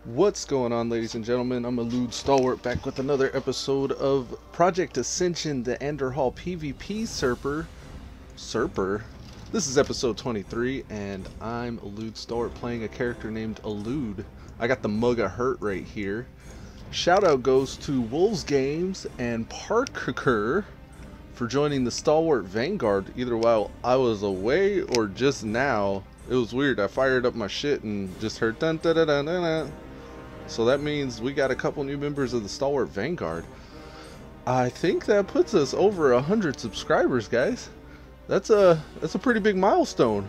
What's going on, ladies and gentlemen? I'm Elude Stalwart, back with another episode of Project Ascension, the Andorhal PvP Serper. This is episode 23, and I'm Elude Stalwart playing a character named Elude. I got the mug of hurt right here. Shout out goes to Wolves Games and Parker for joining the Stalwart Vanguard, either while I was away or just now. It was weird. I fired up my shit and just heard dun dun dun dun dun dun. So that means we got a couple new members of the Stalwart Vanguard. I think that puts us over 100 subscribers, guys. That's a pretty big milestone.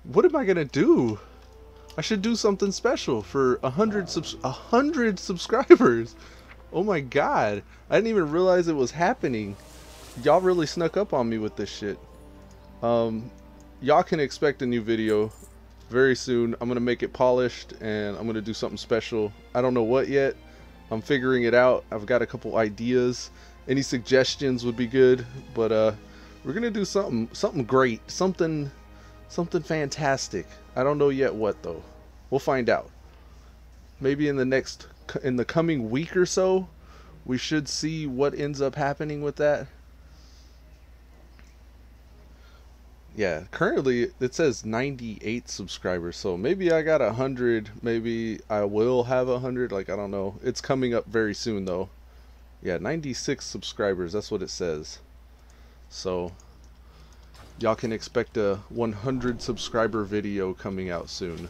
What am I gonna do? I should do something special for 100 subscribers. Oh my god. I didn't even realize it was happening. Y'all really snuck up on me with this shit. Y'all can expect a new video very soon. I'm gonna make it polished and I'm gonna do something special. I don't know what yet. I'm figuring it out. I've got a couple ideas. Any suggestions would be good, but we're gonna do something great, something fantastic. I don't know yet what though. We'll find out. Maybe in the coming week or so, we should see what ends up happening with that. Yeah, currently it says 98 subscribers, so maybe I got 100, maybe I will have 100, like I don't know. It's coming up very soon though. Yeah, 96 subscribers, that's what it says. So y'all can expect a 100 subscriber video coming out soon.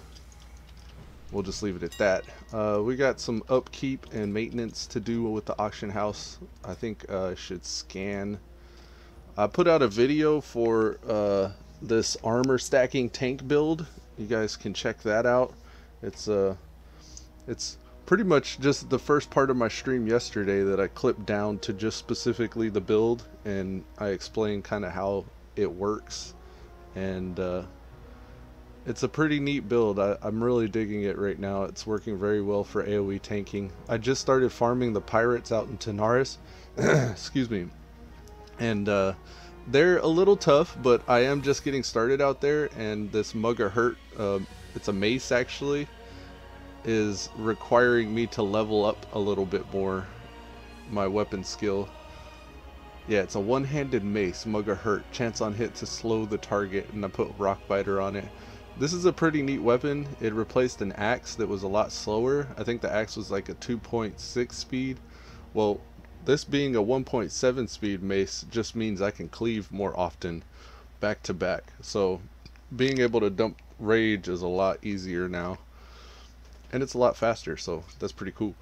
We'll just leave it at that. We got some upkeep and maintenance to do with the auction house. I think I should scan. I put out a video for this armor stacking tank build. You guys can check that out. It's pretty much just the first part of my stream yesterday that I clipped down to just specifically the build, and I explained kind of how it works. And it's a pretty neat build. I'm really digging it right now. It's working very well for AoE tanking. I just started farming the pirates out in Tanaris. Excuse me. And they're a little tough, but I am just getting started out there, and this mug of hurt, it's a mace actually, is requiring me to level up a little bit more my weapon skill. Yeah, it's a one-handed mace, mug of hurt, chance on hit to slow the target, and I put rock biter on it. This is a pretty neat weapon. It replaced an axe that was a lot slower. I think the axe was like a 2.6 speed. Well, this being a 1.7 speed mace just means I can cleave more often back to back. So being able to dump rage is a lot easier now. And it's a lot faster, so that's pretty cool.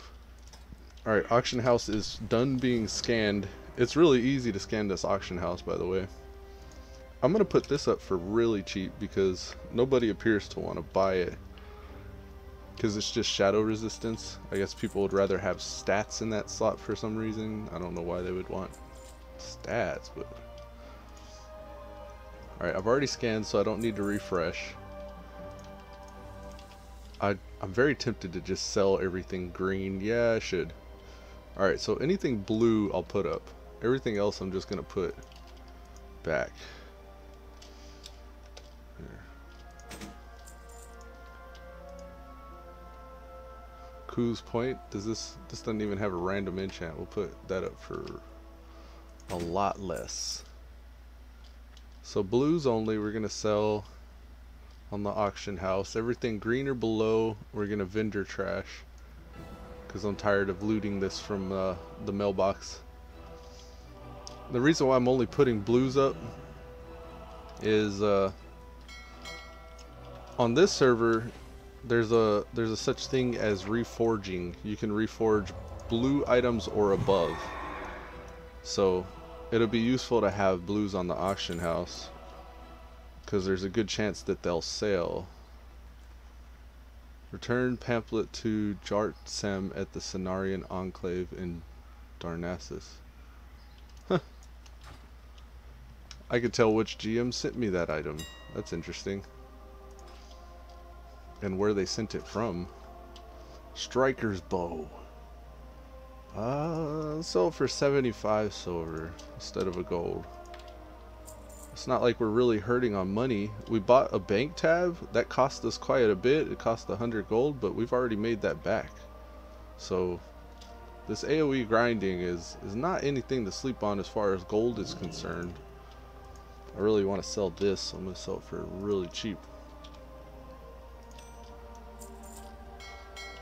Alright, auction house is done being scanned. It's really easy to scan this auction house, by the way. I'm going to put this up for really cheap because nobody appears to want to buy it. Because it's just shadow resistance. I guess people would rather have stats in that slot for some reason. I don't know why they would want stats, but... Alright, I've already scanned, so I don't need to refresh. I'm very tempted to just sell everything green. Yeah, I should. Alright, so anything blue I'll put up. Everything else I'm just going to put back. Ku's Point. This doesn't even have a random enchant. We'll put that up for a lot less. So blues only we're gonna sell on the auction house. Everything green or below we're gonna vendor trash because I'm tired of looting this from the mailbox. The reason why I'm only putting blues up is on this server there's a such thing as reforging. You can reforge blue items or above. So it'll be useful to have blues on the auction house because there's a good chance that they'll sell. Return pamphlet to Jartsem at the Cenarian Enclave in Darnassus. Huh. I could tell which GM sent me that item. That's interesting. And where they sent it from. Striker's bow. Sell it for 75 silver instead of a gold. It's not like we're really hurting on money. We bought a bank tab that cost us quite a bit. It cost 100 gold, but we've already made that back. So this AoE grinding is not anything to sleep on as far as gold is concerned. I really want to sell this, so I'm going to sell it for really cheap.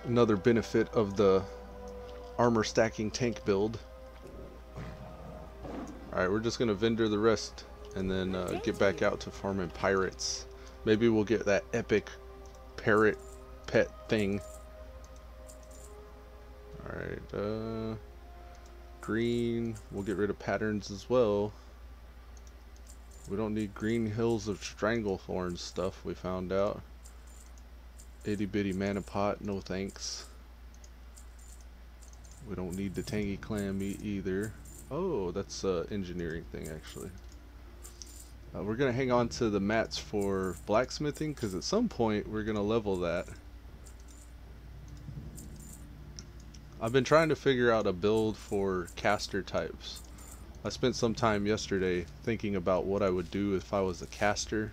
Another benefit of the armor stacking tank build. Alright, we're just going to vendor the rest and then get back out to farming pirates. Maybe we'll get that epic parrot pet thing. Alright, green. We'll get rid of patterns as well. We don't need green hills of stranglethorn stuff, we found out. Itty bitty mana pot, no thanks. We don't need the tangy clam meat either. Oh, that's engineering thing actually. We're gonna hang on to the mats for blacksmithing because at some point we're gonna level that. I've been trying to figure out a build for caster types. I spent some time yesterday thinking about what I would do if I was a caster,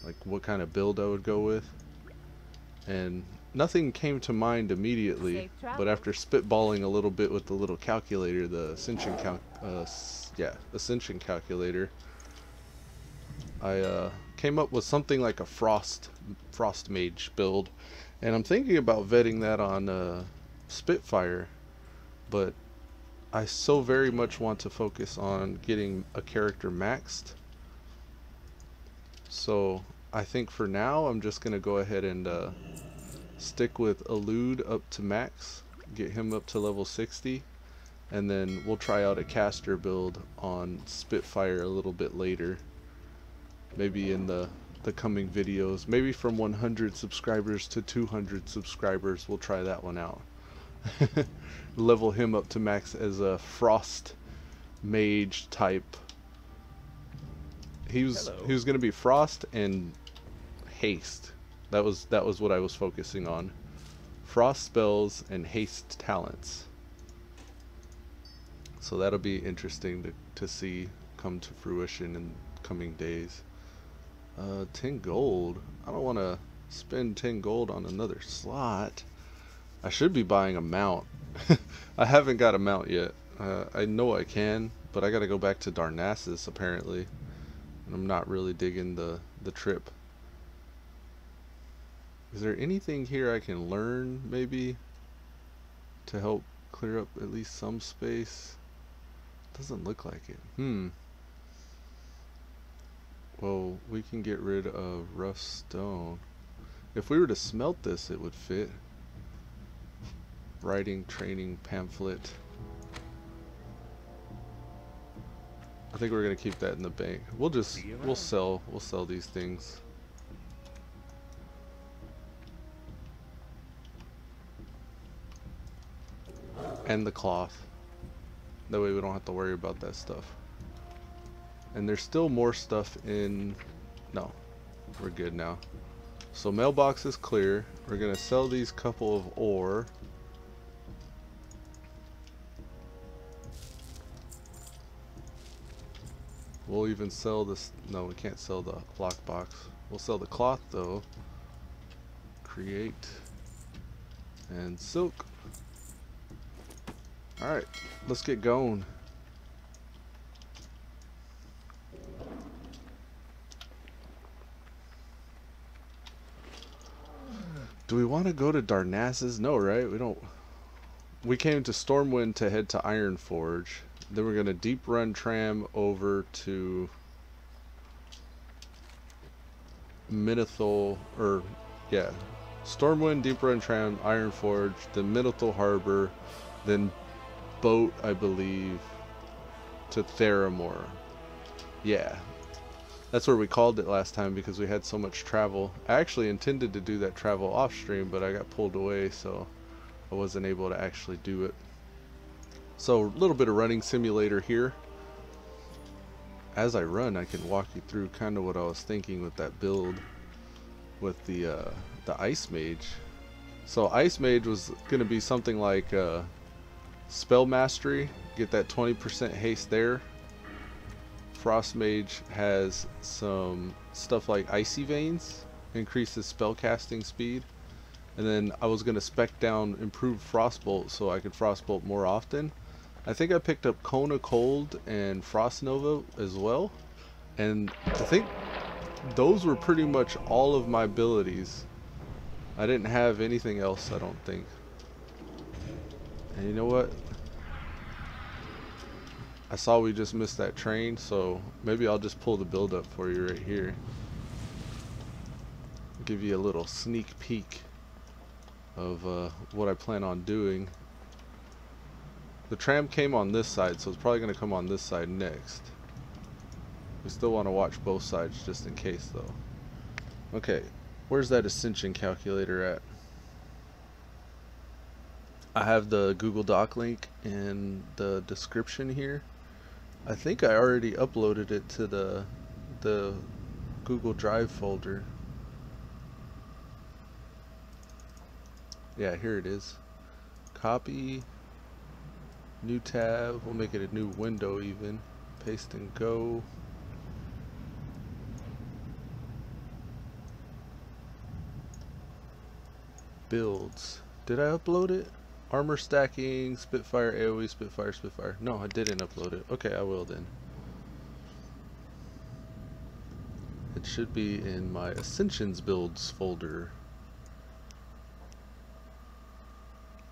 like what kind of build I would go with, and nothing came to mind immediately, but after spitballing a little bit with the little calculator, the Ascension Ascension calculator, I came up with something like a frost mage build, and I'm thinking about vetting that on Spitfire, but I so very much want to focus on getting a character maxed. So I think for now I'm just gonna go ahead and stick with Elude up to max, get him up to level 60, and then we'll try out a caster build on Spitfire a little bit later. Maybe in the coming videos. Maybe from 100 subscribers to 200 subscribers, we'll try that one out. Level him up to max as a frost mage type. He was gonna be frost and haste. That was what I was focusing on. Frost spells and haste talents. So that'll be interesting to see come to fruition in coming days. 10 gold. I don't want to spend 10 gold on another slot. I should be buying a mount. I haven't got a mount yet. I know I can, but I gotta go back to Darnassus apparently. And I'm not really digging the trip. Is there anything here I can learn maybe to help clear up at least some space? Doesn't look like it. Well, we can get rid of rough stone. If we were to smelt this, it would fit. Writing training pamphlet. I think we're gonna keep that in the bank. We'll sell these things. And the cloth. That way we don't have to worry about that stuff. And there's still more stuff in... No, we're good now. So mailbox is clear. We're gonna sell these couple of ore. We'll even sell this. No, we can't sell the lockbox. We'll sell the cloth though. Create and silk. Alright, let's get going. Do we want to go to Darnassus? No, right? We don't. We came to Stormwind to head to Ironforge. Then we're going to deep run tram over to Minithol, or yeah, Stormwind, deep run tram, Ironforge, then Minithol Harbor, then boat, I believe, to Theramore. Yeah, that's where we called it last time because we had so much travel. I actually intended to do that travel off stream, but I got pulled away, so I wasn't able to actually do it. So a little bit of running simulator here. As I run, I can walk you through kind of what I was thinking with that build with the Ice Mage. So Ice Mage was going to be something like Spell Mastery, get that 20% haste there Frost Mage has some stuff like Icy Veins, increases spellcasting speed. And then I was going to spec down improved Frostbolt so I could Frostbolt more often. I think I picked up Kona Cold and Frost Nova as well. And I think those were pretty much all of my abilities. I didn't have anything else, I don't think. And you know what? I saw we just missed that train, so maybe I'll just pull the build up for you right here. Give you a little sneak peek of what I plan on doing. The tram came on this side, so it's probably going to come on this side next. We still want to watch both sides just in case though. Okay, where's that Ascension calculator at? I have the Google Doc link in the description here. I think I already uploaded it to the Google Drive folder. Yeah, here it is. Copy, new tab, we'll make it a new window even. Paste and go. Builds. Did I upload it? Armor stacking, Spitfire, AoE, Spitfire, Spitfire. No, I didn't upload it. Okay, I will then. It should be in my Ascensions builds folder.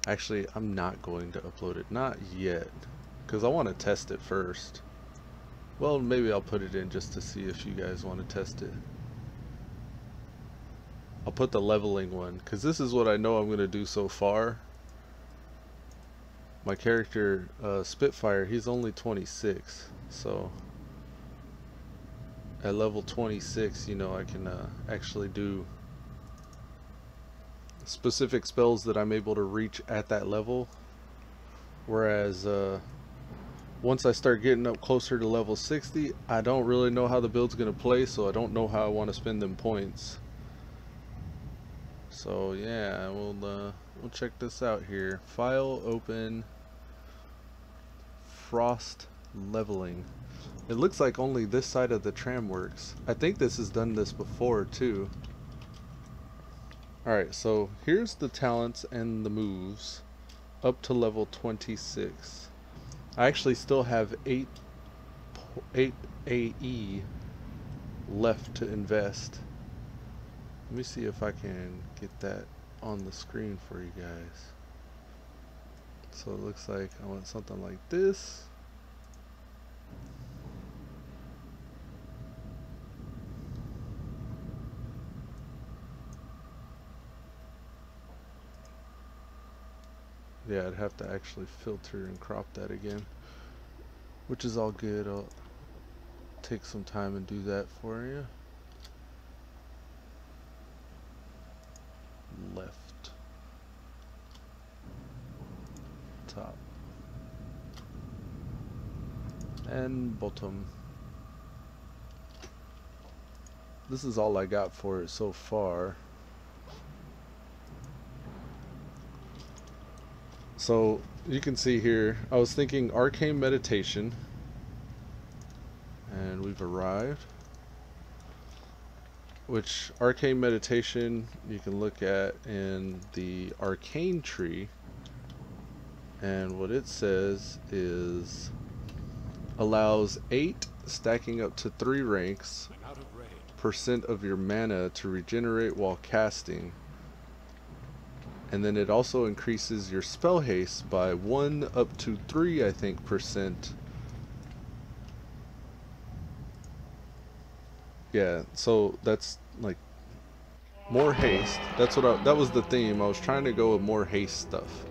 Actually, I'm not going to upload it. Not yet. Because I want to test it first. Well, maybe I'll put it in just to see if you guys want to test it. I'll put the leveling one. Because this is what I know I'm going to do so far. My character, Spitfire, he's only 26. So, at level 26, you know, I can actually do specific spells that I'm able to reach at that level, whereas once I start getting up closer to level 60, I don't really know how the build's gonna play, so I don't know how I want to spend them points. So yeah, we'll check this out here. File, open, frost leveling. It looks like only this side of the tram works. I think this has done this before too. Alright, so here's the talents and the moves up to level 26. I actually still have 8 AE left to invest. Let me see if I can get that on the screen for you guys. So it looks like I want something like this. Yeah, I'd have to actually filter and crop that again, which is all good. I'll take some time and do that for you. Left, top, and bottom. This is all I got for it so far. So you can see here, I was thinking Arcane Meditation, and we've arrived. Which Arcane Meditation you can look at in the Arcane tree, and what it says is allows 8 stacking up to 3 ranks % of your mana to regenerate while casting. And then it also increases your spell haste by 1 up to 3, I think, %. Yeah, so that's like more haste. That's what that was the theme. I was trying to go with more haste stuff.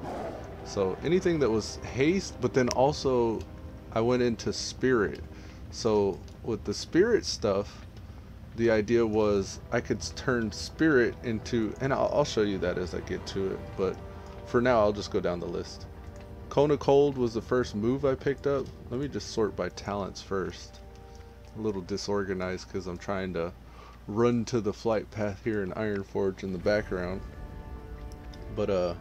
So anything that was haste, but then also I went into spirit. So with the spirit stuff, the idea was I could turn spirit into, and I'll show you that as I get to it, but for now I'll just go down the list. Kona Cold was the first move I picked up. Let me just sort by talents first. A little disorganized because I'm trying to run to the flight path here in Ironforge in the background. But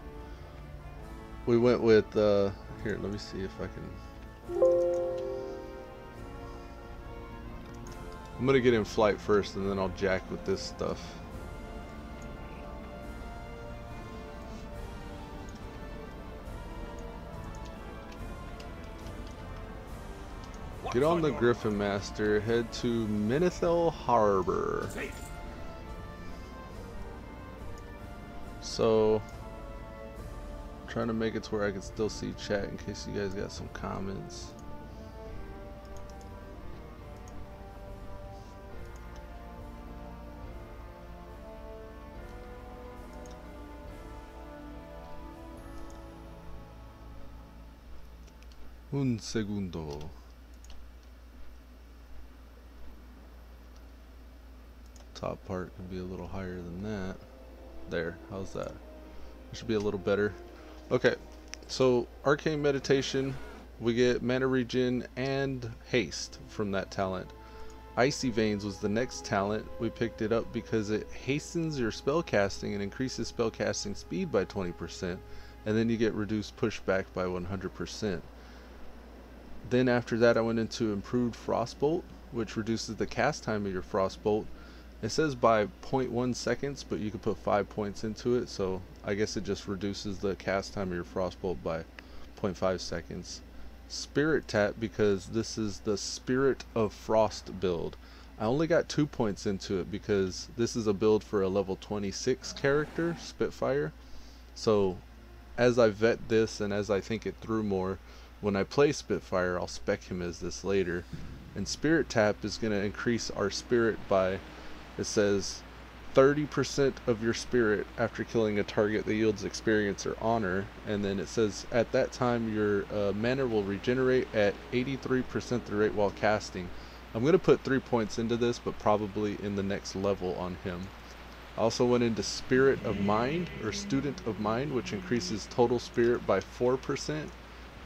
we went with here, let me see if I can. I'm gonna get in flight first and then I'll jack with this stuff. Get on the Griffin Master, head to Menethil Harbor. So, trying to make it to where I can still see chat in case you guys got some comments. Un segundo. Top part can be a little higher than that. There, how's that? It should be a little better. Okay, so Arcane Meditation, we get mana regen and haste from that talent. Icy Veins was the next talent. We picked it up because it hastens your spell casting and increases spell casting speed by 20%, and then you get reduced pushback by 100%. Then after that I went into Improved Frostbolt, which reduces the cast time of your Frostbolt. It says by 0.1 seconds, but you can put 5 points into it, so I guess it just reduces the cast time of your Frostbolt by 0.5 seconds. Spirit Tap, because this is the Spirit of Frost build. I only got 2 points into it because this is a build for a level 26 character, Spitfire. So as I vet this and as I think it through more, when I play Spitfire, I'll spec him as this later. And Spirit Tap is going to increase our spirit by, it says, 30% of your spirit after killing a target that yields experience or honor. And then it says at that time your mana will regenerate at 83% the rate while casting. I'm going to put 3 points into this, but probably in the next level on him. I also went into Spirit of Mind, or Student of Mind, which increases total spirit by 4%.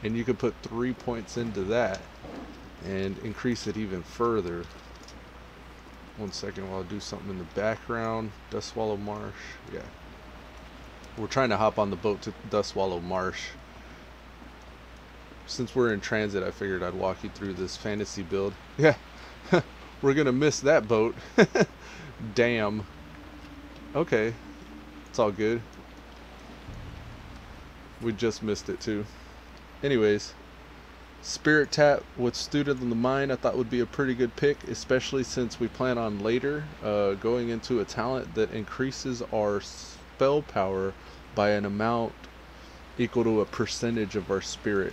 And you can put 3 points into that and increase it even further. 1 second while I do something in the background. Dustswallow Marsh. Yeah. We're trying to hop on the boat to Dustswallow Marsh. Since we're in transit, I figured I'd walk you through this fantasy build. Yeah. We're going to miss that boat. Damn. Okay. It's all good. We just missed it too. Anyways. Spirit Tap with Student of the Mind I thought would be a pretty good pick, especially since we plan on later going into a talent that increases our spell power by an amount equal to a percentage of our spirit.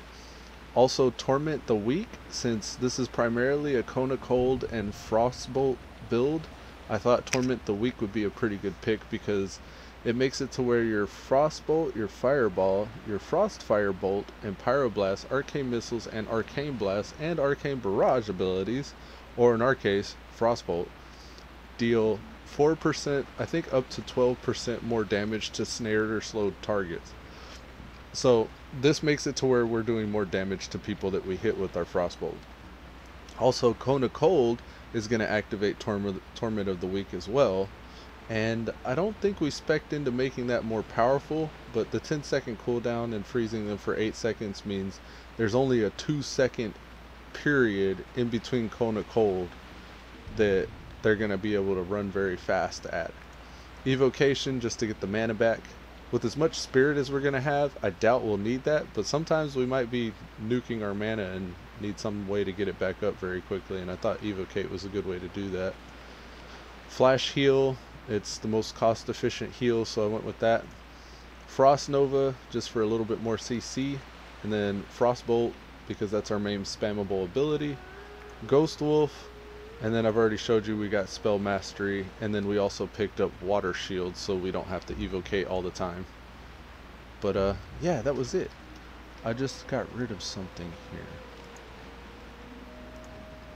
Also Torment the Weak, since this is primarily a Cone of Cold and Frostbolt build, I thought Torment the Weak would be a pretty good pick because it makes it to where your Frostbolt, your Fireball, your Frost Firebolt, and Pyroblast, Arcane Missiles, and Arcane Blast, and Arcane Barrage abilities, or in our case, Frostbolt, deal 4%, I think up to 12% more damage to snared or slowed targets. So this makes it to where we're doing more damage to people that we hit with our Frostbolt. Also, Cone of Cold is going to activate Torment of the Weak as well. And I don't think we spec'd into making that more powerful, but the 10-second cooldown and freezing them for 8 seconds means there's only a 2-second period in between Cone of Cold that they're going to be able to run very fast at. Evocation, just to get the mana back. With as much spirit as we're going to have, I doubt we'll need that, but sometimes we might be nuking our mana and need some way to get it back up very quickly, and I thought Evocate was a good way to do that. Flash Heal. It's the most cost efficient heal, so I went with that. Frost Nova, just for a little bit more CC. And then Frostbolt, because that's our main spammable ability. Ghost Wolf, and then I've already showed you we got Spell Mastery. And then we also picked up Water Shield, so we don't have to evocate all the time. But yeah, that was it. I just got rid of something here.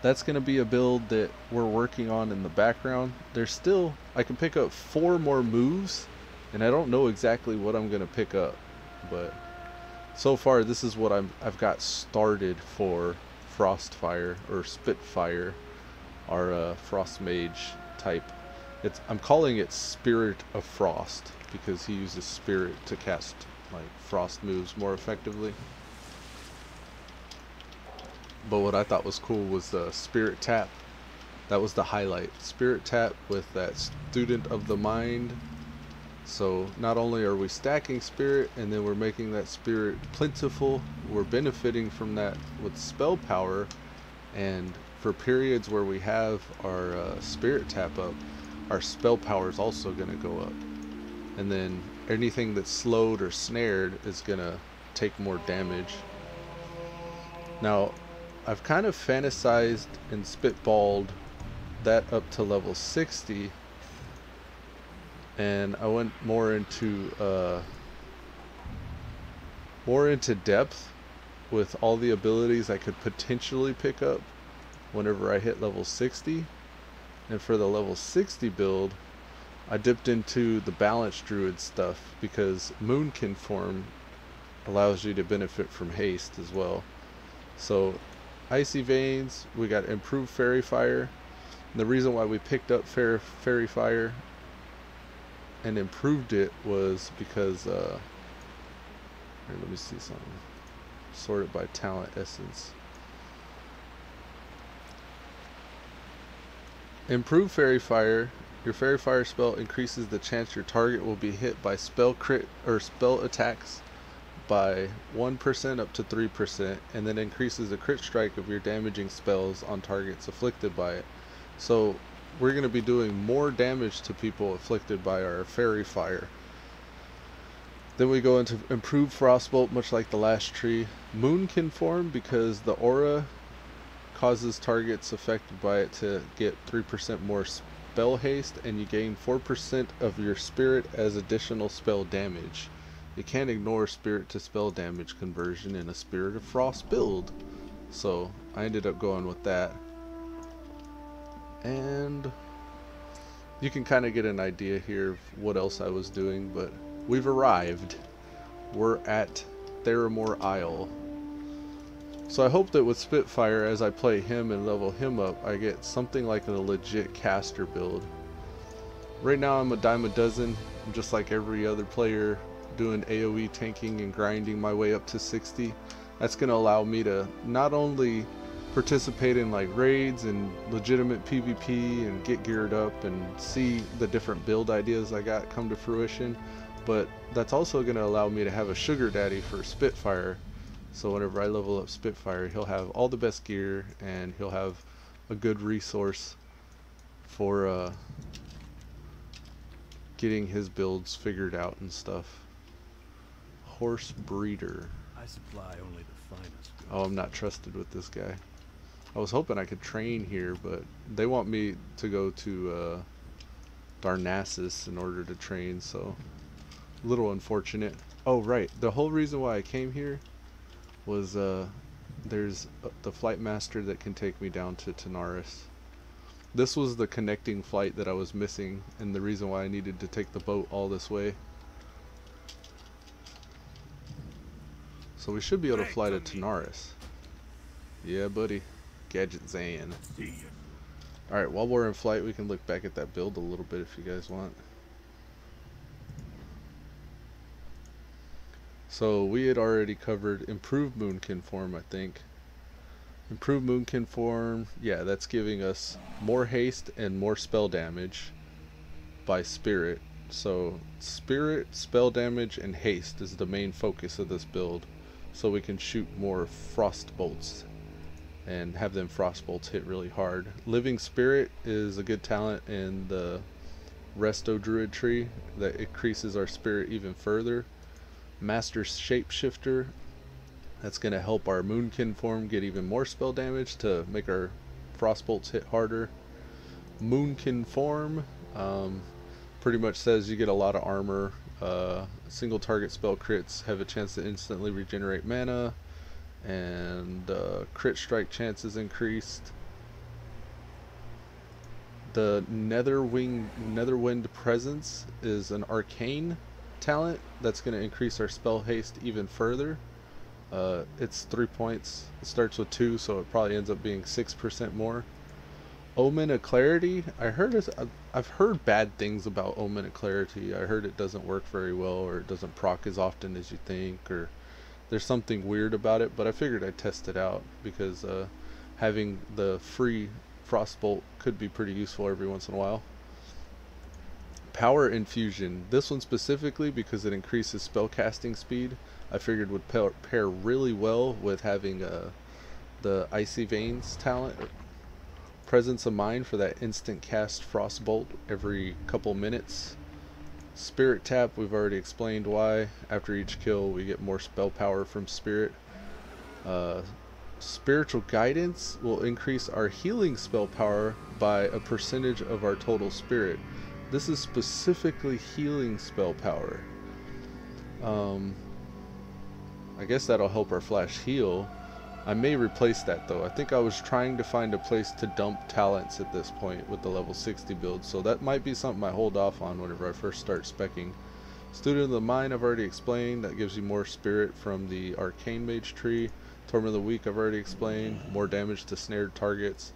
That's going to be a build that we're working on in the background. There's still, I can pick up 4 more moves, and I don't know exactly what I'm going to pick up, but so far this is what I've got started for Frostfire, or Spitfire, our Frost Mage type. I'm calling it Spirit of Frost, because he uses Spirit to cast like Frost moves more effectively. But what I thought was cool was the Spirit Tap. That was the highlight. Spirit tap with that student of the mind. So not only are we stacking spirit and then we're making that spirit plentiful, we're benefiting from that with spell power, and for periods where we have our spirit tap up, our spell power is also going to go up. And then anything that's slowed or snared is going to take more damage. Now, I've kind of fantasized and spitballed that up to level 60, and I went more into depth with all the abilities I could potentially pick up whenever I hit level 60. And for the level 60 build, I dipped into the balance druid stuff because Moonkin form allows you to benefit from haste as well. So Icy Veins, we got improved Fairy Fire. And the reason why we picked up Fairy Fire and improved it was because here, let me see something. Sorted by talent essence. Improved Fairy Fire. Your Fairy Fire spell increases the chance your target will be hit by spell crit or spell attacks by 1% up to 3%, and then increases the crit strike of your damaging spells on targets afflicted by it. So we're going to be doing more damage to people afflicted by our Fairy Fire. Then we go into improved Frostbolt, much like the last tree. Moonkin form, because the aura causes targets affected by it to get 3% more spell haste, and you gain 4% of your spirit as additional spell damage. You can't ignore spirit to spell damage conversion in a Spirit of Frost build. So I ended up going with that. And you can kind of get an idea here of what else I was doing, but we've arrived. We're at Theramore Isle. So I hope that with Spitfire, as I play him and level him up, I get something like a legit caster build. Right now I'm a dime a dozen. I'm just like every other player, doing AoE tanking and grinding my way up to 60. That's going to allow me to not only participate in like raids and legitimate PvP and get geared up and see the different build ideas I got come to fruition, but that's also going to allow me to have a sugar daddy for Spitfire. So whenever I level up Spitfire, he'll have all the best gear and he'll have a good resource for getting his builds figured out and stuff. Horse breeder. I supply only the finest. Oh, I'm not trusted with this guy. I was hoping I could train here, but they want me to go to Darnassus in order to train, so a little unfortunate. Oh right, the whole reason why I came here was there's the flight master that can take me down to Tanaris. This was the connecting flight that I was missing, and the reason why I needed to take the boat all this way. So we should be able to fly to Tanaris. Yeah, buddy. Gadget Zan. Alright, while we're in flight, we can look back at that build a little bit if you guys want. So we had already covered improved Moonkin form, I think. Improved Moonkin form, yeah, that's giving us more haste and more spell damage by spirit. So spirit, spell damage, and haste is the main focus of this build. So we can shoot more frost bolts and have them frost bolts hit really hard. Living Spirit is a good talent in the Resto Druid tree that increases our spirit even further. Master Shapeshifter, that's going to help our Moonkin form get even more spell damage to make our frost bolts hit harder. Moonkin form pretty much says you get a lot of armor. Single target spell crits have a chance to instantly regenerate mana, and crit strike chances increased. The Netherwind Presence is an arcane talent that's going to increase our spell haste even further. It's 3 points. It starts with 2, so it probably ends up being 6% more. Omen of Clarity, I've heard bad things about Omen of Clarity. I heard it doesn't work very well, or it doesn't proc as often as you think, or there's something weird about it, but I figured I'd test it out because having the free Frostbolt could be pretty useful every once in a while. Power Infusion. This one specifically because it increases spell casting speed. I figured would pair really well with having the Icy Veins talent. Presence of Mind for that instant cast Frostbolt every couple minutes. Spirit Tap, we've already explained why. After each kill we get more spell power from Spirit. Spiritual Guidance will increase our healing spell power by a percentage of our total spirit. This is specifically healing spell power. I guess that'll help our flash heal. I may replace that though. I think I was trying to find a place to dump talents at this point with the level 60 build, so that might be something I hold off on whenever I first start speccing. Student of the Mind I've already explained. That gives you more spirit from the Arcane Mage tree. Torment of the Weak I've already explained. More damage to snared targets.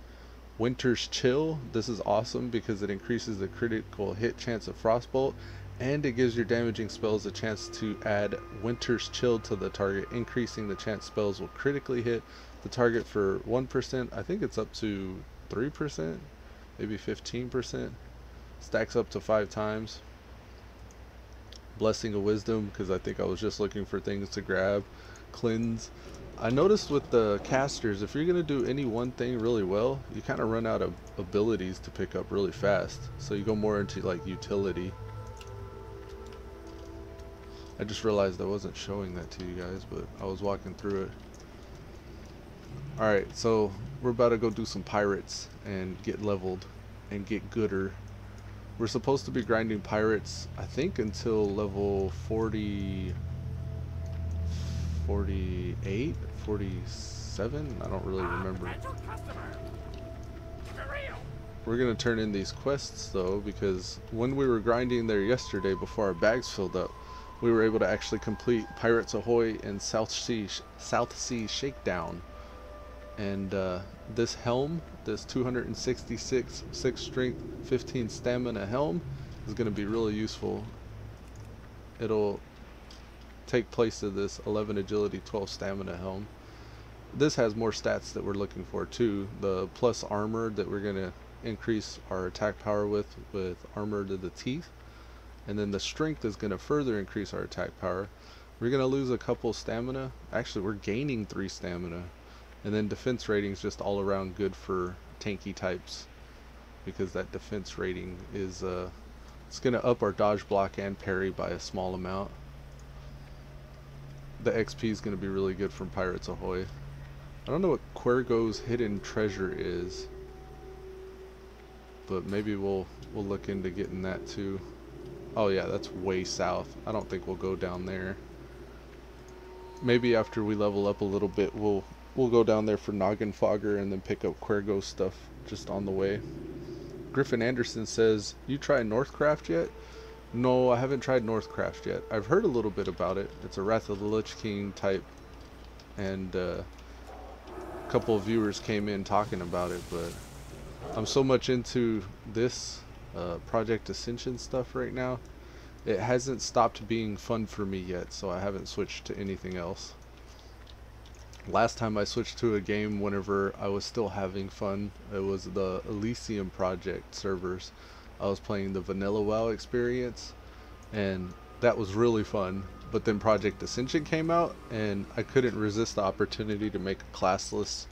Winter's Chill, this is awesome because it increases the critical hit chance of Frostbolt, and it gives your damaging spells a chance to add Winter's Chill to the target, increasing the chance spells will critically hit the target for 1%. I think it's up to 3%, maybe 15%. Stacks up to 5 times. Blessing of Wisdom, because I think I was just looking for things to grab. Cleanse. I noticed with the casters, if you're going to do any one thing really well, you kind of run out of abilities to pick up really fast. So you go more into like utility. I just realized I wasn't showing that to you guys, but I was walking through it. Alright, so we're about to go do some pirates and get leveled and get gooder. We're supposed to be grinding pirates, I think, until level 40... 48, 47, I don't really remember. We're gonna turn in these quests though, because when we were grinding there yesterday before our bags filled up, we were able to actually complete Pirates Ahoy and South Sea Shakedown. And this helm, this 266 6 strength 15 stamina helm, is gonna be really useful. It'll take place of this 11 agility 12 stamina helm. This has more stats that we're looking for too. The plus armor that we're gonna increase our attack power with armor to the teeth, and then the strength is gonna further increase our attack power. We're gonna lose a couple stamina. Actually, we're gaining 3 stamina, and then defense rating's just all around good for tanky types, because that defense rating is it's gonna up our dodge, block, and parry by a small amount. The XP is going to be really good from Pirates Ahoy. I don't know what Quergo's hidden treasure is, but maybe we'll look into getting that too. Oh yeah, that's way south. I don't think we'll go down there. Maybe after we level up a little bit, we'll go down there for Noggin Fogger and then pick up Quergo stuff just on the way. Griffin Anderson says, "You tried Northcraft yet?" No, I haven't tried Northcraft yet. I've heard a little bit about it. It's a Wrath of the Lich King type, and a couple of viewers came in talking about it, but I'm so much into this Project Ascension stuff right now, it hasn't stopped being fun for me yet, so I haven't switched to anything else. Last time I switched to a game whenever I was still having fun, it was the Elysium Project servers. I was playing the Vanilla WoW experience, and that was really fun. But then Project Ascension came out, and I couldn't resist the opportunity to make a classless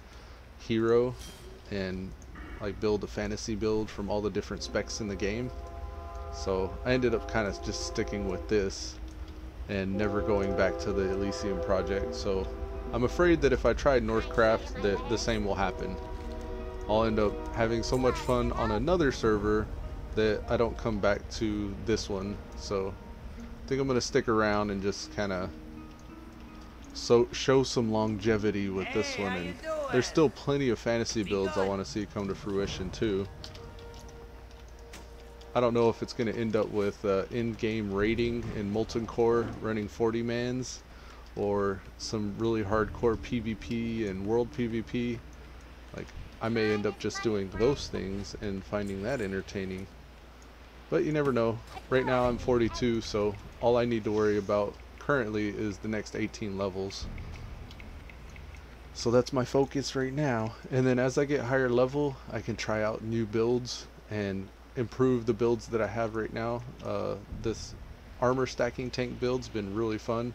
hero and like build a fantasy build from all the different specs in the game. So I ended up kind of just sticking with this and never going back to the Elysium project. So I'm afraid that if I tried Northcraft, that the same will happen. I'll end up having so much fun on another server that I don't come back to this one. So I think I'm going to stick around and just kind of show some longevity with this one. And there's still plenty of fantasy builds I want to see come to fruition too. I don't know if it's going to end up with in-game raiding in Molten Core running 40 mans, or some really hardcore PvP and world PvP. Like, I may end up just doing those things and finding that entertaining. But you never know. Right now I'm 42, so all I need to worry about currently is the next 18 levels. So that's my focus right now. And then as I get higher level, I can try out new builds and improve the builds that I have right now. This armor stacking tank build's been really fun,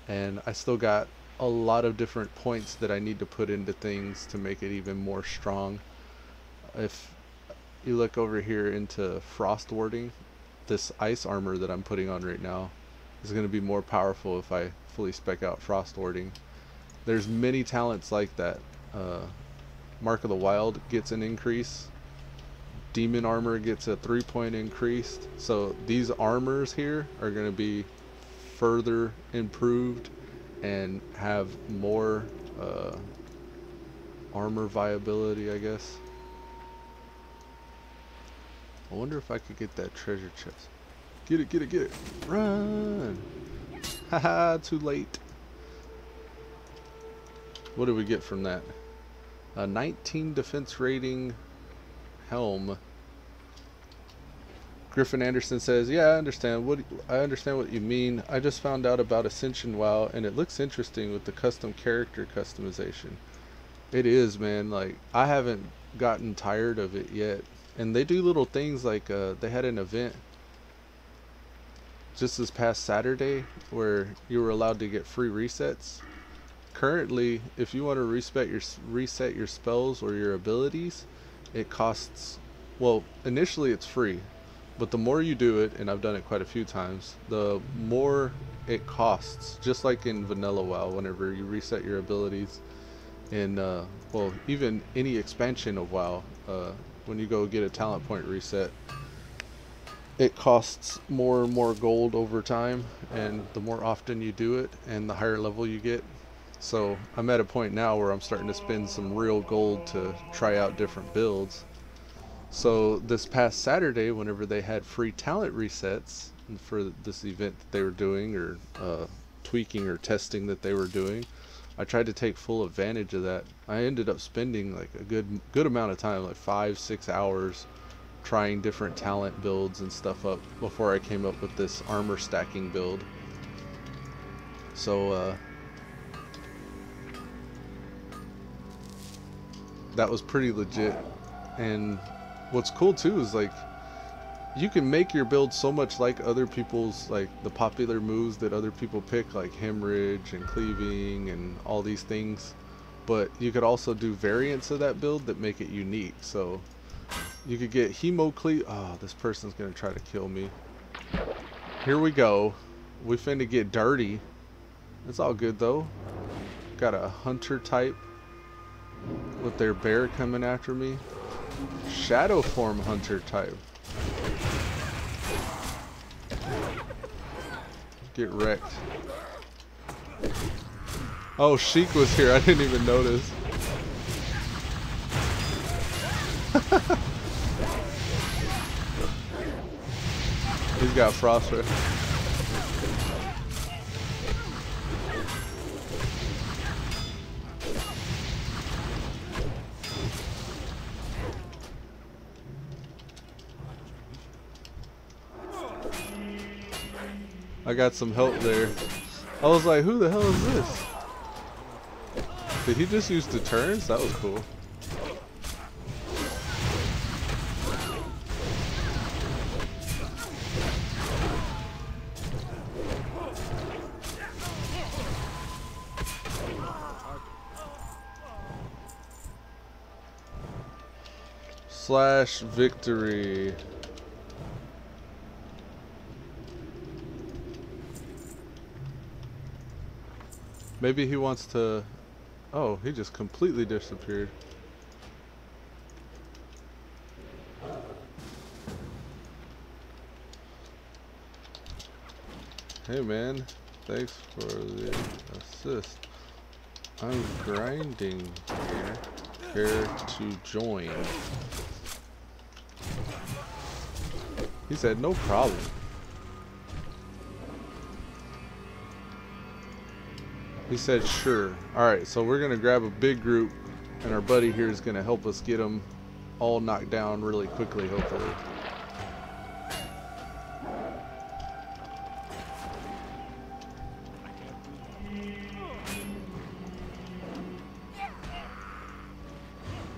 and I still got a lot of different points that I need to put into things to make it even more strong. If you look over here into frost warding, this ice armor that I'm putting on right now is going to be more powerful if I fully spec out frost warding. There's many talents like that. Mark of the Wild gets an increase. Demon armor gets a 3-point increase. So these armors here are going to be further improved and have more armor viability, I guess. I wonder if I could get that treasure chest. Get it, get it, get it. Run! Haha, too late. What do we get from that? A 19 defense rating helm. Griffin Anderson says, "Yeah, I understand what you mean. I just found out about Ascension WoW, and it looks interesting with the custom character customization." It is, man. Like, I haven't gotten tired of it yet. And they do little things like they had an event just this past Saturday where you were allowed to get free resets. Currently, if you want to reset your spells or your abilities, it costs, well, initially it's free, but the more you do it, and I've done it quite a few times, the more it costs. Just like in vanilla WoW, whenever you reset your abilities in well, even any expansion of WoW, when you go get a talent point reset, it costs more and more gold over time, and the more often you do it and the higher level you get. So I'm at a point now where I'm starting to spend some real gold to try out different builds. So this past Saturday, whenever they had free talent resets for this event that they were doing, or tweaking or testing that they were doing, I tried to take full advantage of that. I ended up spending like a good amount of time, like 5-6 hours, trying different talent builds and stuff up before I came up with this armor stacking build. So that was pretty legit. And what's cool too is, like, you can make your build so much like other people's, like the popular moves that other people pick, like hemorrhage and cleaving and all these things, but you could also do variants of that build that make it unique. So you could get hemo cleave. Oh, this person's gonna try to kill me. Here we go. We finna get dirty. It's all good though. Got a hunter type with their bear coming after me. Shadow form hunter type. Get wrecked. Oh, Sheik was here. I didn't even notice. He's got frostbite. I got some help there. I was like, who the hell is this? Did he just use the turns? That was cool. Slash victory. Maybe he wants to... Oh, he just completely disappeared. Hey man, thanks for the assist. I'm grinding here. Care to join? He said no problem. He said sure. Alright, so we're gonna grab a big group, and our buddy here is gonna help us get them all knocked down really quickly, hopefully.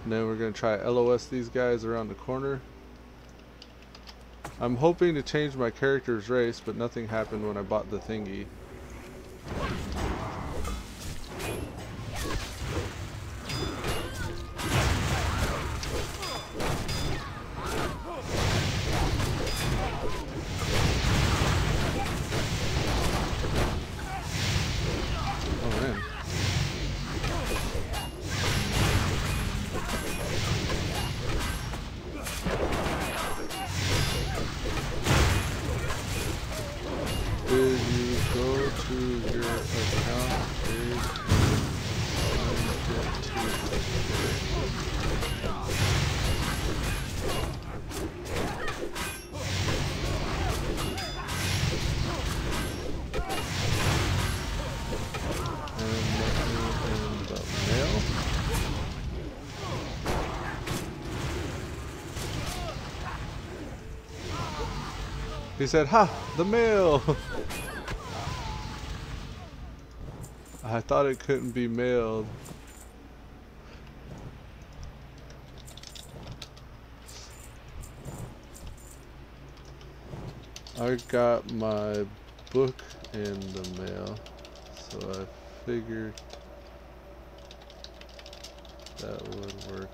And then we're going to try LOS these guys around the corner. I'm hoping to change my character's race, but nothing happened when I bought the thingy. Oh man. Did you go to your account page and find it in the mail? He said, "Ha! The mail!" I thought it couldn't be mailed. I got my book in the mail, so I figured that would work.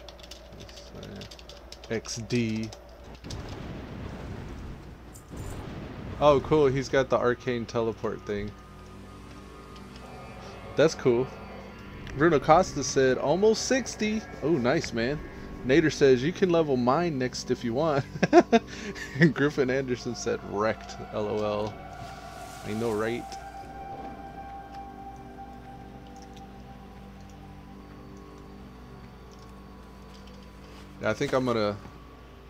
XD. Oh, cool. He's got the arcane teleport thing. That's cool. Bruno Costa said, almost 60. Oh, nice, man. Nader says, you can level mine next if you want. And Griffin Anderson said, wrecked. LOL. I know, right? Yeah, I think I'm gonna...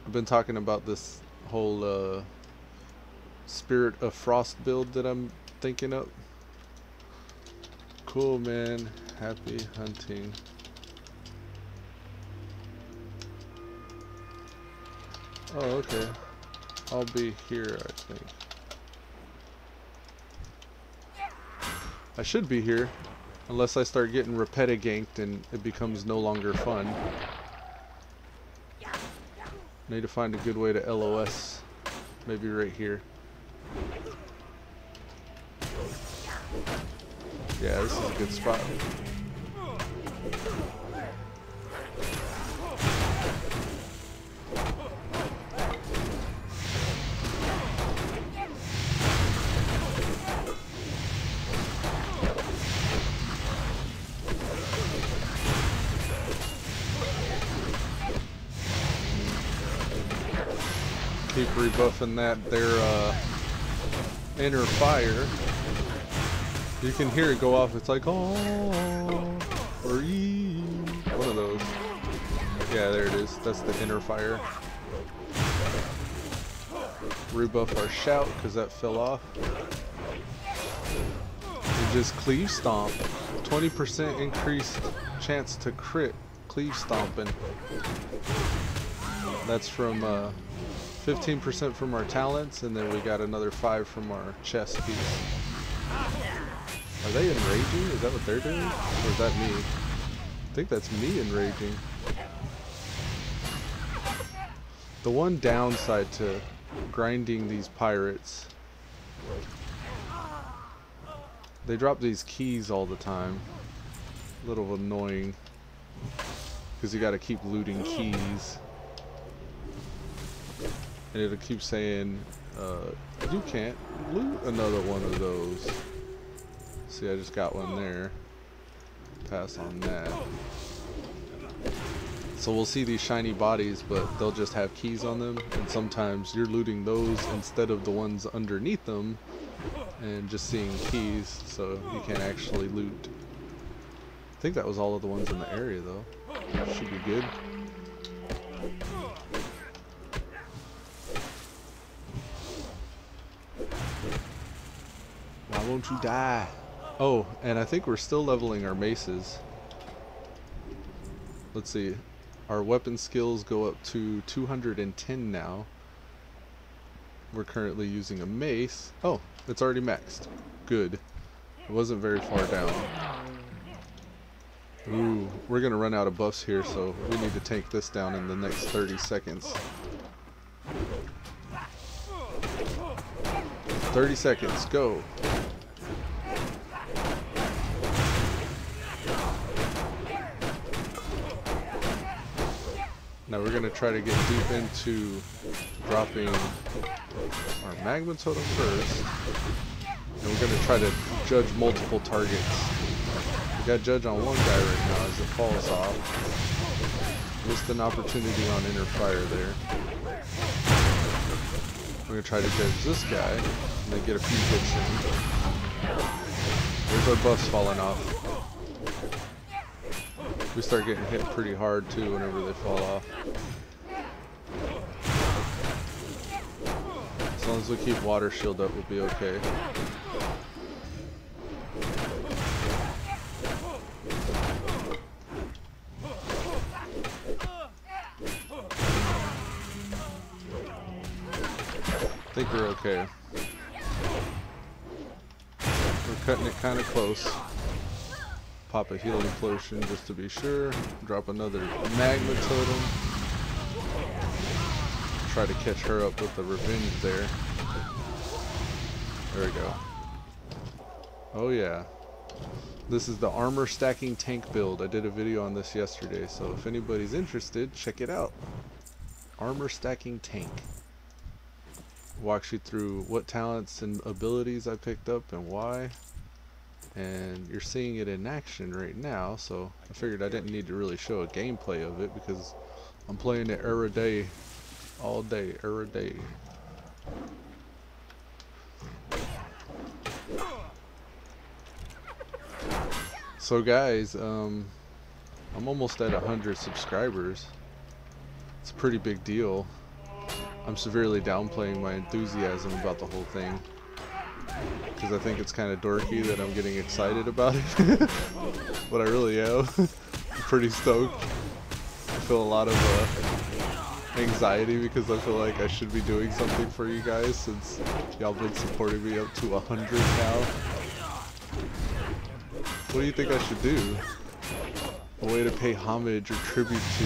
I've been talking about this whole Spirit of Frost build that I'm thinking of. Cool, man. Happy hunting. Oh, okay. I'll be here, I think. I should be here, unless I start getting repeti-ganked and it becomes no longer fun. Need to find a good way to LOS. Maybe right here. Yeah, this is a good spot. Keep rebuffing that their inner fire. You can hear it go off. It's like, oh, or ee. One of those. Yeah, there it is. That's the inner fire. Rebuff our shout because that fell off. And just cleave stomp. 20% increased chance to crit cleave stomping. That's from 15% from our talents, and then we got another 5 from our chest piece. Are they enraging? Is that what they're doing? Or is that me? I think that's me enraging. The one downside to grinding these pirates, they drop these keys all the time. A little annoying. Because you gotta keep looting keys. And it'll keep saying, you can't loot another one of those. See, I just got one there. Pass on that. So we'll see these shiny bodies, but they'll just have keys on them. And sometimes you're looting those instead of the ones underneath them. And just seeing keys, so you can't actually loot. I think that was all of the ones in the area, though. Should be good. Why won't you die? Oh, and I think we're still leveling our maces. Let's see. Our weapon skills go up to 210 now. We're currently using a mace. Oh, it's already maxed. Good. It wasn't very far down. Ooh, we're gonna run out of buffs here, so we need to tank this down in the next 30 seconds. 30 seconds, go. Now we're gonna try to get deep into dropping our magma totem first. And we're gonna try to judge multiple targets. We got judge on one guy right now as it falls off. Missed an opportunity on inner fire there. We're gonna try to judge this guy and then get a few hits in. There's our buffs falling off. We start getting hit pretty hard too whenever they fall off. As long as we keep water shield up, we'll be okay. I think we're okay. We're cutting it kind of close. Pop a healing potion just to be sure. Drop another magma totem. Try to catch her up with the revenge there. There we go. Oh yeah. This is the armor stacking tank build. I did a video on this yesterday, so if anybody's interested, check it out. Armor stacking tank. Walks you through what talents and abilities I picked up and why. And you're seeing it in action right now, so I figured I didn't need to really show a gameplay of it because I'm playing it every day, all day, every day. So guys, I'm almost at 100 subscribers. It's a pretty big deal. I'm severely downplaying my enthusiasm about the whole thing because I think it's kind of dorky that I'm getting excited about it. But I really am. I'm pretty stoked. I feel a lot of anxiety because I feel like I should be doing something for you guys since y'all been supporting me up to 100 now. What do you think I should do? A way to pay homage or tribute to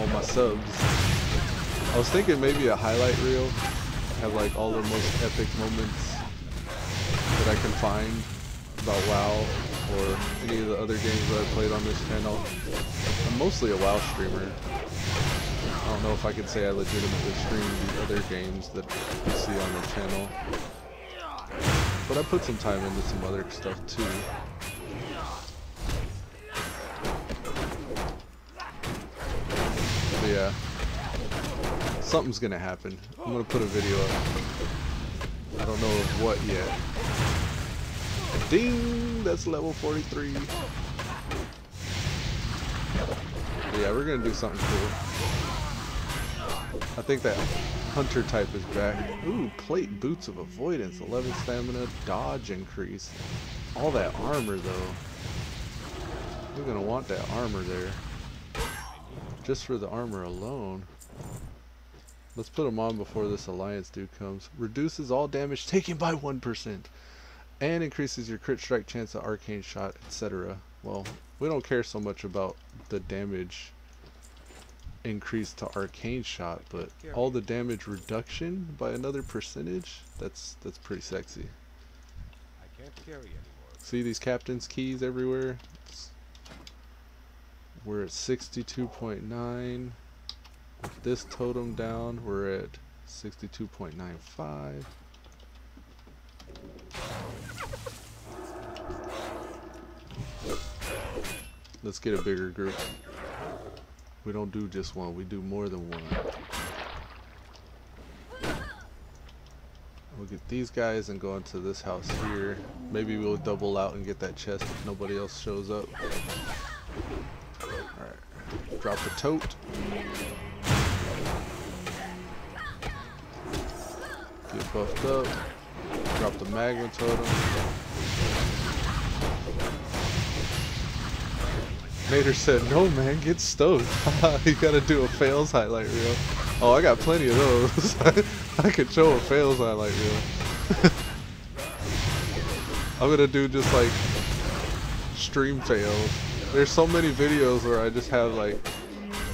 all my subs. I was thinking maybe a highlight reel, have like all the most epic moments that I can find about WoW or any of the other games that I played on this channel. I'm mostly a WoW streamer. I don't know if I could say I legitimately stream the other games that you see on the channel, but I put some time into some other stuff too. But yeah. Something's gonna happen. I'm gonna put a video up. I don't know of what yet. Ding! That's level 43. But yeah, we're gonna do something cool. I think that hunter type is back. Ooh, plate boots of avoidance, 11 stamina, dodge increase. All that armor though. We're gonna want that armor there. Just for the armor alone. Let's put them on before this alliance dude comes. Reduces all damage taken by 1%. And increases your crit strike chance of arcane shot, etc. Well, we don't care so much about the damage increase to arcane shot, but all the damage reduction by another percentage, that's pretty sexy. I can't carry anymore. See these captain's keys everywhere? We're at 62.9. With this totem down, we're at 62.95. Let's get a bigger group. We don't do just one, we do more than one. We'll get these guys and go into this house here. Maybe we'll double out and get that chest if nobody else shows up. Alright, drop the tote. Get buffed up. Drop the magma totem. Nader said, no man, get stoked. You gotta do a fails highlight reel. Oh, I got plenty of those. I could show a fails highlight reel. I'm gonna do just like stream fails. There's so many videos where I just have like,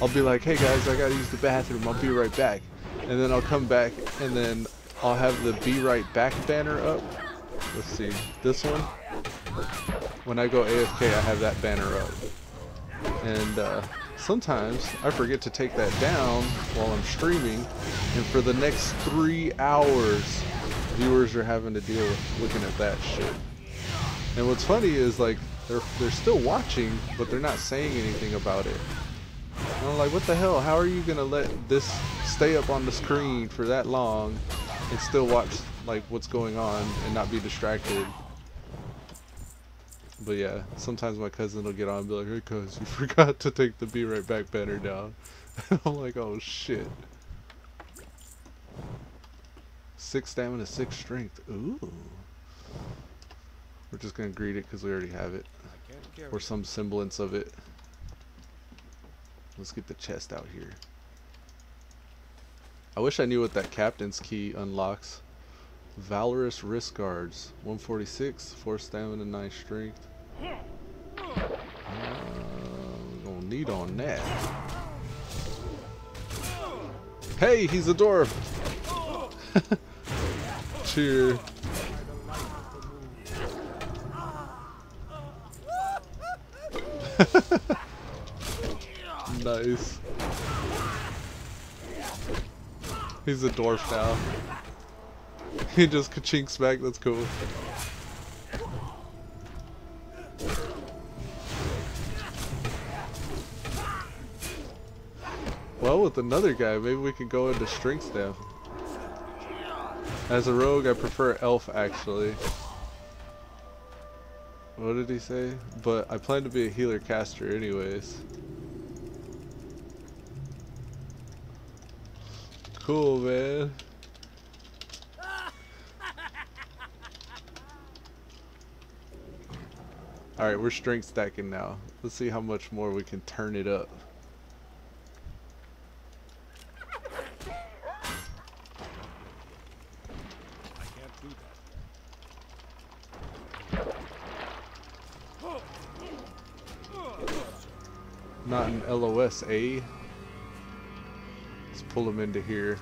I'll be like, hey guys, I gotta use the bathroom, I'll be right back. And then I'll come back and then I'll have the be right back banner up. Let's see, this one. When I go AFK, I have that banner up. And sometimes I forget to take that down while I'm streaming, and for the next 3 hours, viewers are having to deal with looking at that shit. And what's funny is like they're still watching, but they're not saying anything about it. And I'm like, what the hell? How are you gonna let this stay up on the screen for that long and still watch like what's going on and not be distracted? But yeah, sometimes my cousin will get on and be like, hey cuz, you forgot to take the be right back banner down. I'm like, oh shit. 6 stamina, 6 strength. Ooh. We're just gonna greet it because we already have it. Or some semblance of it. Let's get the chest out here. I wish I knew what that captain's key unlocks. Valorous wrist guards. 146, 4 stamina, 9 strength. We're gonna need on that. Hey, he's a dwarf! Cheer. Nice. He's a dwarf now. He just ka-chinks back, that's cool. Well, with another guy, maybe we can go into strength staff. As a rogue, I prefer elf actually. What did he say? But I plan to be a healer caster anyways. Cool, man. Alright, we're strength stacking now. Let's see how much more we can turn it up. Not an LOS, eh? Let's pull him into here.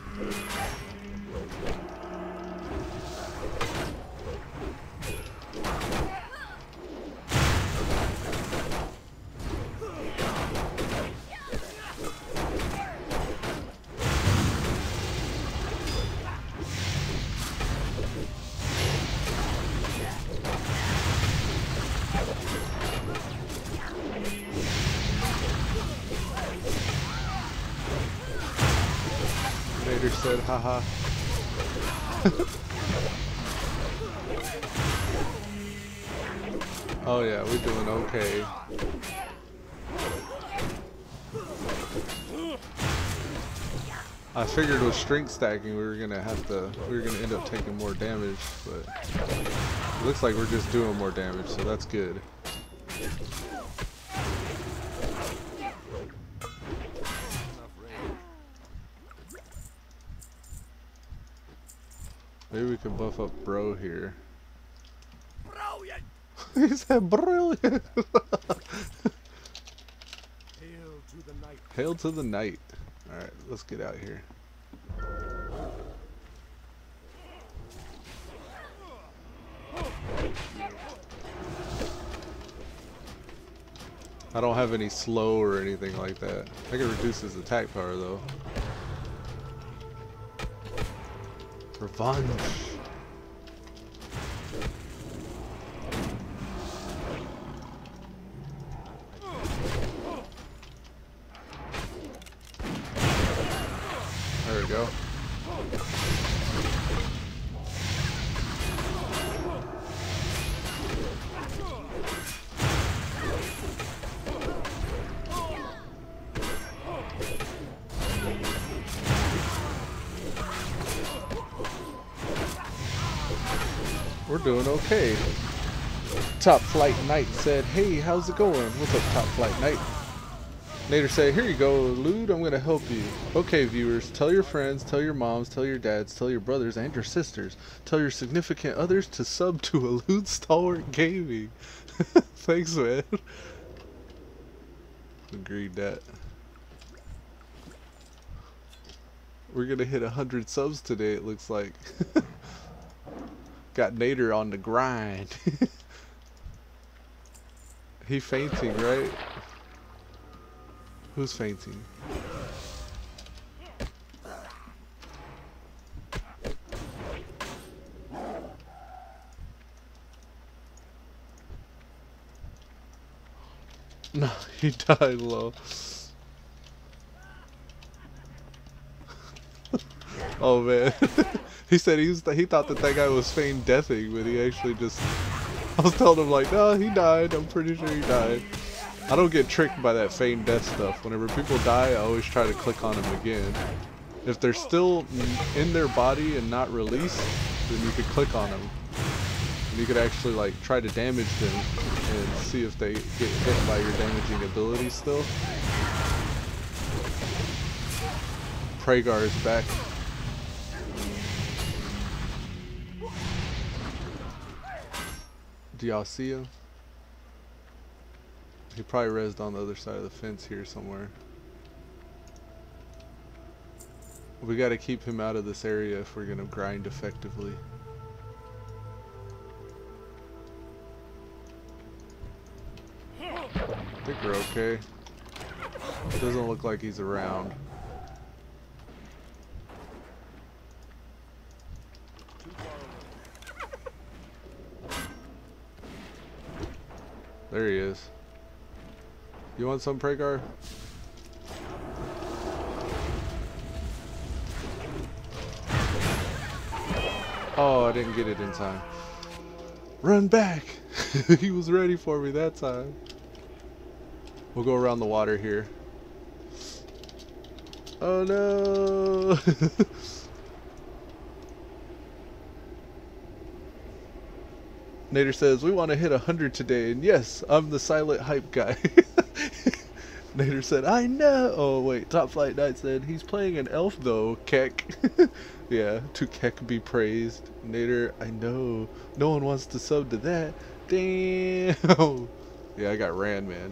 Said, haha. Oh yeah, we're doing okay. I figured with strength stacking we were gonna end up taking more damage, but it looks like we're just doing more damage, so that's good. Maybe we can buff up bro here. Brilliant! He said brilliant! Hail to the night. Hail to the night. Alright, let's get out here. I don't have any slow or anything like that. I can reduce his attack power though. Revenge. There we go. We're doing okay. Top Flight Knight said, hey, how's it going? What's up, Top Flight Knight? Nader said, here you go, Elude, I'm gonna help you. Okay, viewers, tell your friends, tell your moms, tell your dads, tell your brothers and your sisters. Tell your significant others to sub to Elude Stalwart Gaming. Thanks, man. Agreed that. We're gonna hit 100 subs today, it looks like. Got Nader on the grind. He fainting, right? Who's fainting? No, he died low. Oh man. He said he thought that guy was feigned deathing, but he actually just... I was telling him like, no, he died. I'm pretty sure he died. I don't get tricked by that feigned death stuff. Whenever people die, I always try to click on them again. If they're still in their body and not released, then you could click on them. And you could actually like try to damage them and see if they get hit by your damaging ability still. Pragar is back. Do y'all see him? He probably rezzed on the other side of the fence here somewhere. We gotta keep him out of this area if we're gonna grind effectively. I think we're okay. It doesn't look like he's around. There he is. You want some, Pragar? Oh, I didn't get it in time. Run back! He was ready for me that time. We'll go around the water here. Oh no! Nader says, we want to hit 100 today, and yes, I'm the silent hype guy. Nader said, I know! Oh wait, Top Flight Knight said, he's playing an elf though, Keck. Yeah, to Keck be praised. Nader, I know. No one wants to sub to that. Damn! Yeah, I got ran, man.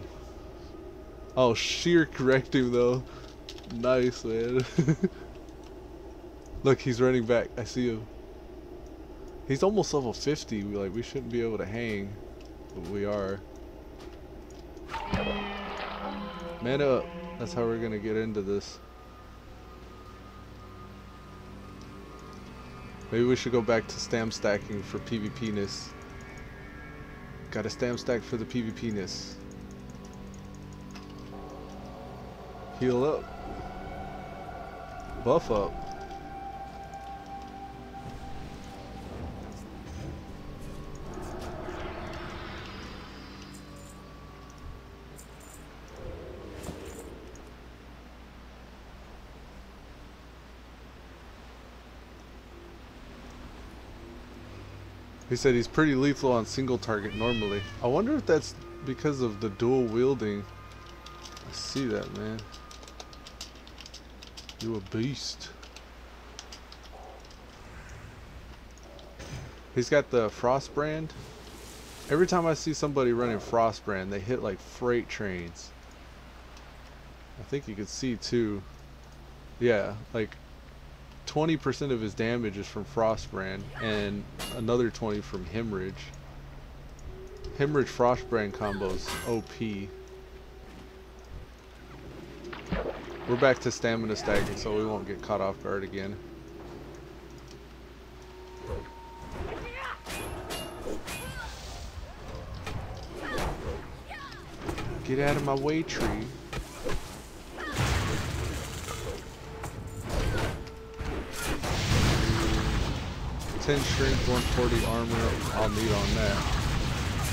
Oh, sheer correct him though. Nice, man. Look, he's running back. I see him. He's almost level 50. We shouldn't be able to hang, but we are. Man up. That's how we're gonna get into this. Maybe we should go back to stam stacking for PvP-ness. Got a stam stack for the PvP-ness. Heal up. Buff up. He said he's pretty lethal on single target normally. I wonder if that's because of the dual wielding. I see that, man. You a beast. He's got the frost brand. Every time I see somebody running frost brand, they hit like freight trains. I think you could see too. Yeah, like 20% of his damage is from Frostbrand and another 20 from Hemorrhage. Hemorrhage Frostbrand combos OP. We're back to stamina stacking, so we won't get caught off guard again. Get out of my way, tree. 10 strength, 140 armor, I'll need on that.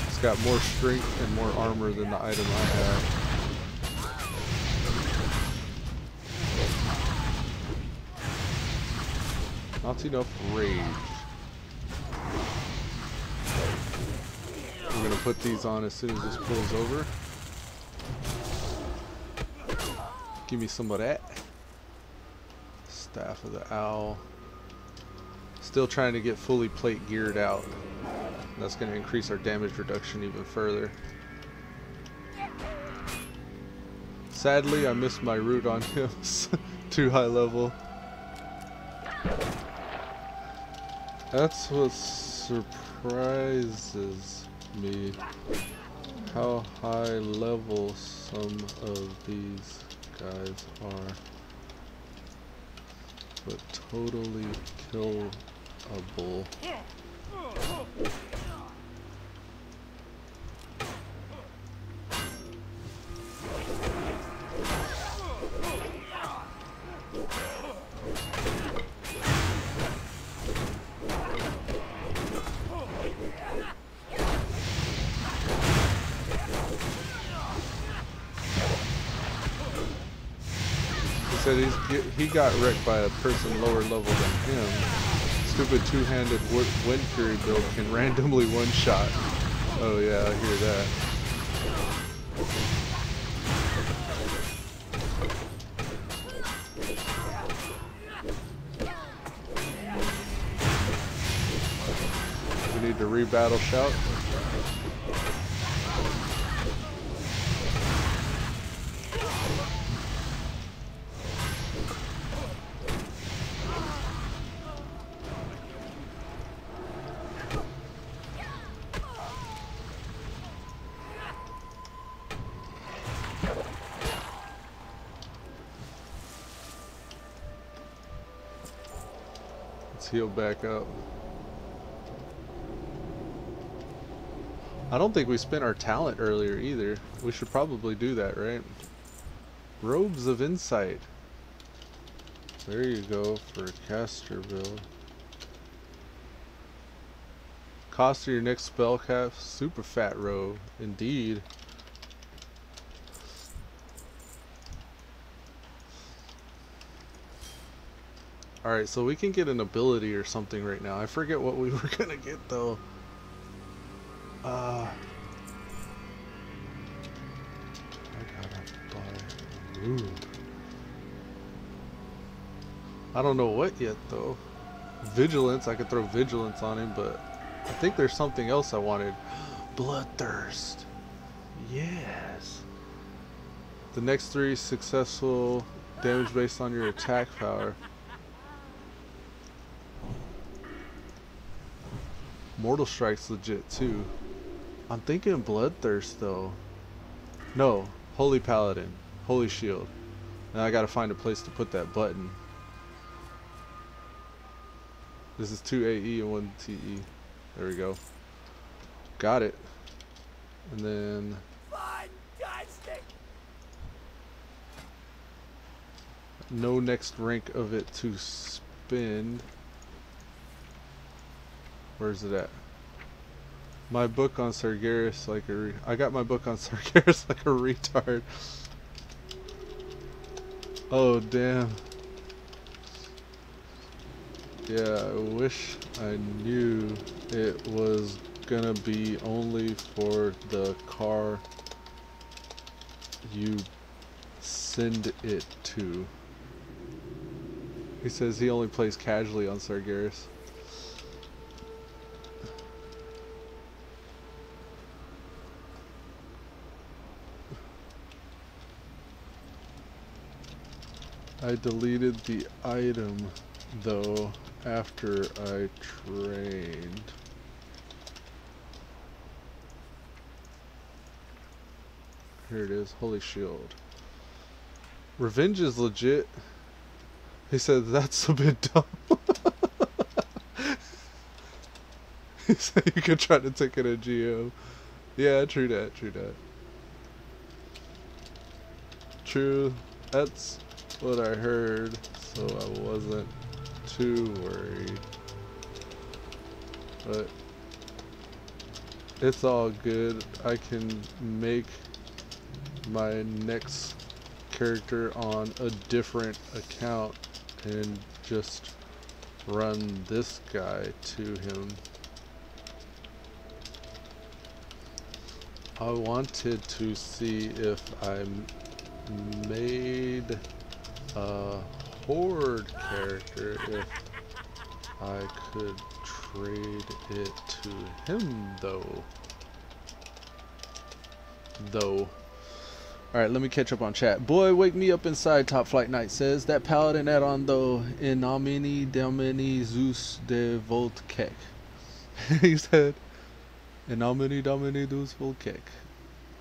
It's got more strength and more armor than the item I have. Not enough rage. We're gonna put these on as soon as this pulls over. Give me some of that. Staff of the Owl. Still trying to get fully plate geared out. That's going to increase our damage reduction even further. Sadly, I missed my route on him. Too high level. That's what surprises me. How high level some of these guys are. But totally killable. Said he got wrecked by a person lower level than him. Stupid two-handed wind fury build can randomly one-shot. Oh yeah, I hear that. We need to re-battle shout. Heal back up. I don't think we spent our talent earlier either. We should probably do that, right? Robes of Insight. There you go for a caster build. Cost of your next spell cast, super fat robe. Indeed. Alright, so we can get an ability or something right now. I forget what we were gonna get though. I gotta buy room. I don't know what yet though. Vigilance, I could throw vigilance on him, but I think there's something else I wanted. Bloodthirst. Yes. The next 3 successful damage based on your attack power. Mortal Strike's legit too. I'm thinking Bloodthirst though. No, Holy Paladin, Holy Shield. Now I gotta find a place to put that button. This is 2 AE and 1 TE. There we go. Got it. And then Fantastic. no next rank of it to spend. Where's it at? My book on Sargeras like a I got my book on Sargeras like a retard. Oh damn. Yeah, I wish I knew it was gonna be only for the car you send it to. He says he only plays casually on Sargeras. I deleted the item though after I trained. Here it is, Holy Shield. Revenge is legit. He said that's a bit dumb. He said you could try to take it a Geo. Yeah, true that, true that. True, that's what I heard, so I wasn't too worried. But it's all good. I can make my next character on a different account and just run this guy to him. I wanted to see if I made a horde character, if I could trade it to him though. Alright, let me catch up on chat. Boy, wake me up inside, Top Flight Knight says. That paladin add-on though, in nomine domini Zeus de WoTLK. He said, in nomine domini Zeus WoTLK.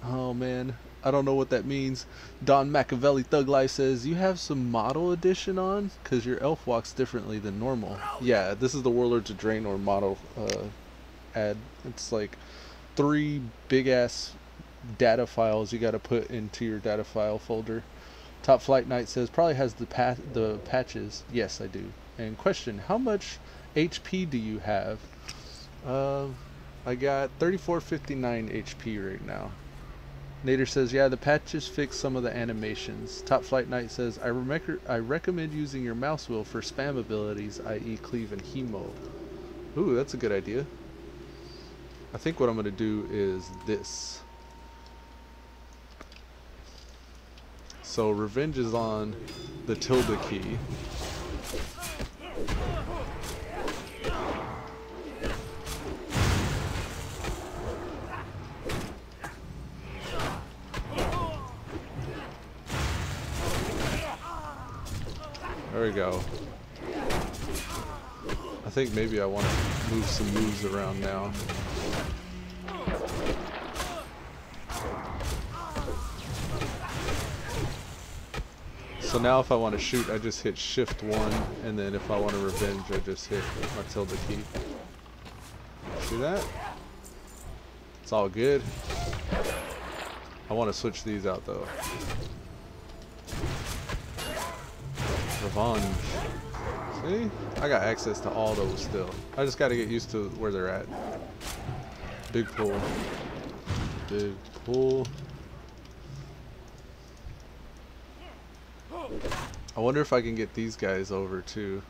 Oh man, I don't know what that means. Don Machiavelli Thug Life says, you have some model edition on? Cause your elf walks differently than normal. Yeah, this is the Warlords of Draenor model ad. It's like 3 big ass data files you got to put into your data file folder. Top Flight Knight says probably has the patches. Yes, I do. And question: how much HP do you have? I got 3459 HP right now. Nader says, yeah, the patches fix some of the animations. Top Flight Knight says, I recommend using your mouse wheel for spam abilities, i.e. cleave and hemo. Ooh, that's a good idea. I think what I'm going to do is this. So revenge is on the tilde key. There we go. I think maybe I want to move some moves around now. So now if I want to shoot, I just hit shift 1, and then if I want to revenge, I just hit my tilde key. See that? It's all good. I want to switch these out though. Revenge. See? I got access to all those still. I just got to get used to where they're at. Big pull. Big pull. I wonder if I can get these guys over too.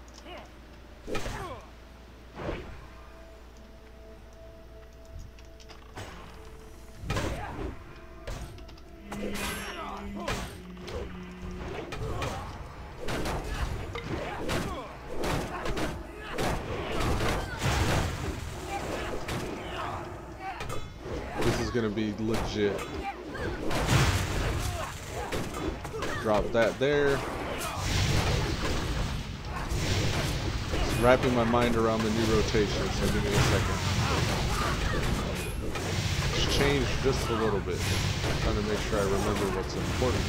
This is gonna be legit. Drop that there. Just wrapping my mind around the new rotation, so give me a second. It's changed just a little bit. I'm trying to make sure I remember what's important.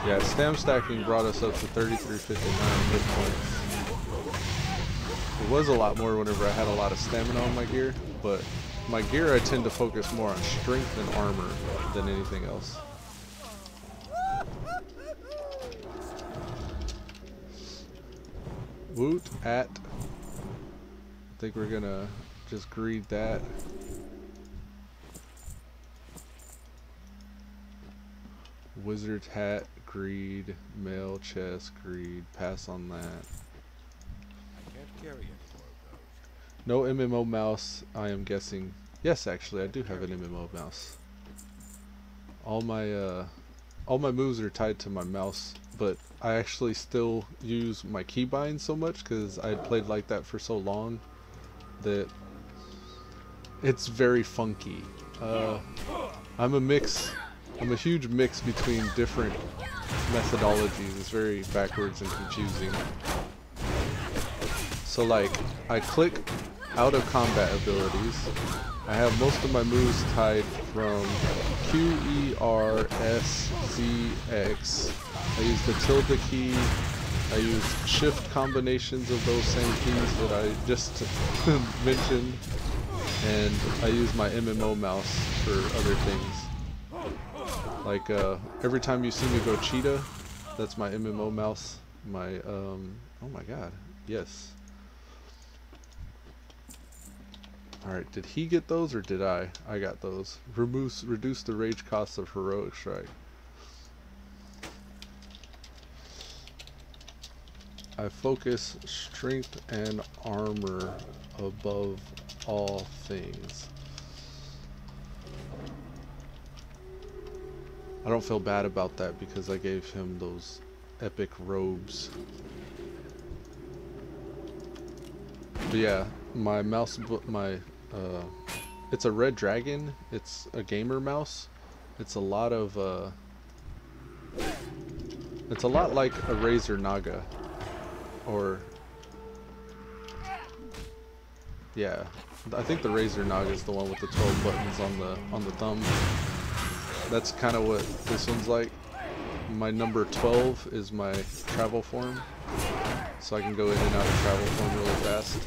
Yeah, stam stacking brought us up to 3359 hit points. It was a lot more whenever I had a lot of stamina on my gear, but my gear I tend to focus more on strength and armor than anything else. Woot at. I think we're gonna just greed that. Wizard's hat, greed, mail chest, greed, pass on that. I can't carry any more of those. No MMO mouse, I am guessing. Yes, actually, I do have an MMO mouse. All my moves are tied to my mouse, but I actually still use my keybind so much because I had played like that for so long that it's very funky. I'm a huge mix between different methodologies. It's very backwards and confusing. So like, I click out of combat abilities. I have most of my moves tied from Q, E, R, S, Z, X. I use the tilde key. I use shift combinations of those same keys that I just mentioned. And I use my MMO mouse for other things. Like every time you see me go cheetah, that's my MMO mouse. My oh my god, yes. Alright, did he get those or did I? I got those. Reduce the rage cost of heroic strike. I focus strength and armor above all things. I don't feel bad about that because I gave him those epic robes. But yeah, my mouse, it's a red dragon. It's a gamer mouse. It's a lot of, it's a lot like a Razer Naga, or yeah, I think the Razer Naga is the one with the 12 buttons on the thumb. That's kind of what this one's like. My number 12 is my travel form, so I can go in and out of travel form really fast.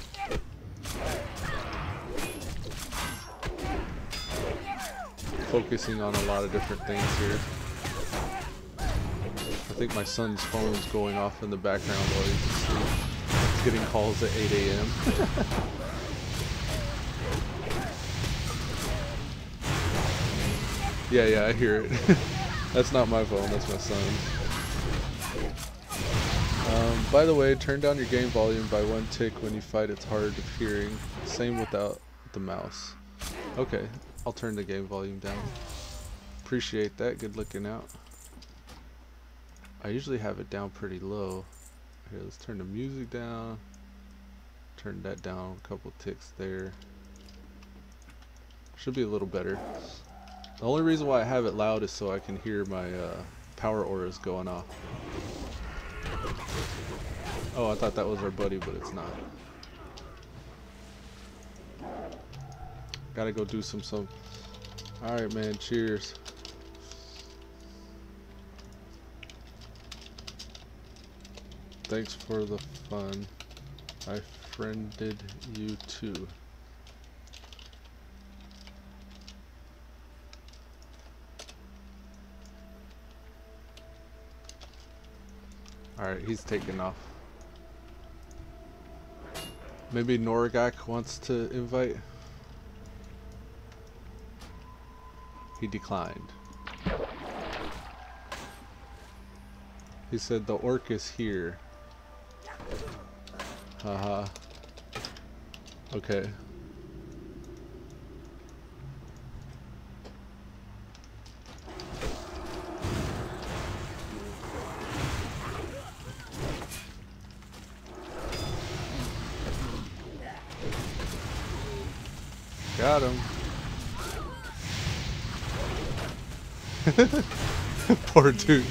Focusing on a lot of different things here. I think my son's phone's going off in the background while he's asleep. He's getting calls at 8 a.m. Yeah, I hear it. That's not my phone, that's my son's. By the way, turn down your game volume by 1 tick when you fight, it's hard of hearing. Same without the mouse. Okay, I'll turn the game volume down. Appreciate that, good looking out. I usually have it down pretty low. Here, let's turn the music down. Turn that down a couple ticks there. Should be a little better. The only reason why I have it loud is so I can hear my power auras going off. Oh, I thought that was our buddy, but it's not. Gotta go do some. Alright, man, cheers. Thanks for the fun. I friended you too. Alright, he's taking off. Maybe Norgak wants to invite? He declined. He said the orc is here. Haha. Okay. Got him. Poor dude.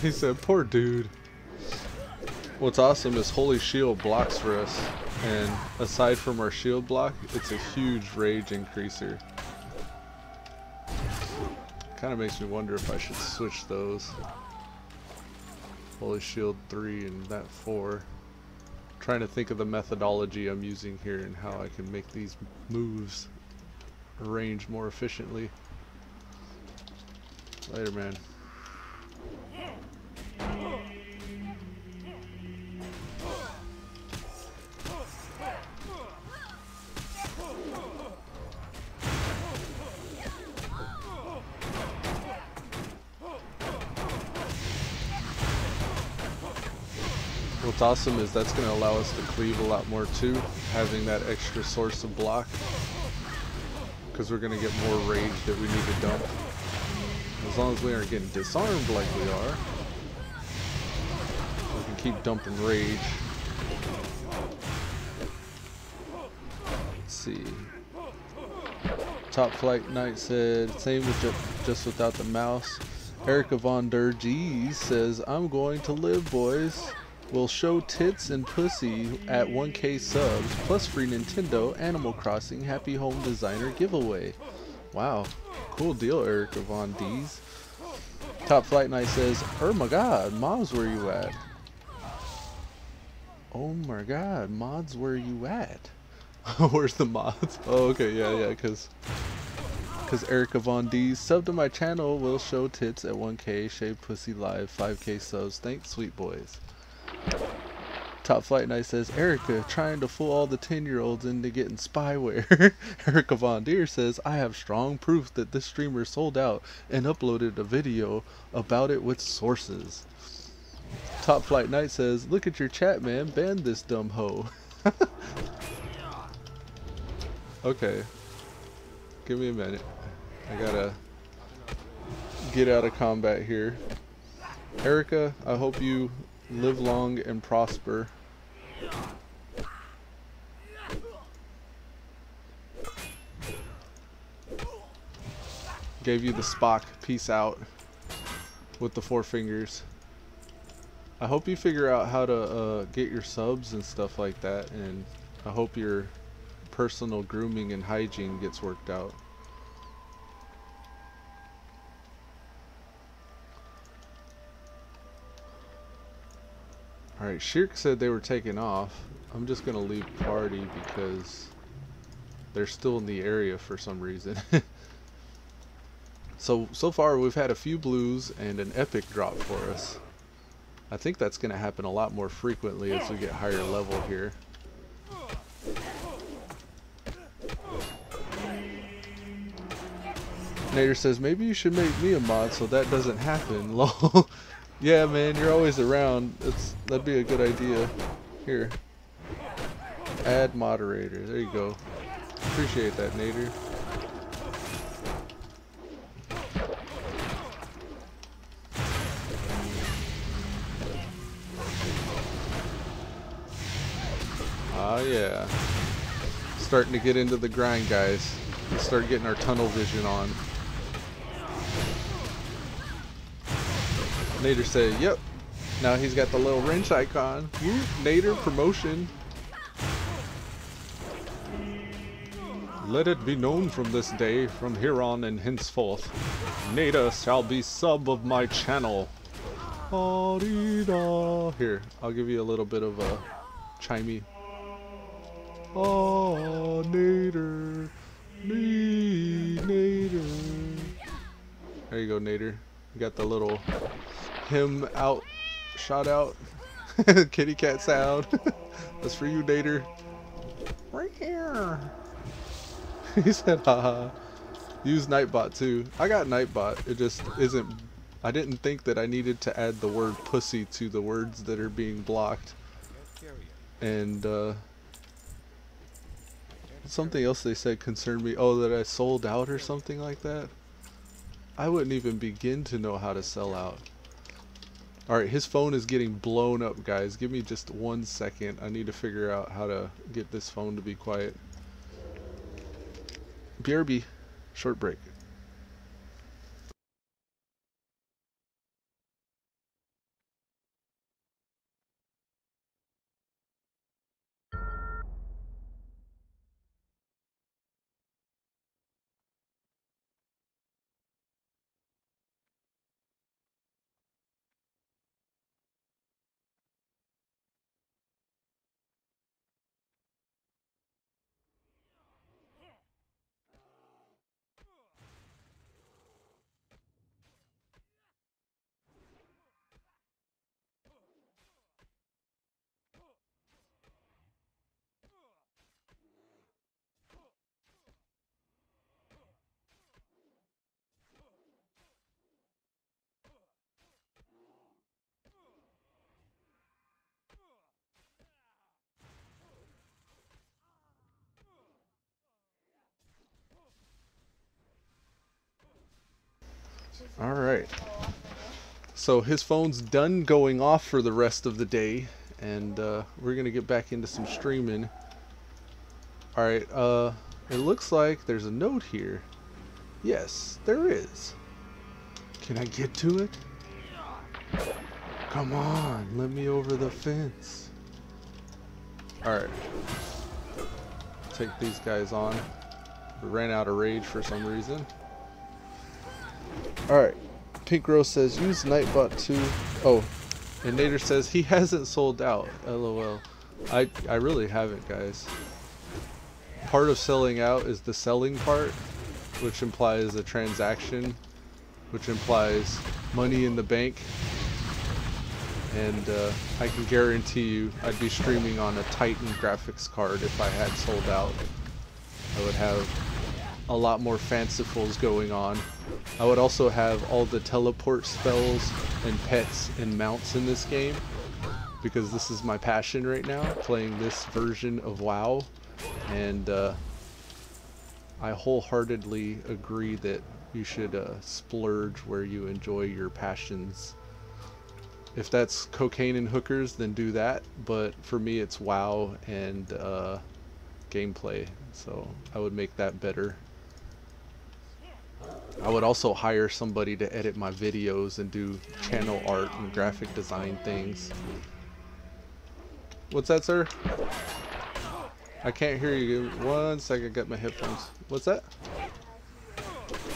He said, poor dude. What's awesome is Holy Shield blocks for us, and aside from our shield block, it's a huge rage increaser. Kind of makes me wonder if I should switch those. Holy Shield 3 and that 4. Trying to think of the methodology I'm using here and how I can make these moves range more efficiently. Later, man. What's awesome is that's going to allow us to cleave a lot more too, having that extra source of block, because we're going to get more rage that we need to dump. As long as we aren't getting disarmed like we are, we can keep dumping rage. Let's see. Top Flight Knight said, same with just without the mouse. Erica Von Der G says, I'm going to live, boys. We'll show tits and pussy at 1K subs, plus free Nintendo Animal Crossing Happy Home Designer giveaway. Wow, cool deal, Erica Von D's. Top Flight Night says, oh my god, mods, where you at? Oh my god, mods, where you at? Where's the mods? Oh, okay, yeah, because Erica Von D's sub to my channel will show tits at 1K, shave pussy live, 5K subs. Thanks, sweet boys. Top Flight Night says, Erica trying to fool all the 10-year-olds into getting spyware. Erica Von Deer says, I have strong proof that this streamer sold out and uploaded a video about it with sources. Top Flight Night says, look at your chat, man, ban this dumb hoe. Okay. Give me a minute. I gotta get out of combat here. Erica, I hope you live long and prosper. Gave you the Spock peace out with the 4 fingers. I hope you figure out how to get your subs and stuff like that, and I hope your personal grooming and hygiene gets worked out. Alright, Shirk said they were taking off. I'm just gonna leave party because they're still in the area for some reason. So far we've had a few blues and an epic drop for us. I think that's gonna happen a lot more frequently as we get higher level here. Nader says, maybe you should make me a mod so that doesn't happen. Lol. Yeah, man, you're always around. That'd be a good idea. Here. Add moderator. There you go. Appreciate that, Nader. Ah, yeah. Starting to get into the grind, guys. Let's start getting our tunnel vision on. Nader said, yep. Now he's got the little wrench icon. Woo, Nader promotion. Let it be known from this day, from here on and henceforth, Nader shall be sub of my channel. Here, I'll give you a little bit of a chimey. Oh, Nader. Nader. There you go, Nader. You got the little him out, shot out, kitty cat sound. That's for you, Nader. Right here. He said, haha. Use Nightbot too. I got Nightbot. It just isn't. I didn't think that I needed to add the word pussy to the words that are being blocked. And something else they said concerned me. Oh, that I sold out or something like that. I wouldn't even begin to know how to sell out. Alright, his phone is getting blown up, guys. Give me just 1 second. I need to figure out how to get this phone to be quiet. BRB, short break. Alright. So his phone's done going off for the rest of the day, and we're gonna get back into some streaming. Alright, it looks like there's a note here. Yes, there is. Can I get to it? Come on, let me over the fence. Alright. Take these guys on. We ran out of rage for some reason. Alright. Pink Rose says, use Nightbot too. Oh, and Nader says, he hasn't sold out. LOL. I really haven't, guys. Part of selling out is the selling part, which implies a transaction, which implies money in the bank. And I can guarantee you I'd be streaming on a Titan graphics card if I had sold out. I would have a lot more fancifuls going on. I would also have all the teleport spells and pets and mounts in this game, because this is my passion right now, playing this version of WoW. And I wholeheartedly agree that you should splurge where you enjoy your passions. If that's cocaine and hookers, then do that. But for me, it's WoW and gameplay. So I would make that better. I would also hire somebody to edit my videos and do channel art and graphic design things. What's that, sir? I can't hear you. 1 second, get my headphones. What's that?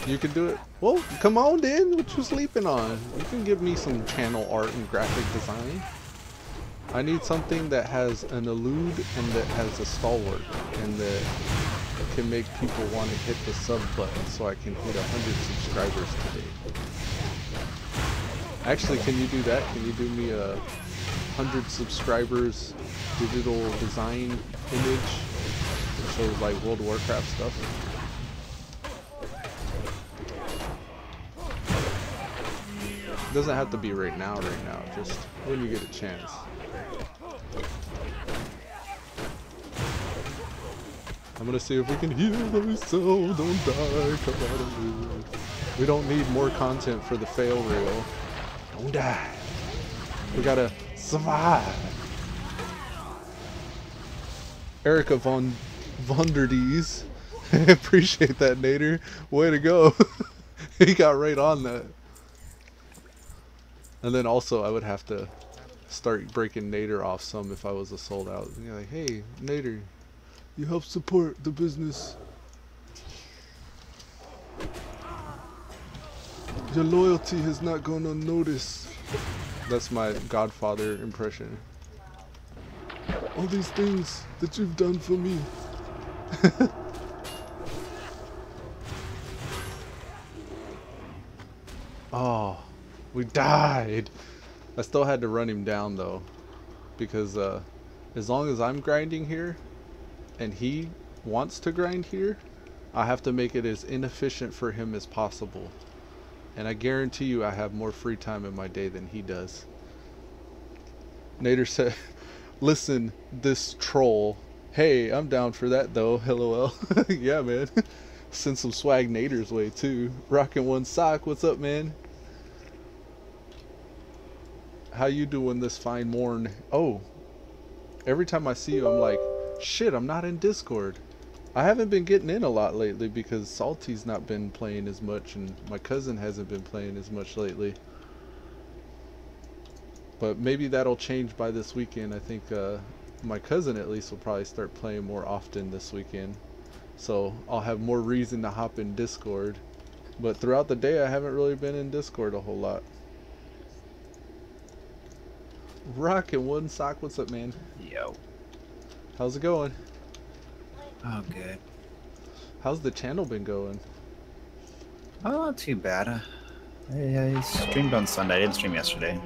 You can do it? Well, come on then. What you sleeping on? You can give me some channel art and graphic design. I need something that has an elude and that has a stalwart and that can make people want to hit the sub button so I can hit 100 subscribers today. Actually, can you do that? Can you do me a 100 subscribers digital design image that shows like World of Warcraft stuff? It doesn't have to be right now, just when you get a chance. I'm gonna see if we can heal ourselves, don't die, come out of here. We don't need more content for the fail reel. Don't die. We gotta survive. Erica von Vonderdies. Appreciate that, Nader. Way to go. He got right on that. And then also I would have to start breaking Nader off some if I was a sold out. You're like, hey, Nader, you help support the business. Your loyalty has not gone unnoticed. That's my Godfather impression. All these things that you've done for me. Oh, we died. I still had to run him down though, because as long as I'm grinding here and he wants to grind here, I have to make it as inefficient for him as possible. And I guarantee you I have more free time in my day than he does. Nader said, listen, this troll. Hey, I'm down for that though, LOL. Yeah, man. Send some swag Nader's way too. Rockin' one sock, what's up, man? How you doing this fine morn? Oh, every time I see you I'm like, shit, I'm not in Discord. I haven't been getting in a lot lately because Salty's not been playing as much and my cousin hasn't been playing as much lately. But maybe that'll change by this weekend. I think my cousin at least will probably start playing more often this weekend. So I'll have more reason to hop in Discord. But throughout the day I haven't really been in Discord a whole lot. Rockin' one sock, what's up, man? Yo. How's it going? Oh, good. How's the channel been going? Oh, not too bad. I streamed on Sunday. I didn't stream yesterday.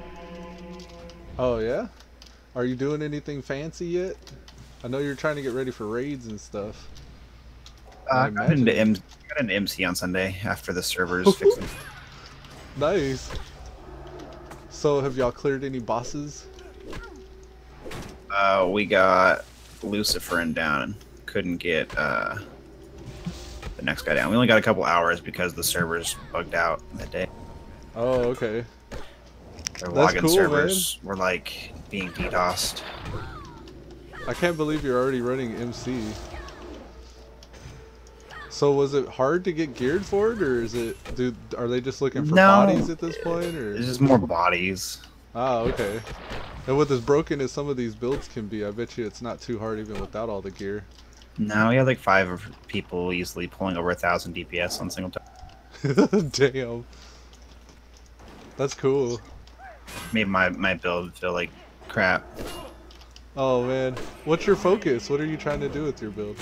Oh yeah? Are you doing anything fancy yet? I know you're trying to get ready for raids and stuff. I got into MC on Sunday after the servers fixed them. Nice. So have y'all cleared any bosses? We got Lucifer down and couldn't get the next guy down. We only got a couple hours because the servers bugged out that day. Oh, okay. Their That's login cool, servers were like being DDoSed. I can't believe you're already running MC. So was it hard to get geared for it, or is it? Are they just looking for bodies at this point, or? It's just more bodies. Ah, okay. And with as broken as some of these builds can be, I bet you it's not too hard even without all the gear. No, we had like 5 people easily pulling over 1,000 DPS on single time. Damn. That's cool. Made my build feel like crap. Oh man, what's your focus? What are you trying to do with your build?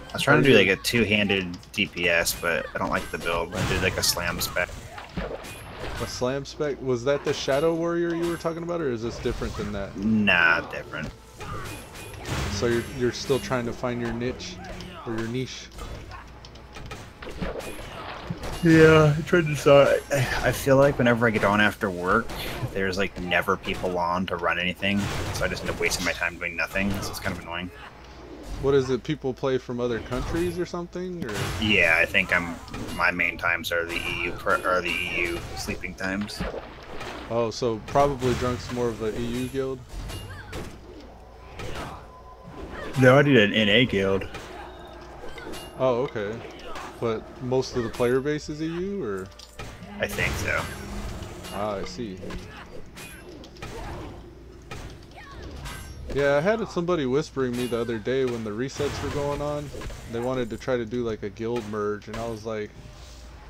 I was trying to do like a 2-handed DPS, but I don't like the build. I did like a slam spec. A slam spec? Was that the Shadow Warrior you were talking about, or is this different than that? Nah, different. So you're still trying to find your niche, or your niche? Yeah, I tried to decide. I feel like whenever I get on after work, there's like never people on to run anything, so I just end up wasting my time doing nothing. So it's kind of annoying. What is it? People play from other countries or something? Or Yeah, I think my main times are the EU sleeping times. oh, so probably Drunk's more of an EU guild. No, I did an NA guild. Oh, okay. But most of the player base is EU, or? I think so. Ah, I see. Yeah, I had somebody whispering me the other day when the resets were going on. They wanted to try to do like a guild merge, and I was like,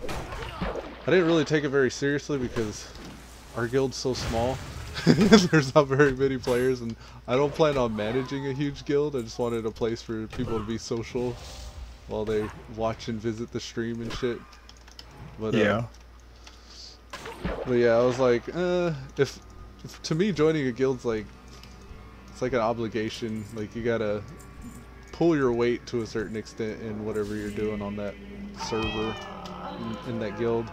I didn't really take it very seriously because our guild's so small. There's not very many players, and I don't plan on managing a huge guild. I just wanted a place for people to be social while they watch and visit the stream and shit. But Yeah. but yeah, I was like, if to me joining a guild's like, it's like an obligation. Like you gotta pull your weight to a certain extent in whatever you're doing on that server in that guild.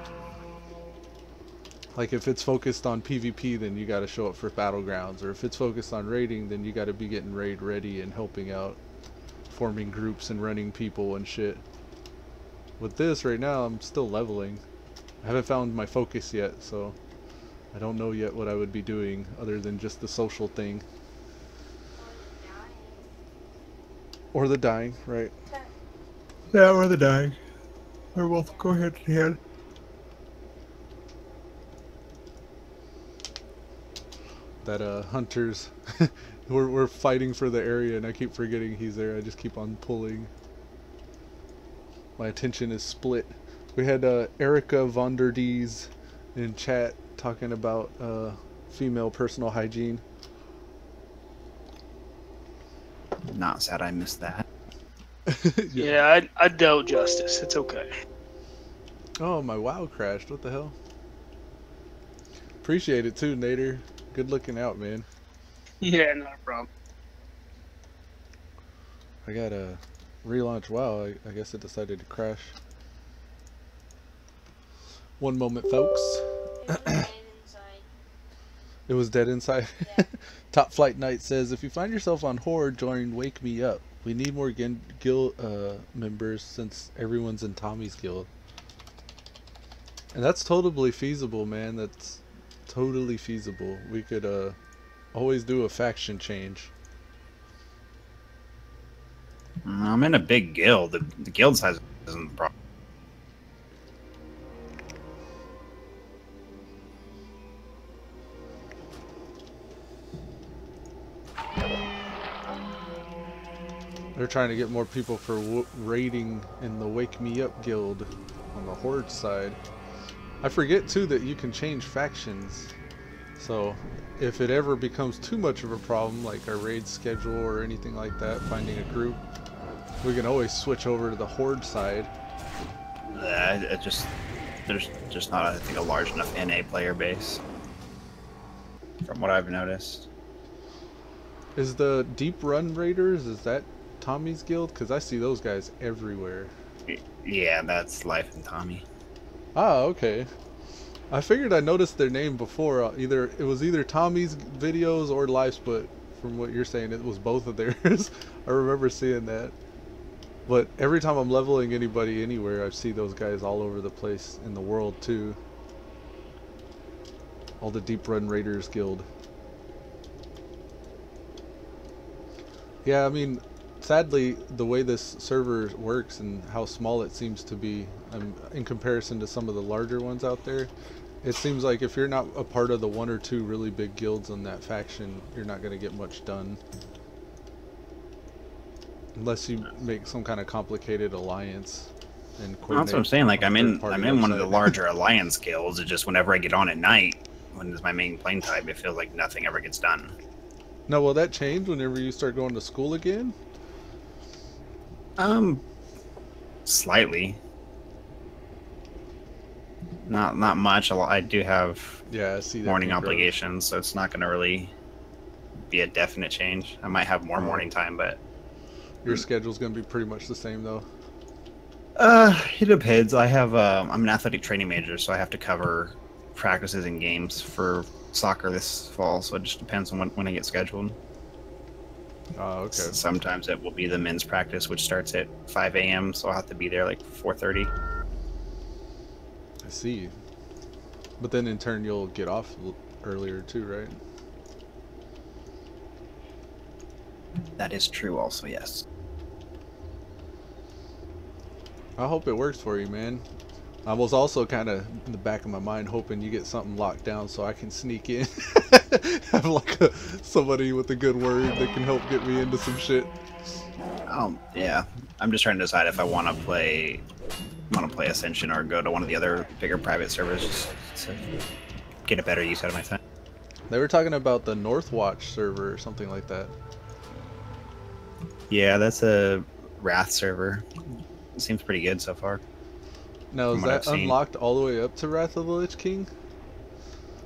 Like if it's focused on PvP, then you gotta show up for battlegrounds, or if it's focused on raiding, then you gotta be getting raid ready and helping out, forming groups and running people and shit. With this right now, I'm still leveling. I haven't found my focus yet, so I don't know yet what I would be doing other than just the social thing. Or the dying, right? Yeah, or the dying. Or both go hand in hand. That hunters, we're fighting for the area, and I keep forgetting he's there. I just keep on pulling. My attention is split. We had Erica Vonderdees in chat talking about female personal hygiene. Not sad I missed that. Yeah, I dealt justice. It's okay. Oh, my WoW crashed. What the hell? Appreciate it too, Nader. Good looking out, man. Yeah, not a problem. I got a relaunch WoW. I guess it decided to crash. One moment, folks. It was dead inside. Top Flight Knight says, if you find yourself on Horde, join Wake Me Up. We need more guild members since everyone's in Tommy's guild. And that's totally feasible, man. That's totally feasible. We could always do a faction change. I'm in a big guild. The guild size isn't the problem. They're trying to get more people for raiding in the Wake Me Up guild on the Horde side. I forget too that you can change factions. So if it ever becomes too much of a problem, like our raid schedule or anything like that, finding a group, we can always switch over to the Horde side. There's just not, I think, a large enough NA player base, from what I've noticed. Is the Deep Run Raiders, is that Tommy's guild? Because I see those guys everywhere. Yeah, that's Lyfe and Tommy. Ah, okay. I figured I noticed their name before. It was either Tommy's videos or Lyfe's, but from what you're saying, it was both of theirs. I remember seeing that. But every time I'm leveling anybody anywhere, I see those guys all over the place in the world too. All the Deep Run Raiders guild. Yeah, I mean, sadly, the way this server works and how small it seems to be, in comparison to some of the larger ones out there, it seems like if you're not a part of the one or two really big guilds in that faction, you're not going to get much done. Unless you make some kind of complicated alliance and Well, that's what I'm saying. Like I'm in one of the website. larger alliance guilds. It's just whenever I get on at night, when it's my main playing type, it feels like nothing ever gets done. Now, will that change whenever you start going to school again? Slightly. Not much. I do have Yeah, I see that. morning can grow. obligations, so it's not going to really be a definite change. I might have more morning time, but Your schedule's going to be pretty much the same though. it depends. I have I'm an athletic training major, so I have to cover practices and games for soccer this fall. So it just depends on when I get scheduled. Oh, okay. Sometimes it will be the men's practice, which starts at 5 a.m. So I'll have to be there like 4:30. I see. But then in turn you'll get off earlier too, right? That is true also, yes. I hope it works for you, man. I was also kind of in the back of my mind hoping you get something locked down so I can sneak in. Have like somebody with a good word that can help get me into some shit. Yeah. I'm just trying to decide if I want to play Ascension or go to one of the other bigger private servers just to get a better use out of my time. They were talking about the Northwatch server or something like that. Yeah, that's a Wrath server. It seems pretty good so far. Now, is that unlocked all the way up to Wrath of the Lich King?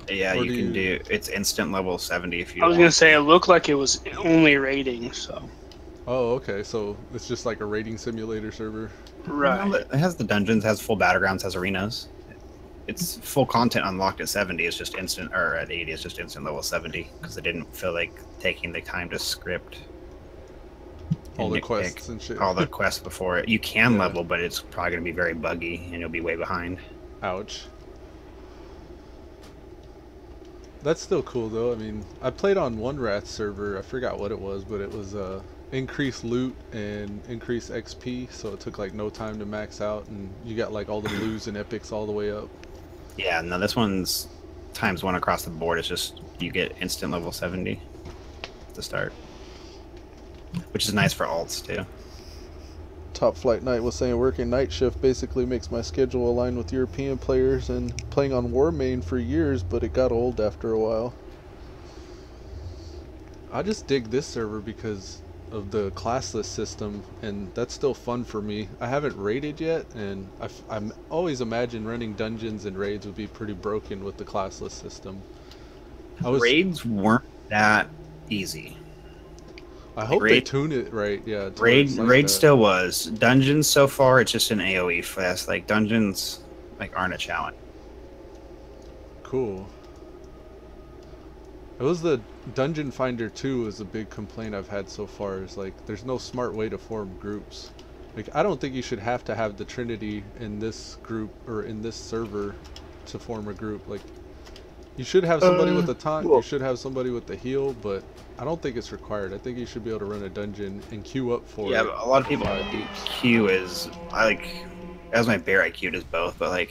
Yeah, you can do it's instant level 70 if you I was going to say, it looked like it was only raiding, so. Oh, okay, so it's just like a raiding simulator server. Right. It has the dungeons, has full battlegrounds, has arenas. It's full content unlocked at 70. It's just instant, or at 80, it's just instant level 70 because they didn't feel like taking the time to script all the quests and shit. All the quests before it. You can level, but it's probably going to be very buggy and you'll be way behind. Ouch. That's still cool though. I mean, I played on one Wrath server. I forgot what it was, but it was increased loot and increased XP, so it took like no time to max out, and you got like all the blues and epics all the way up. Yeah, no, this one's ×1 across the board. It's just you get instant level 70 to start, which is nice for alts too. Top Flight Knight was saying working night shift basically makes my schedule align with European players, and playing on Warmane for years, but it got old after a while. I just dig this server because of the classless system, and that's still fun for me. I haven't raided yet, and I'm always imagine running dungeons and raids would be pretty broken with the classless system. Raids weren't that easy. I hope they tune it right. Yeah. Raid still was. Dungeons so far, it's just an AoE fest. Like dungeons, aren't a challenge. Cool. It was the Dungeon Finder 2 is a big complaint I've had so far. Is like there's no smart way to form groups. Like I don't think you should have to have the Trinity in this group or in this server to form a group. Like you should have somebody with the taunt, you should have somebody with the heal, but I don't think it's required. I think you should be able to run a dungeon and queue up for it. Yeah, but a lot of people queue as my bear I queued as both, but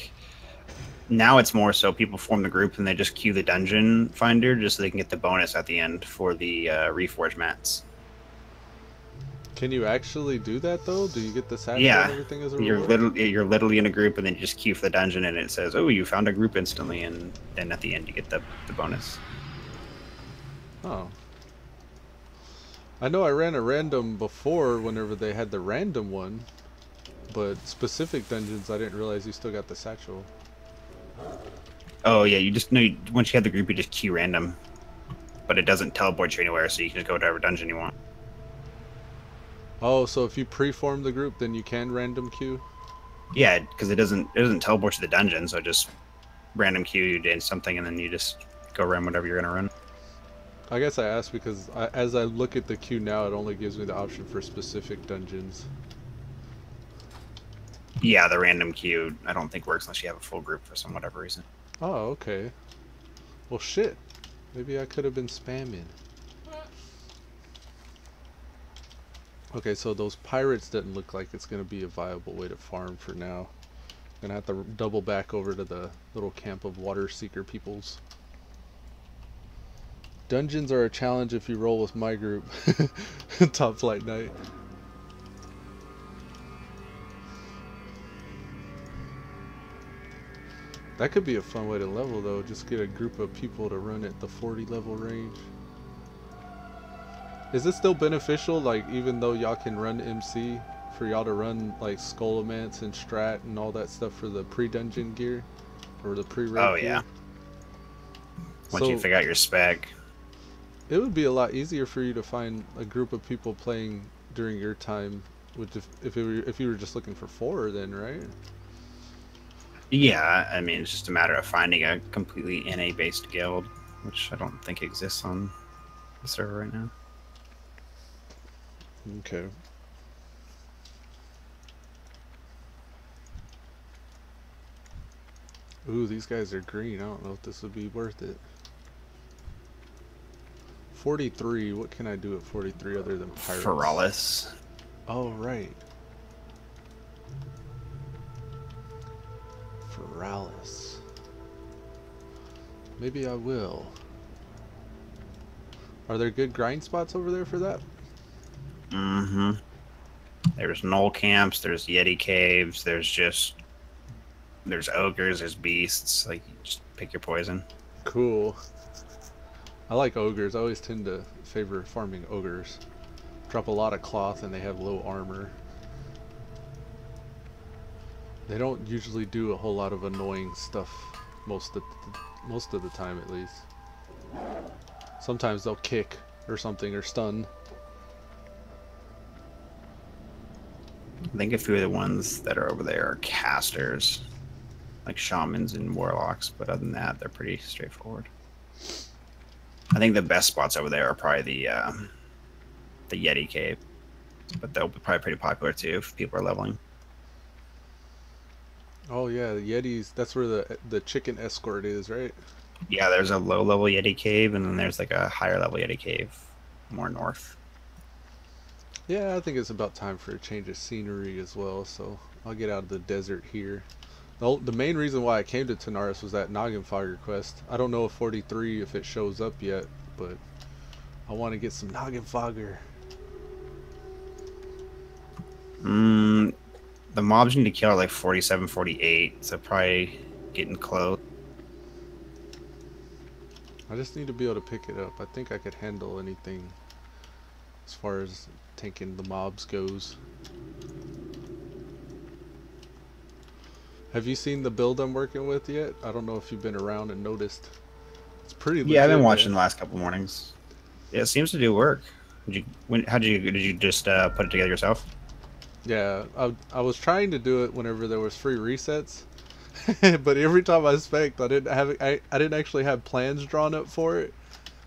now it's more so people form the group and they just queue the dungeon finder just so they can get the bonus at the end for the reforge mats. Can you actually do that though? Do you get the satchel and everything as a reward? You're literally in a group and then you just queue for the dungeon and it says, oh, you found a group instantly, and then at the end you get the bonus. Oh. I know I ran a random before whenever they had the random one, but specific dungeons I didn't realize you still got the satchel. Oh yeah, you just know once you have the group you just queue random, but it doesn't teleport you anywhere, so you can just go to whatever dungeon you want. Oh, so if you pre-form the group, then you can random queue? Yeah, because it doesn't teleport to the dungeon, so just random queue, you did something, and then you just go run whatever you're gonna run. I guess I asked because as I look at the queue now, it only gives me the option for specific dungeons. Yeah, the random queue I don't think works unless you have a full group for some whatever reason. Oh, okay. Well, shit. Maybe I could have been spamming. Okay, so those pirates didn't look like it's going to be a viable way to farm for now. Gonna have to double back over to the little camp of water seeker peoples. Dungeons are a challenge if you roll with my group. Top Flight Knight. That could be a fun way to level though, just get a group of people to run at the 40 level range. Is it still beneficial, like even though y'all can run MC, for y'all to run like Skullomance and Strat and all that stuff for the pre-dungeon gear? Or the pre-raid gear? Oh yeah. Once you figure out your spec. It would be a lot easier for you to find a group of people playing during your time, which if you were just looking for 4 then, right? Yeah, I mean it's just a matter of finding a completely NA based guild, which I don't think exists on the server right now. Okay. Ooh, these guys are green. I don't know if this would be worth it. 43. What can I do at 43 other than pirates? Feralis. Oh, right. Feralis. Maybe I will. Are there good grind spots over there for that? Mm-hmm. There's knoll camps, there's Yeti caves, there's ogres, there's beasts. Like, you just pick your poison. Cool. I like ogres. I always tend to favor farming ogres. Drop a lot of cloth and they have low armor. They don't usually do a whole lot of annoying stuff most of the time, at least. Sometimes they'll kick or something or stun. I think a few of the ones that are over there are casters, like shamans and warlocks, but other than that, they're pretty straightforward. I think the best spots over there are probably the Yeti cave, but they'll be probably pretty popular too if people are leveling. Oh yeah, the Yetis. That's where the chicken escort is, right? Yeah, there's a low level Yeti cave, and then there's like a higher level Yeti cave more north. Yeah, I think it's about time for a change of scenery as well, so I'll get out of the desert here. The main reason why I came to Tanaris was that Noggenfogger quest. I don't know if 43 if it shows up yet, but I want to get some Noggenfogger. The mobs need to kill at like 47, 48, so probably getting close. I just need to be able to pick it up. I think I could handle anything as far as tanking the mobs goes. Have you seen the build I'm working with yet? I don't know if you've been around and noticed. It's pretty legit, Yeah, I've been watching man. the last couple mornings. Yeah, it seems to do work. Did you just put it together yourself? Yeah, I was trying to do it whenever there was free resets, but every time I spec'd, I didn't actually have plans drawn up for it,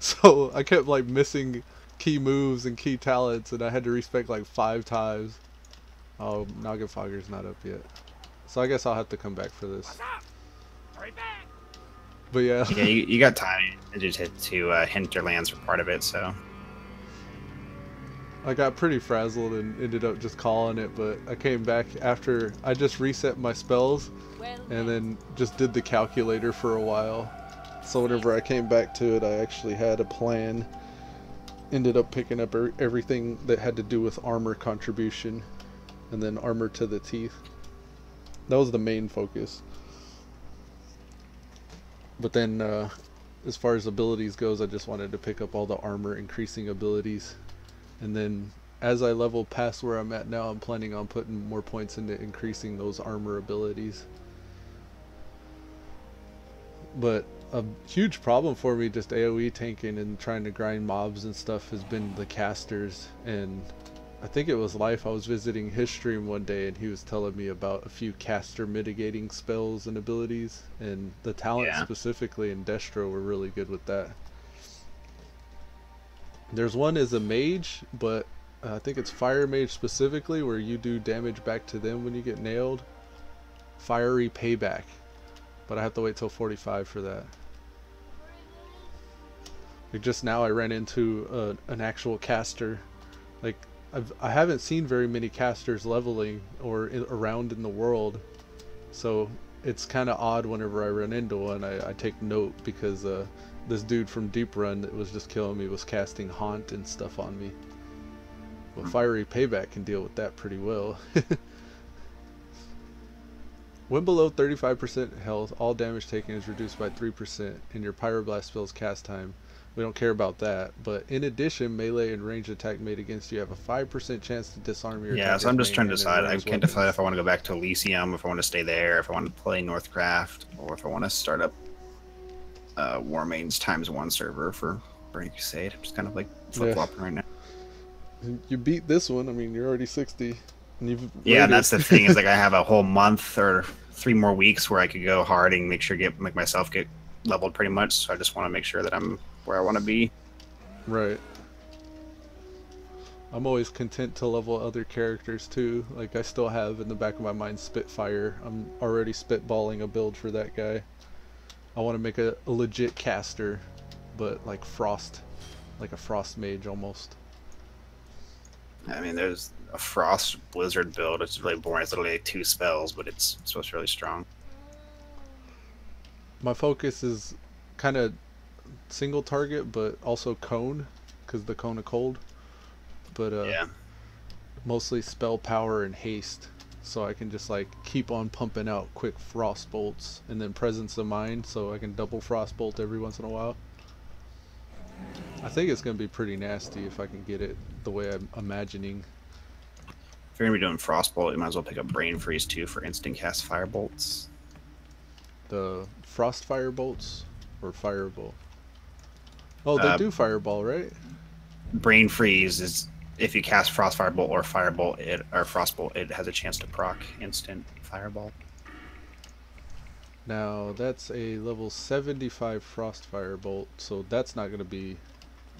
so I kept like missing key moves and key talents, and I had to respec like 5 times. Oh, Noggenfogger's not up yet, so I guess I'll have to come back for this. What's up? Hurry back. But yeah, Yeah, you got time. I just had to Hinterlands for part of it, so. I got pretty frazzled and ended up just calling it, but I came back after I just reset my spells and then just did the calculator for a while. So whenever I came back to it, I actually had a plan. Ended up picking up everything that had to do with armor contribution and then armor to the teeth. That was the main focus. But then as far as abilities goes, I just wanted to pick up all the armor increasing abilities. And then as I level past where I'm at now, I'm planning on putting more points into increasing those armor abilities. But a huge problem for me just AoE tanking and trying to grind mobs and stuff has been the casters. And I think it was Lyfe. I was visiting his stream one day and he was telling me about a few caster mitigating spells and abilities. And the talent specifically in Destro were really good with that. There's one as a mage, but I think it's fire mage specifically, where you do damage back to them when you get nailed. Fiery payback, but I have to wait till 45 for that. Like just now I ran into an actual caster. Like I haven't seen very many casters leveling or around in the world, so it's kind of odd whenever I run into one. I take note because this dude from Deep Run that was just killing me was casting Haunt and stuff on me. Well, Fiery Payback can deal with that pretty well. When below 35% health, all damage taken is reduced by 3% in your Pyroblast spell's cast time. We don't care about that, but in addition, melee and ranged attack made against you have a 5% chance to disarm your Yeah, so I'm just trying to decide. I can't decide weapons. if I want to go back to Elysium, if I want to stay there, if I want to play Northcraft, or if I want to start up Warmane's ×1 server for Burning Crusade. I'm just kind of like flip-flopping right now. You beat this one. I mean, you're already 60. And you've Yeah, rated. that's the thing, is like I have a whole month or 3 more weeks where I could go hard and make sure make myself get leveled pretty much. So I just want to make sure that I'm where I want to be. Right. I'm always content to level other characters too. Like I still have in the back of my mind Spitfire. I'm already spitballing a build for that guy. I want to make a legit caster, but like frost, like a frost mage almost. I mean, there's a Frost Blizzard build. It's really boring. It's literally like 2 spells, but it's supposed to be really strong. My focus is kind of single target, but also cone, because the cone of cold. But Yeah. mostly spell power and haste, so I can just like keep on pumping out quick frost bolts, and then presence of mind, so I can double frost bolt every once in a while. I think it's gonna be pretty nasty if I can get it the way I'm imagining. If you're gonna be doing Frostbolt, you might as well pick up Brain Freeze too for instant cast fire bolts. The frost fire bolts or fireball? Oh, they do fireball, right? Brain Freeze is if you cast Frost Firebolt or Firebolt or Frostbolt, it has a chance to proc instant Fireball. Now that's a level 75 frost firebolt, so that's not gonna be.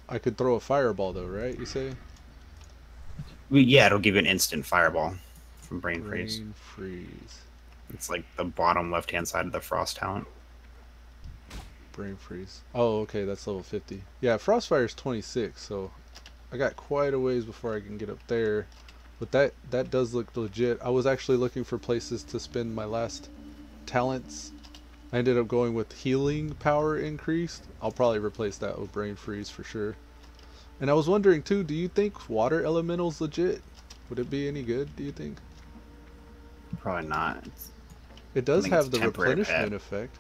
I could throw a fireball though, right? You say? Yeah, it'll give you an instant Fireball from Brain Freeze. Brain freeze. It's like the bottom left-hand side of the Frost talent. Brain freeze. Oh, okay, that's level 50. Yeah, Frostfire is 26, so I got quite a ways before I can get up there. But that does look legit. I was actually looking for places to spend my last talents. I ended up going with healing power increased. I'll probably replace that with brain freeze for sure. And I was wondering too, do you think water elemental's legit? Would it be any good, do you think? Probably not. It does think have it's the a temporary replenishment pet. effect.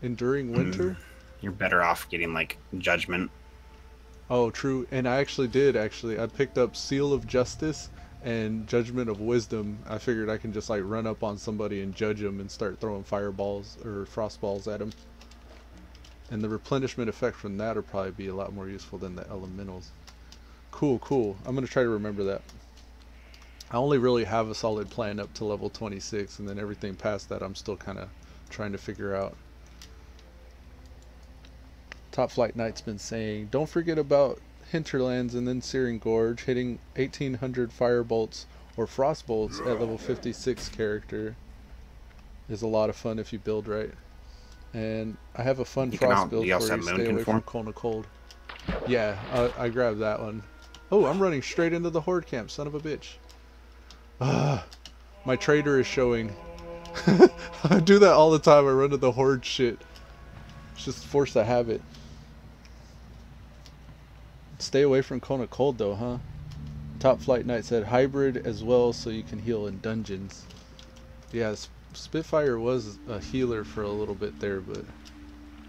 Enduring winter? You're better off getting like Judgment. Oh, true. And I I picked up Seal of Justice and Judgment of Wisdom. I figured I can just like run up on somebody and judge them and start throwing fireballs or frostballs at them. And the replenishment effect from that will probably be a lot more useful than the elementals. Cool, cool. I'm going to try to remember that. I only really have a solid plan up to level 26, and then everything past that I'm still kind of trying to figure out. Top Flight Knight's been saying, don't forget about Hinterlands and then Searing Gorge, hitting 1800 firebolts or frostbolts at level 56 character is a lot of fun if you build right. And I have a fun frost build for you, stay away from Kona Cold. Yeah, I grabbed that one. Oh, I'm running straight into the horde camp, son of a bitch. My trader is showing. I do that all the time, I run to the horde shit. It's just forced to habit. Stay away from Kona Cold though, huh? Top Flight Knight said hybrid as well so you can heal in dungeons. Yeah, Spitfire was a healer for a little bit there, but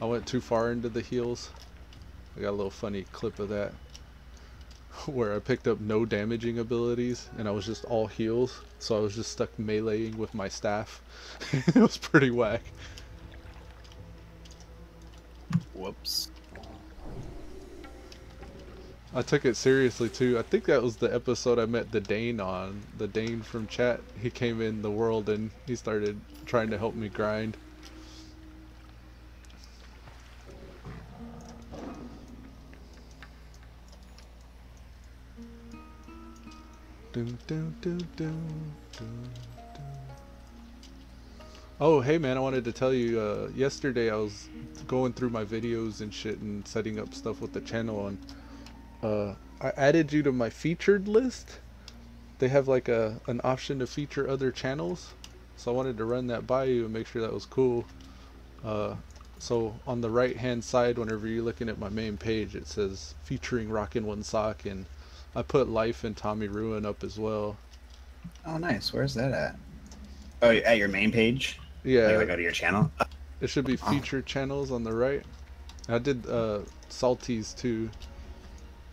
I went too far into the heals. I got a little funny clip of that where I picked up no damaging abilities and I was just all heals, so I was just stuck meleeing with my staff. It was pretty whack. Whoops. I took it seriously too. I think that was the episode I met the Dane on. The Dane from chat. He came in the world and he started trying to help me grind. Dun, dun, dun, dun, dun, dun. Oh, hey man, I wanted to tell you, yesterday I was going through my videos and shit and setting up stuff with the channel, and I added you to my featured list. They have like an option to feature other channels, so I wanted to run that by you and make sure that was cool. So on the right hand side, whenever you're looking at my main page, it says featuring Rockin' One Sock, and I put Lyfe and Tommy Ruin up as well. Oh, nice. Where's that at? Oh, at your main page? Yeah. Like, go to your channel? It should be featured channels on the right. I did Salties too.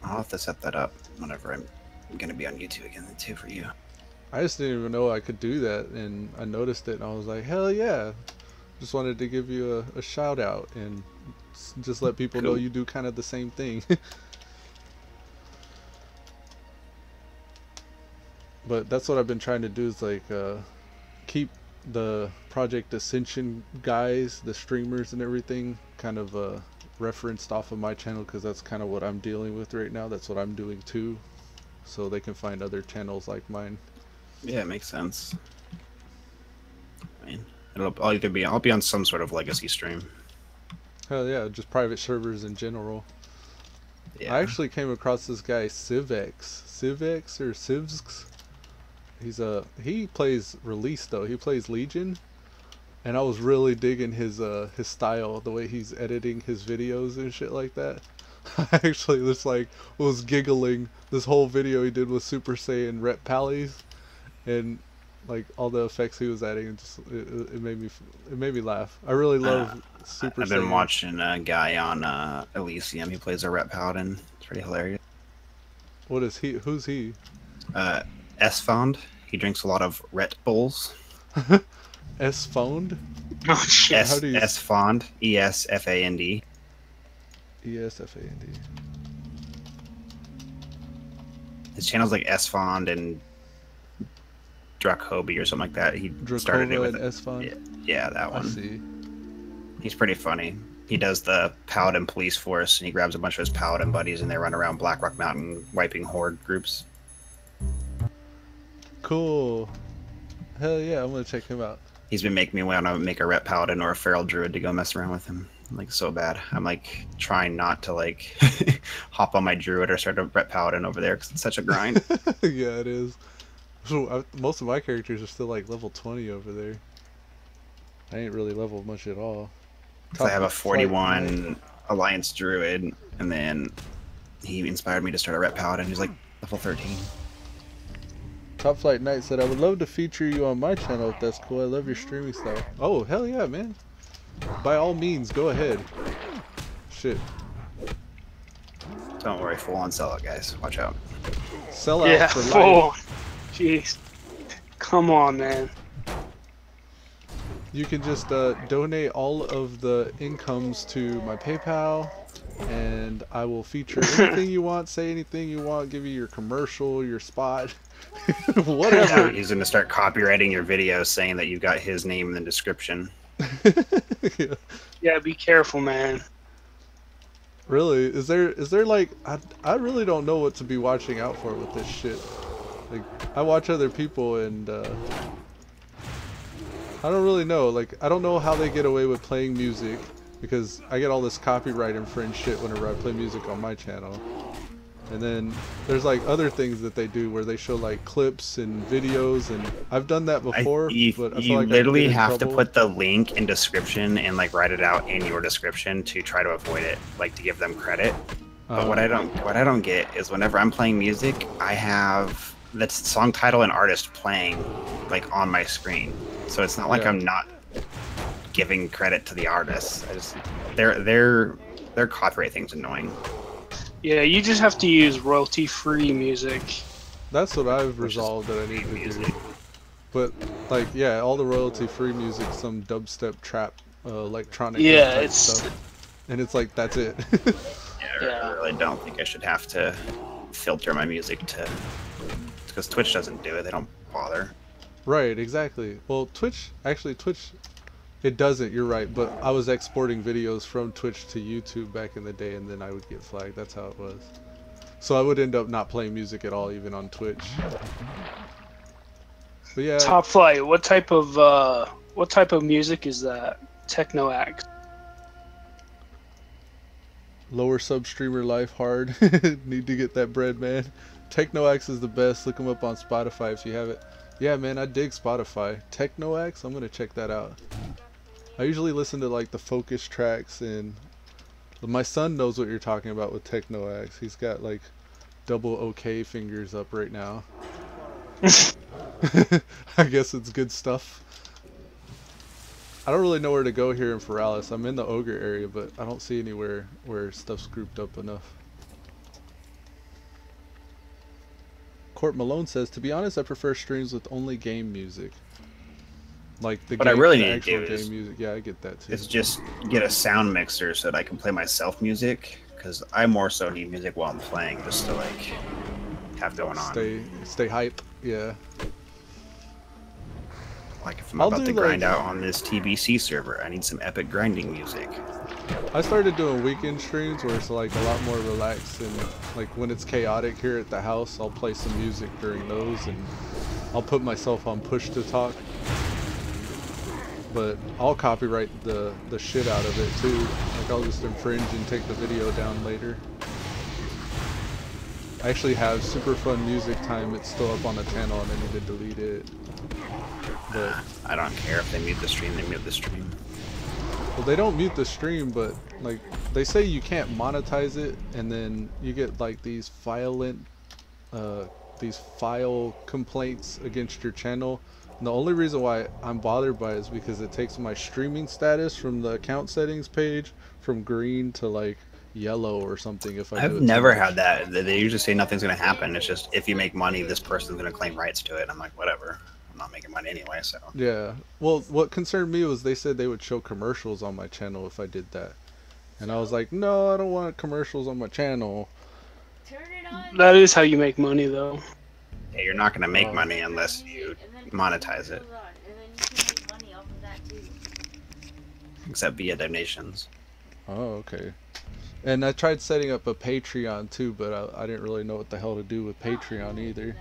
I'll have to set that up whenever I'm going to be on YouTube again too for you. I just didn't even know I could do that, and I noticed it and I was like, hell yeah. Just wanted to give you a shout out and just let people know you do kind of the same thing. But that's what I've been trying to do, is like keep the Project Ascension guys, the streamers and everything, kind of referenced off of my channel because that's kind of what I'm dealing with right now. That's what I'm doing too. So they can find other channels like mine. Yeah, it makes sense. I mean, I'll be on some sort of legacy stream. Hell yeah, just private servers in general. Yeah. I actually came across this guy Civex or Civs. He plays Release though. He plays Legion, and I was really digging his style, the way he's editing his videos and shit like that. I actually just like was giggling. This whole video he did was Super Saiyan Rep Pallies, and like all the effects he was adding, it made me laugh. I really love Super Saiyan. I've been watching a guy on Elysium. He plays a Rep Paladin. It's pretty hilarious. What is he? Who's he? S-Fond. He drinks a lot of Ret Bulls. S-Fond? Oh shit! How do you... S-Fond. E-S-F-A-N-D. E-S-F-A-N-D. His channel's like S-Fond and Dracobi or something like that. He started it with and S-Fond? Yeah, that one. I see. He's pretty funny. He does the Paladin police force, and he grabs a bunch of his Paladin buddies, and they run around Blackrock Mountain wiping horde groups. Cool. Hell yeah, I'm gonna check him out. He's been making me want to make a Rep Paladin or a Feral Druid to go mess around with him. Like, so bad. I'm like trying not to like hop on my Druid or start a Rep Paladin over there because it's such a grind. Yeah, it is. So, most of my characters are still like level 20 over there. I ain't really leveled much at all. I have a 41 Alliance Druid, and then he inspired me to start a Rep Paladin. He's like level 13. Top Flight Knight said, I would love to feature you on my channel if that's cool. I love your streaming style. Oh, hell yeah, man. By all means, go ahead. Shit. Don't worry, full on sellout, guys. Watch out. Sell out Yeah, for full. life. Jeez. Come on, man. You can just donate all of the incomes to my PayPal, and I will feature anything you want, say anything you want, give you your commercial, your spot, whatever. He's going to start copywriting your videos saying that you got his name in the description. Yeah. Yeah, be careful, man. Really? Is there like I really don't know what to be watching out for with this shit. Like I watch other people and I don't really know. Like I don't know how they get away with playing music because I get all this copyright infringed shit whenever I play music on my channel. And then there's like other things that they do where they show like clips and videos, and I've done that before. But I feel like literally have to put the link in description and like write it out in your description to try to avoid it, like to give them credit. But what I don't get is whenever I'm playing music, I have that song title and artist playing like on my screen, so it's not like I'm not giving credit to the artists. I just their copyright thing's annoying. Yeah, you just have to use royalty-free music. That's what I've resolved that I need to do. But like, yeah, all the royalty-free music, some dubstep, trap, electronic. Yeah, it's stuff. And it's like that's it. Yeah. I really don't think I should have to filter my music to, because Twitch doesn't do it. They don't bother. Right, exactly. Well, Twitch, it doesn't, you're right, but I was exporting videos from Twitch to YouTube back in the day, and then I would get flagged. That's how it was. So I would end up not playing music at all, even on Twitch. But yeah. Top Flight. What type of music is that? Techno act. Lower sub streamer life hard. Need to get that bread, man. Technoax is the best. Look them up on Spotify if you have it. Yeah, man, I dig Spotify. Technoax, I'm gonna check that out. I usually listen to like the focus tracks, and my son knows what you're talking about with Technoax. He's got like double OK fingers up right now. I guess it's good stuff. I don't really know where to go here in Feralis. I'm in the Ogre area, but I don't see anywhere where stuff's grouped up enough. Court Malone says, to be honest, I prefer streams with only game music. Like the What I really the need to actual do is, game music. Yeah, I get that too. is just get a sound mixer so that I can play myself music, because I more so need music while I'm playing just to like have going on. Stay hype. Yeah. Like if I'm about to grind out on this TBC server, I need some epic grinding music. I started doing weekend streams where it's like a lot more relaxed, and like when it's chaotic here at the house, I'll play some music during those, and I'll put myself on push to talk. But I'll copyright the shit out of it too. Like I'll just infringe and take the video down later. I actually have super fun music time. It's still up on the channel and I need to delete it. But I don't care if they mute the stream, they mute the stream. well, they don't mute the stream, but like they say you can't monetize it, and then you get like these file complaints against your channel. And the only reason why I'm bothered by it is because it takes my streaming status from the account settings page from green to like yellow or something if I do it I've too never much. had that. They usually say nothing's going to happen. It's just if you make money, this person's going to claim rights to it. I'm like, whatever. I'm not making money anyway, so. Yeah. Well, what concerned me was they said they would show commercials on my channel if I did that. And I was like, no, I don't want commercials on my channel. Turn it on. That is how you make money, though. Yeah, you're not going to make Oh. money unless you monetize it, And then you can make money off of that too. except via donations. Oh, okay. And I tried setting up a Patreon too, but I didn't really know what the hell to do with Patreon either.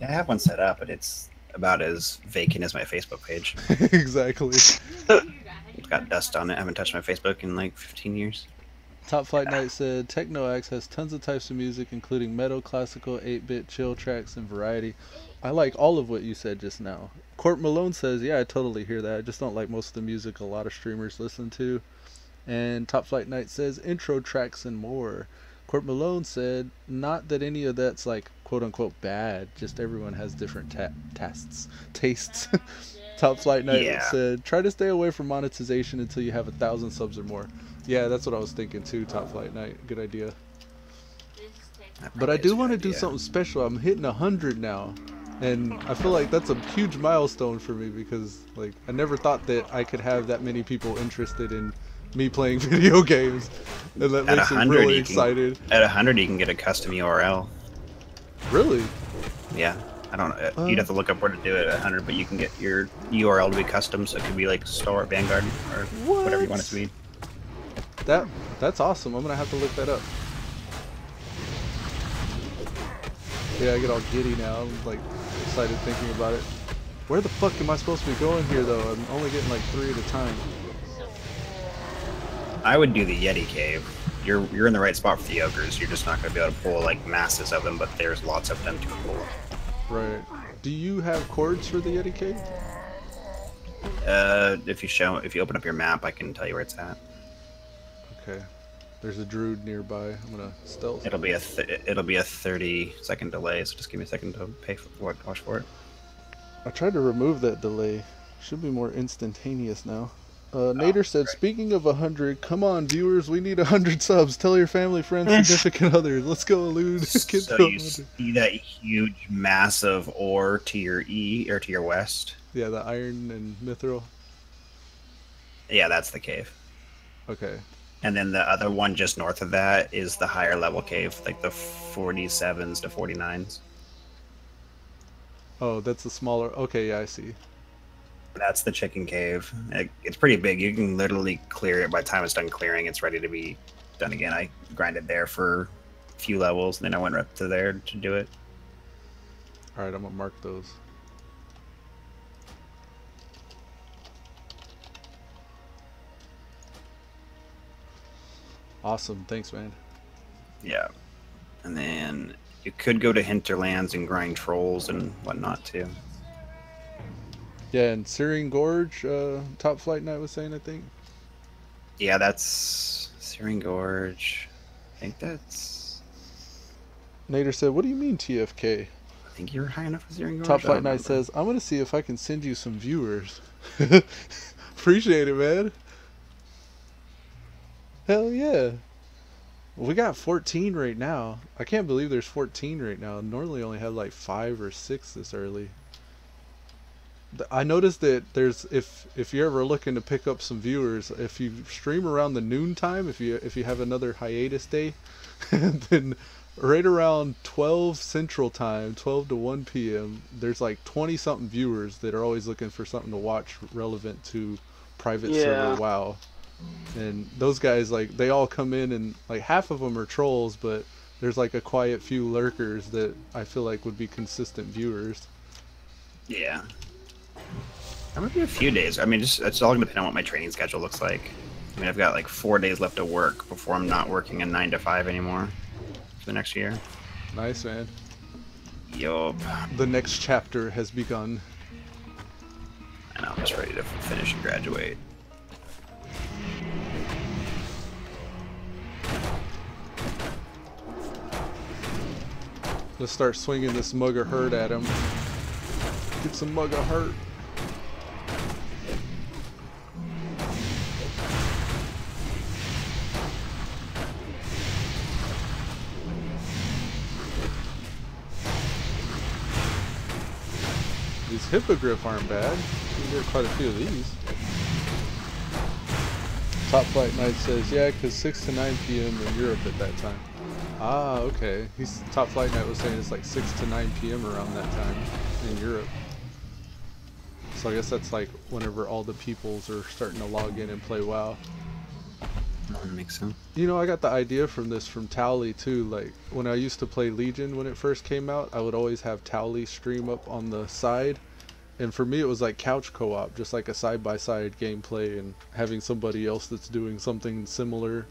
Yeah, I have one set up, but it's about as vacant as my Facebook page. Exactly. It's got dust on it. I haven't touched my Facebook in like 15 years. Top Flight Night said, Techno Axe has tons of types of music, including metal, classical, 8-bit, chill tracks, and variety. I like all of what you said just now. Court Malone says, yeah, I totally hear that. I just don't like most of the music a lot of streamers listen to. And Top Flight Night says, intro tracks and more. Court Malone said, not that any of that's like quote-unquote bad, just everyone has different tastes. Top Flight Night Yeah. said, try to stay away from monetization until you have 1,000 subs or more. Yeah, that's what I was thinking too, Top Flight Night. Good idea. But I do want to do something special. I'm hitting 100 now. And I feel like that's a huge milestone for me because like I never thought that I could have that many people interested in me playing video games. And that At makes me 100, really you can- excited. At 100, you can get a custom URL. Really? Yeah. I don't know. You'd have to look up where to do it at 100, but you can get your URL to be custom, so it could be like Stalwart Vanguard or whatever you want it to be. That's awesome. I'm gonna have to look that up. Yeah, I get all giddy now. I'm like excited thinking about it. Where the fuck am I supposed to be going here though? I'm only getting like 3 at a time. I would do the Yeti Cave. You're in the right spot for the ogres. You're just not going to be able to pull like masses of them, but there's lots of them to pull. Right. Do you have cords for the Yeti Cave? If you open up your map, I can tell you where it's at. Okay. There's a druid nearby. I'm gonna stealth. It'll be a 30-second delay, so just give me a second to watch for it. I tried to remove that delay. Should be more instantaneous now. Nader said, speaking of 100, come on viewers, we need 100 subs. Tell your family, friends, significant others. Let's go, Elude. Get So to you 100. see that huge mass of ore to your or to your west? Yeah, the iron and mithril. Yeah, that's the cave. Okay. And then the other one just north of that is the higher level cave, like the 47s to 49s. Oh, that's the smaller. Okay, yeah, I see. That's the chicken cave. It's pretty big. You can literally clear it. By the time it's done clearing, it's ready to be done again. I grinded there for a few levels, and then I went up to there to do it. Alright, I'm gonna mark those. Awesome, thanks man. Yeah. And then you could go to Hinterlands and grind trolls and whatnot, too. Yeah, and Syrian Gorge, Top Flight Night was saying, I think. Yeah, that's Syrian Gorge. I think that's... Nader said, what do you mean TFK? I think you're high enough for Syrian Gorge. Top I don't Flight Night remember. says, I'm gonna see if I can send you some viewers. Appreciate it, man. Hell yeah. We got 14 right now. I can't believe there's 14 right now. Normally only have like 5 or 6 this early. I noticed that there's if you're ever looking to pick up some viewers, if you stream around the noon time, if you have another hiatus day, then right around 12 Central Time, 12 to 1 p.m., there's like 20 something viewers that are always looking for something to watch relevant to private server WoW. And those guys, like, they all come in and like half of them are trolls, but there's like a quiet few lurkers that I feel like would be consistent viewers. Yeah. I'm gonna be a few days. I mean, just it's all gonna depend on what my training schedule looks like. I mean, I've got like 4 days left of work before I'm not working a 9 to 5 anymore for the next year. Nice, man. Yup. The next chapter has begun. And I'm just ready to finish and graduate. Let's start swinging this mug of hurt at him. Get some mug of hurt. These hippogriff aren't bad. You can get quite a few of these. Top Flight Knight says, yeah, because 6 to 9 p.m. in Europe at that time. Ah, okay. Top Flight Knight was saying it's like 6 to 9 p.m. around that time in Europe. So I guess that's like whenever all the peoples are starting to log in and play WoW. That makes sense. You know, I got the idea from this from Towley too. Like when I used to play Legion when it first came out, I would always have Towley stream up on the side. And for me it was like couch co-op, just like a side-by-side gameplay and having somebody else that's doing something similar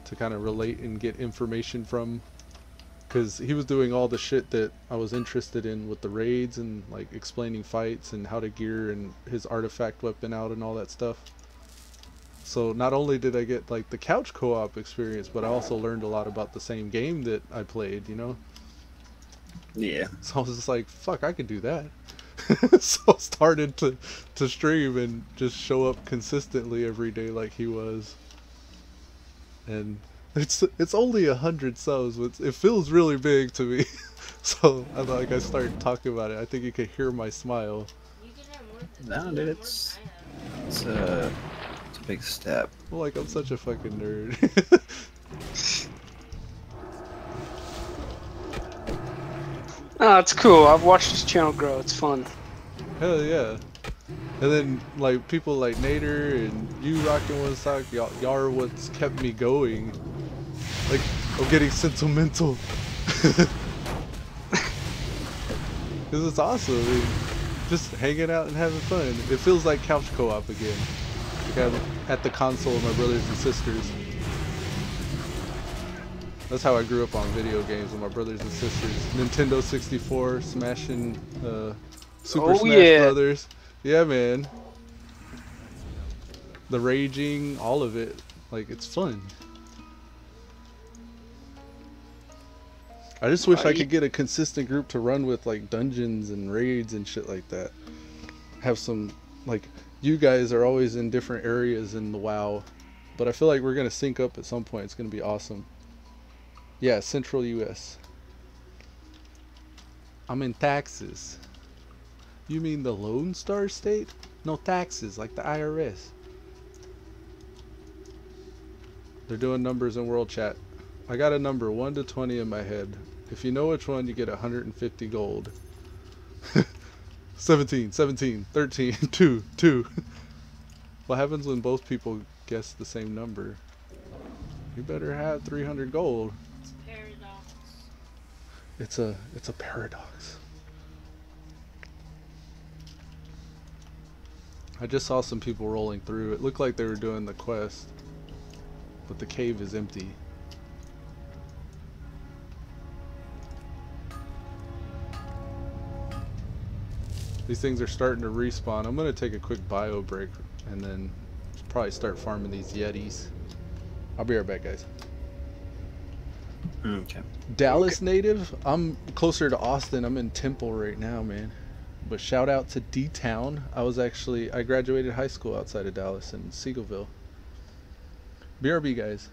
to kind of relate and get information from. Because he was doing all the shit that I was interested in with the raids and like explaining fights and how to gear and his artifact weapon out and all that stuff. So not only did I get like the couch co-op experience, but I also learned a lot about the same game that I played, you know? Yeah. So I was just like, fuck, I could do that. So I started to stream and just show up consistently every day like he was. And it's only 100 subs, but it feels really big to me. So I started talking about it. I think you could hear my smile. You can have more than No, dude, it's a big step. Well, like I'm such a fucking nerd. Oh, it's cool. I've watched this channel grow. It's fun. Hell yeah. And then like people like Nader and you rocking one sock, y'all are what's kept me going. Like I'm getting sentimental. Cause it's awesome. I mean, just hanging out and having fun. It feels like couch co-op again. Like I'm at the console with my brothers and sisters. That's how I grew up on video games with my brothers and sisters. Nintendo 64, smashing Super Smash Brothers. Yeah, man. The raging, all of it. Like, it's fun. I just wish I could get a consistent group to run with, like, dungeons and raids and shit like that. Have some, like, you guys are always in different areas in the WoW. But I feel like we're going to sync up at some point. It's going to be awesome. Yeah, Central US. I'm in Texas. You mean the Lone Star State? No, taxes, like the IRS. They're doing numbers in World Chat. I got a number 1 to 20 in my head. If you know which one, you get 150 gold. 17, 17, 13, 2, 2. What happens when both people guess the same number? You better have 300 gold. Paradox. It's a paradox. I just saw some people rolling through. It looked like they were doing the quest, but the cave is empty. These things are starting to respawn. I'm gonna take a quick bio break and then probably start farming these Yetis. I'll be right back, guys. Okay. Dallas native? I'm closer to Austin. I'm in Temple right now, man. But shout out to D-Town. I graduated high school outside of Dallas in Seagoville. BRB, guys.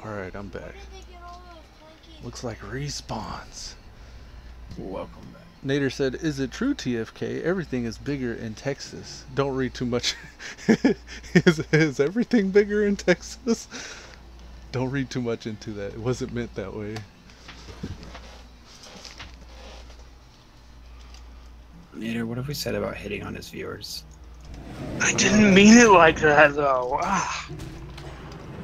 Alright, I'm back. Where did they get all those Twinkies? Looks like respawns. Welcome back. Nader said, "Is it true, TFK? Everything is bigger in Texas. Don't read too much." is everything bigger in Texas? Don't read too much into that. It wasn't meant that way. Nader, what have we said about hitting on his viewers? I didn't mean it like that, though. Ah,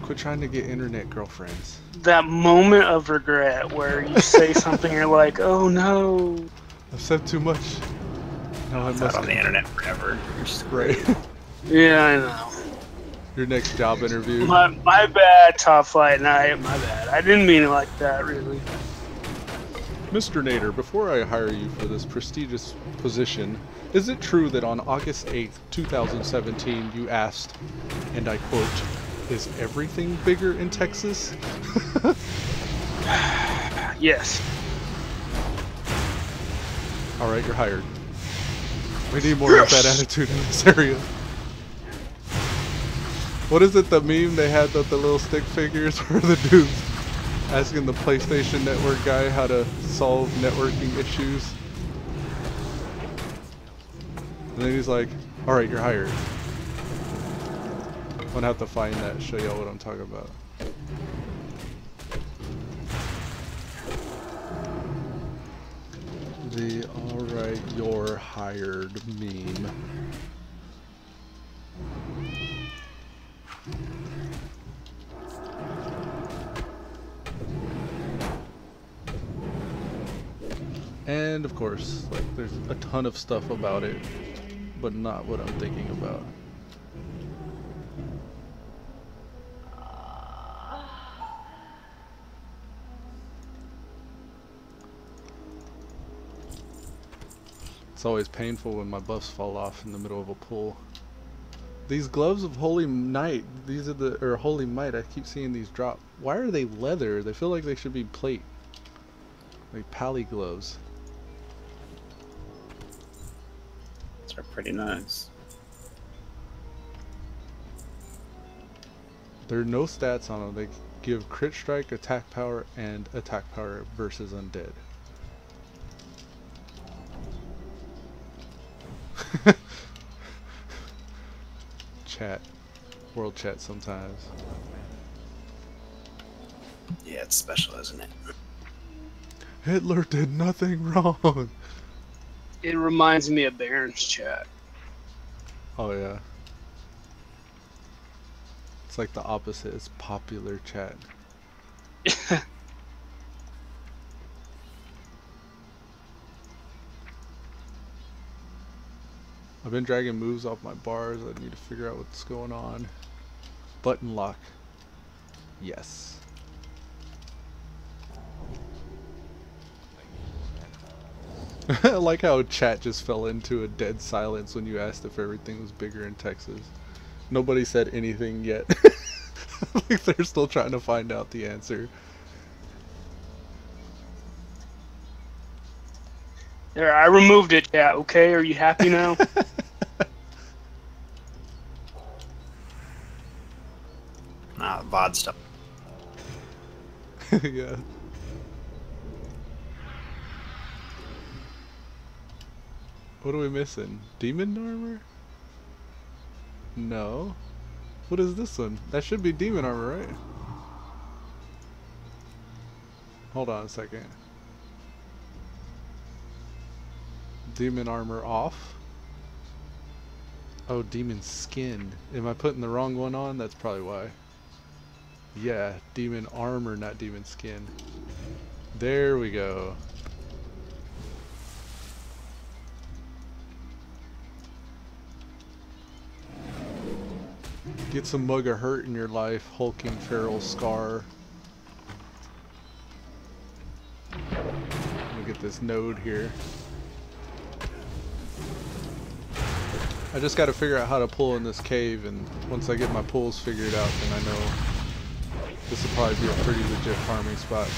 Quit trying to get internet girlfriends. that moment of regret where you say something, you're like, oh no. I've said too much. Now I It's must out on the internet forever. You're just right. Yeah, I know. Your next job interview. My bad, Top Flight Night. My bad. I didn't mean it like that, really. Mr. Nader, before I hire you for this prestigious position, is it true that on August 8th, 2017, you asked, and I quote, "Is everything bigger in Texas?" Yes. Alright, you're hired. We need more of that attitude in this area. What is it, the meme they had with the little stick figures where the dude's asking the PlayStation Network guy how to solve networking issues? And then he's like, alright, you're hired. I'm gonna have to find that and show y'all what I'm talking about. The alright, you're hired meme. And of course, like, there's a ton of stuff about it, but not what I'm thinking about. It's always painful when my buffs fall off in the middle of a pool. These gloves of Holy Night, these are the, or Holy Might, I keep seeing these drop. Why are they leather? They feel like they should be plate. Like pally gloves. These are pretty nice. There are no stats on them. They give crit strike, attack power, and attack power versus undead. Chat. World chat sometimes. Yeah, it's special, isn't it? Hitler did nothing wrong. It reminds me of Baron's chat. Oh yeah. It's like the opposite. It's popular chat. I've been dragging moves off my bars. I need to figure out what's going on. Button lock. Yes. I like how chat just fell into a dead silence when you asked if everything was bigger in Texas. Nobody said anything yet. Like they're still trying to find out the answer. There, I removed it, chat. Okay, are you happy now? VOD stuff. Yeah. What are we missing? Demon armor? No. What is this one? That should be demon armor, right? Hold on a second. Demon armor off? Oh, demon skin. Am I putting the wrong one on? That's probably why. Yeah, demon armor, not demon skin. There we go. Get some mug of hurt in your life, hulking feral scar. Let me get this node here. I just gotta figure out how to pull in this cave, and once I get my pulls figured out, then I know this will probably be a pretty legit farming spot.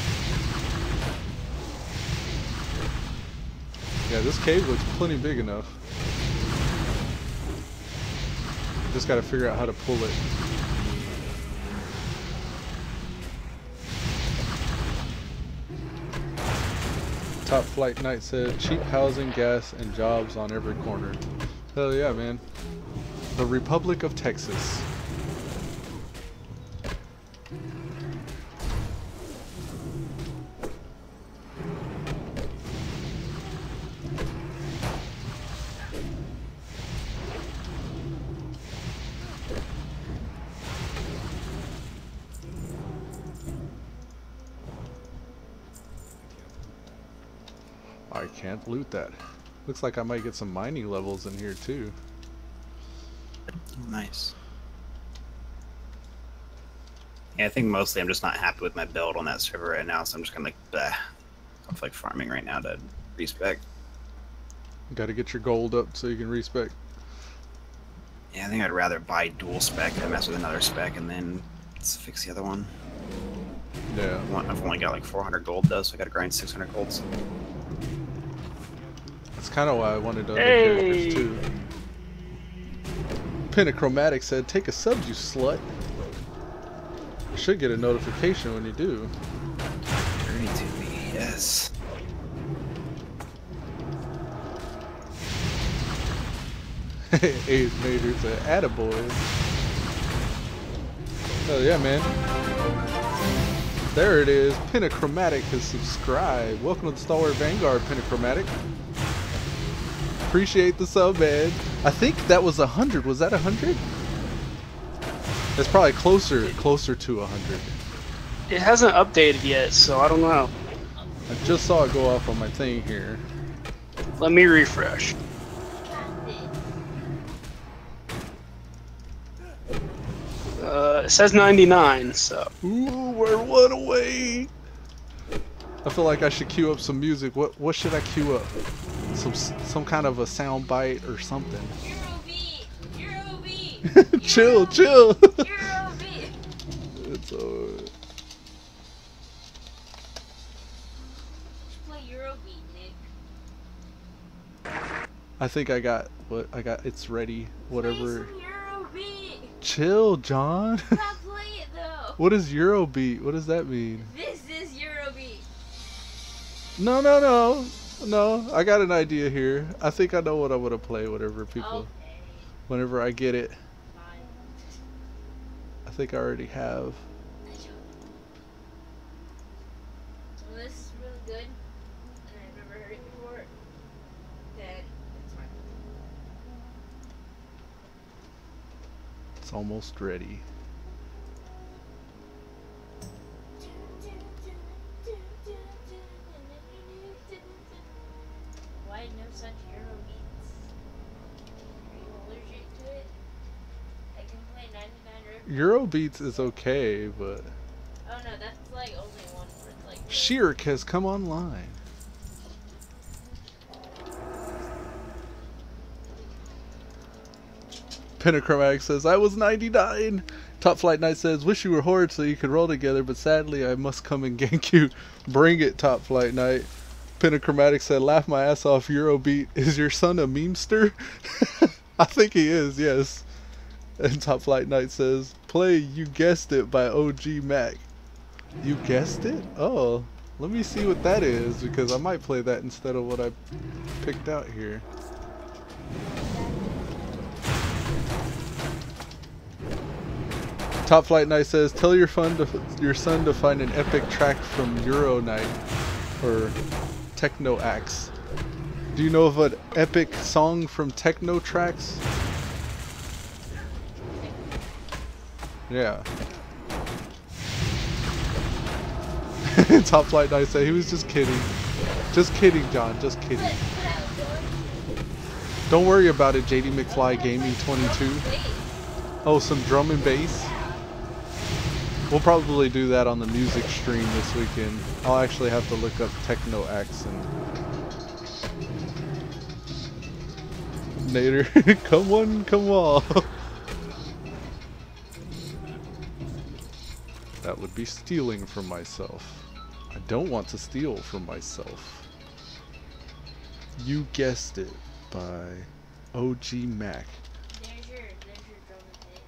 Yeah, this cave looks plenty big enough. Just gotta figure out how to pull it. Top Flight Knight said, cheap housing, gas, and jobs on every corner. Hell yeah, man. The Republic of Texas. I can't loot that. Looks like I might get some mining levels in here too. Nice. Yeah, I think mostly I'm just not happy with my build on that server right now, so I'm just kind of like, bleh. I'm like farming right now to respec. You gotta get your gold up so you can respec. Yeah, I think I'd rather buy dual spec than mess with another spec and then let's fix the other one. Yeah. I've only got like 400 gold though, so I gotta grind 600 golds. That's kind of why I wanted other Hey! characters too. Pentachromatic said, take a sub, you slut. You should get a notification when you do. Journey to me, yes. Ace Major said, attaboy. Oh yeah, man. There it is. Pentachromatic has subscribed. Welcome to the Stalwart Vanguard, Pentachromatic. Appreciate the sub, man. I think that was 100. Was that 100? It's probably closer to 100. It hasn't updated yet, so I don't know. I just saw it go off on my thing here. Let me refresh. It says 99, so. Ooh, we're one away. I feel like I should queue up some music. What should I queue up? Some kind of a sound bite or something. Eurobeat! Chill. Eurobeat! It's alright. Play Eurobeat, Nick. I think I got what I got. It's ready. Whatever. Play some Eurobeat! Chill, John. Stop playing it though! What is Eurobeat? What does that mean? This is Eurobeat! No. I got an idea here. I think I know what I'm gonna play. Whatever people. Okay, Whenever I get it. fine. I think I already have. So this is really good, and I've never heard it before, then it's fine. It's almost ready. Why no such Eurobeats? Are you allergic to it? I can play 99 Road. Eurobeats is okay, but Oh no, that's like only one where it's like. Shirk has come online. Pentachromatic says, I was 99. Top Flight Knight says, wish you were Horde so you could roll together, but sadly I must come and gank you. Bring it, Top Flight Knight. Pentachromatic said, laugh my ass off, Eurobeat. Is your son a memester? I think he is, yes. And Top Flight Knight says, play You Guessed It by OG Mac. You guessed it? Oh, let me see what that is, because I might play that instead of what I picked out here. Top Flight Knight says, tell your son to find an epic track from Euro Night or Techno Axe. Do you know of an epic song from Techno Tracks? Yeah. Top Flight Knight said he was just kidding. Just kidding, John. Just kidding. Don't worry about it, JD McFly Gaming 22. Oh, some drum and bass. We'll probably do that on the music stream this weekend. I'll actually have to look up Techno Axe and Nader. Come on. That would be stealing from myself. I don't want to steal from myself. You guessed it by OG Mac. There's your drum and bass.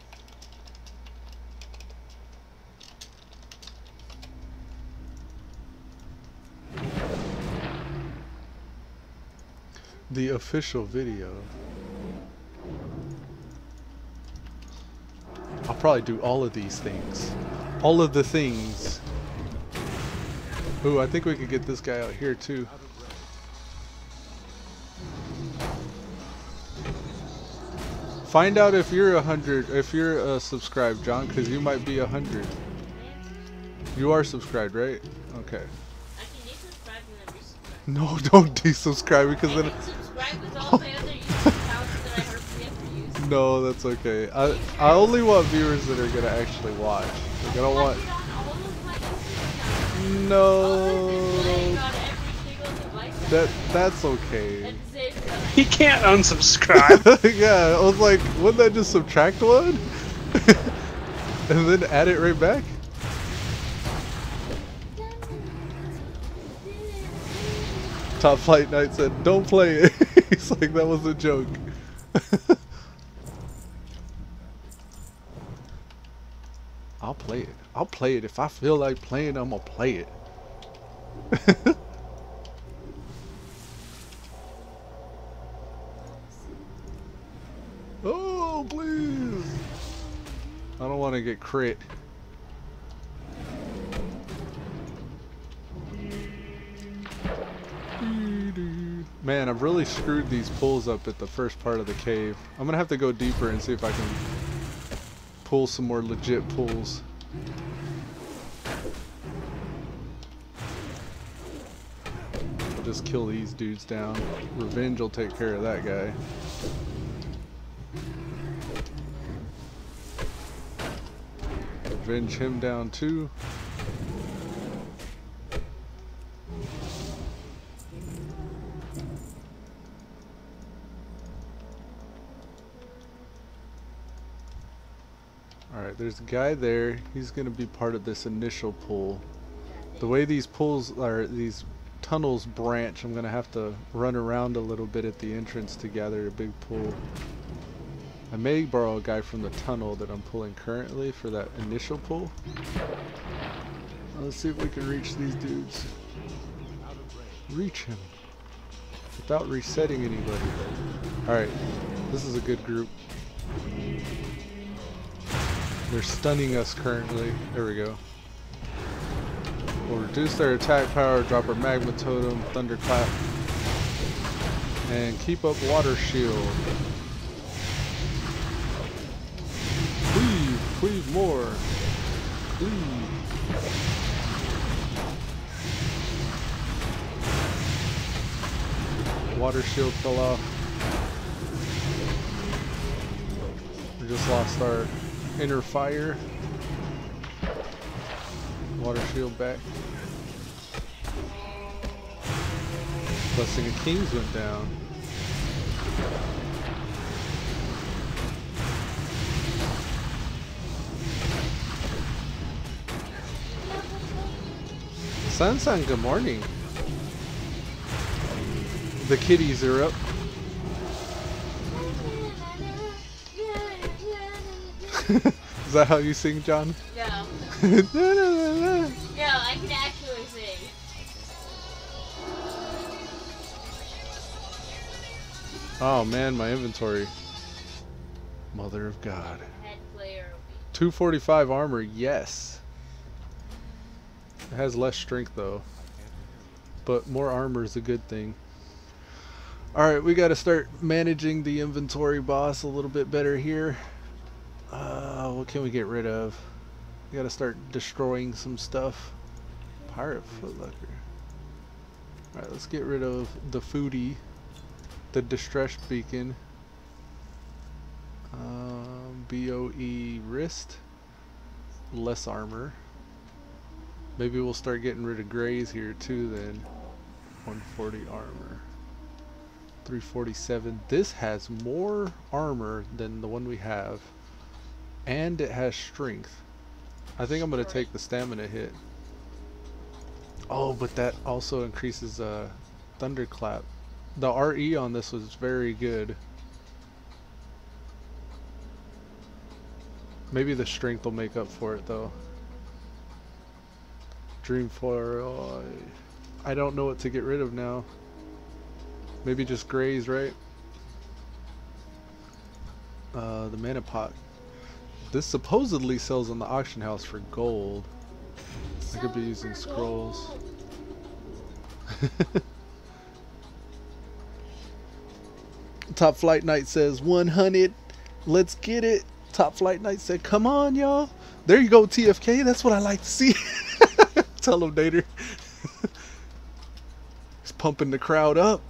The official video. I'll probably do all of these things. All of the things. Ooh, I think we could get this guy out here too. Find out if you're 100, if you're subscribed, John, because you might be 100. You are subscribed, right? Okay. I can desubscribe and then resubscribe. No, don't desubscribe because I then. can subscribe with all my other YouTube accounts that I hardly ever use. No, that's okay. I only want viewers that are gonna actually watch. Like, I don't want. Watch it on all of my YouTube accounts. No. On every single device. That's okay. At the same time. He can't unsubscribe. Yeah, I was like, wouldn't that just subtract one? And then add it right back? Top Flight Knight said, don't play it. He's like, that was a joke. I'll play it. I'll play it. If I feel like playing, I'm gonna play it. Oh, please. I don't want to get crit. Man, I've really screwed these pulls up at the first part of the cave. I'm gonna have to go deeper and see if I can pull some more legit pulls. I'll just kill these dudes down. Revenge will take care of that guy. Revenge him down too. Alright, there's a guy there. He's going to be part of this initial pull. The way these pulls, or these tunnels branch, I'm going to have to run around a little bit at the entrance to gather a big pull. I may borrow a guy from the tunnel that I'm pulling currently for that initial pull. Let's see if we can reach these dudes. Reach him. Without resetting anybody. Alright, this is a good group. They're stunning us currently. There we go. We'll reduce their attack power, drop our magma totem, thunderclap, and keep up water shield. Cleave more. Cleave. Water shield fell off. We just lost our inner fire. Water shield back. Blessing of Kings went down. Sunsun, good morning. The kitties are up. Is that how you sing, John? No. La, la, la, la. No, I can actually sing. Oh man, my inventory. Mother of God. Head player will be 245 armor, yes. It has less strength though. But more armor is a good thing. Alright, we gotta start managing the inventory, boss, a little bit better here. What can we get rid of? We gotta start destroying some stuff. Pirate footlocker. Alright, let's get rid of the foodie. The distress beacon. BOE wrist. Less armor. Maybe we'll start getting rid of grays here too then. 140 armor. 347. This has more armor than the one we have. And it has strength. I think I'm going to take the stamina hit. Oh, but that also increases thunderclap. The RE on this was very good. Maybe the strength will make up for it though. Dreamfoil. I don't know what to get rid of now. Maybe just grays, right? The mana pot. This supposedly sells on the auction house for gold. I could be using scrolls. Top Flight Knight says 100. Let's get it. Top Flight Knight said, come on, y'all. There you go, TFK. That's what I like to see. Tell him, Nader. He's pumping the crowd up.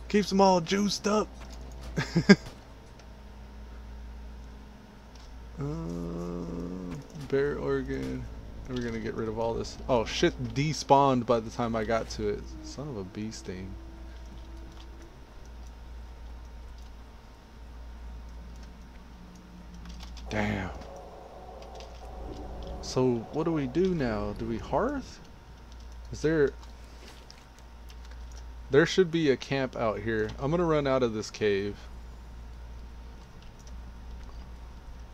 Keeps them all juiced up. Bear organ. We're gonna get rid of all this. Oh shit, despawned by the time I got to it. Son of a bee sting. Damn. So what do we do now? Do we hearth? Is there... There should be a camp out here. I'm gonna run out of this cave.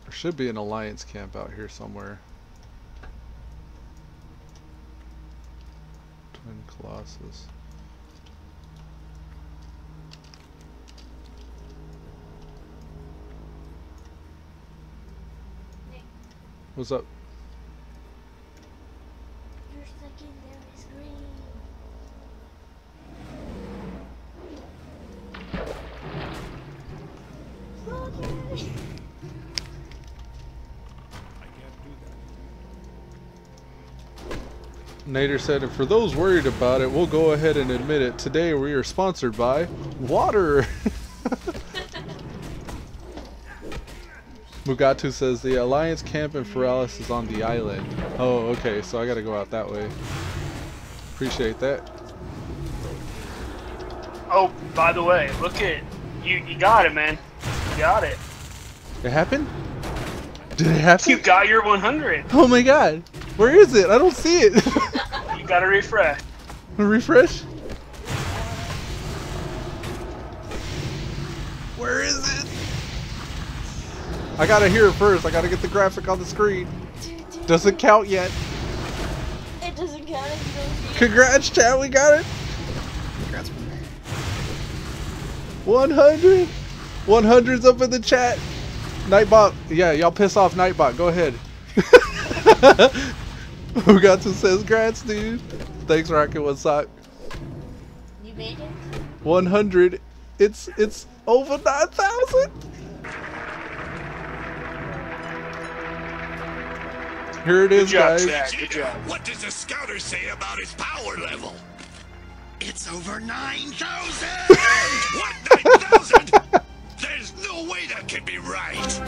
There should be an alliance camp out here somewhere. Twin Colossus. Nick, What's up? your secondary screen. Okay. I can't do that. Nader said, and for those worried about it, we'll go ahead and admit it. Today we are sponsored by water. Mugatu says the Alliance camp in Feralis is on the island. Oh, okay, so I gotta go out that way. Appreciate that. Oh, by the way, look at you. You got it, man. You got it. It happened? Did it happen? You got your 100. Oh my god. Where is it? I don't see it. You got to refresh. Refresh? Where is it? I gotta hear it first. I gotta get the graphic on the screen. Doesn't count yet. It doesn't count if you don't see it. Congrats, chat. We got it. Congrats. 100. 100's up in the chat. Nightbot. Yeah, y'all piss off Nightbot. Go ahead. Mugatu says, "Grats, dude." Thanks, Rocket. What's up? You made it? 100. It's over 9,000. Here it is, Good job, guys. Jack. Good job. What does the scouter say about his power level? It's over 9,000! What, 9,000? There's no way that can be right.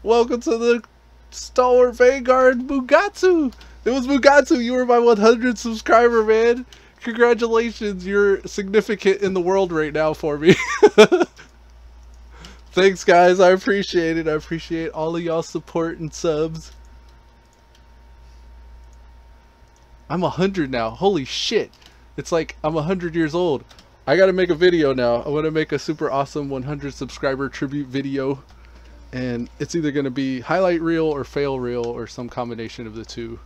Welcome to the Stalwart Vanguard, Mugatu. It was Mugatu. You were my 100 subscriber, man. Congratulations. You're significant in the world right now for me. Thanks, guys. I appreciate it. I appreciate all of y'all's support and subs. I'm 100 now. Holy shit. It's like I'm 100 years old. I gotta make a video now. I want to make a super awesome 100 subscriber tribute video. And it's either going to be highlight reel or fail reel or some combination of the two.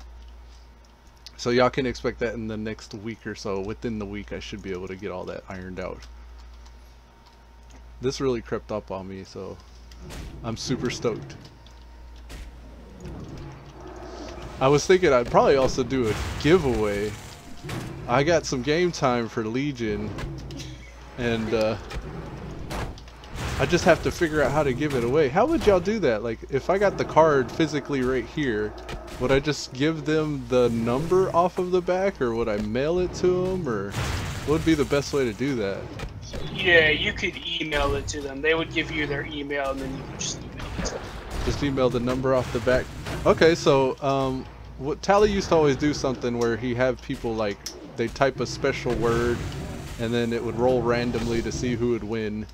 So y'all can expect that in the next week or so. Within the week I should be able to get all that ironed out. This really crept up on me, so I'm super stoked. I was thinking I'd probably also do a giveaway. I got some game time for Legion, and I just have to figure out how to give it away. How would y'all do that? Like, if I got the card physically right here, would I just give them the number off of the back, or would I mail it to them, or what would be the best way to do that? Yeah, you could email it to them. They would give you their email, and then you could just email it to them. Just email the number off the back. Okay, so what Tally used to always do something where he have people like they type a special word, and then it would roll randomly to see who would win.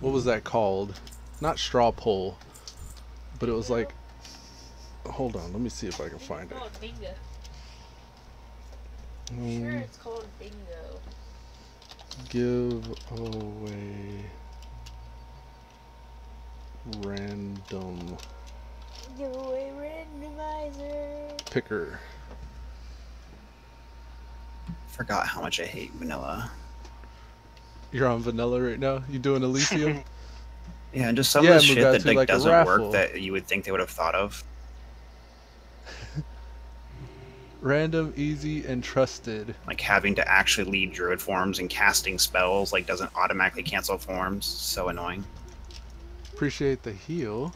What was that called? Not straw poll, but it was like. Hold on, let me see if I can find it. It's called bingo. I'm sure it's called bingo. Give away random Giveaway randomizer. picker. Forgot how much I hate vanilla. You're on vanilla right now? You doing Elysium? Yeah, and just some Yeah, of the shit that Mugatu, like like a doesn't raffle. work that you would think they would have thought of. Random, easy, and trusted. Like having to actually lead druid forms and casting spells like doesn't automatically cancel forms. So annoying. Appreciate the heal.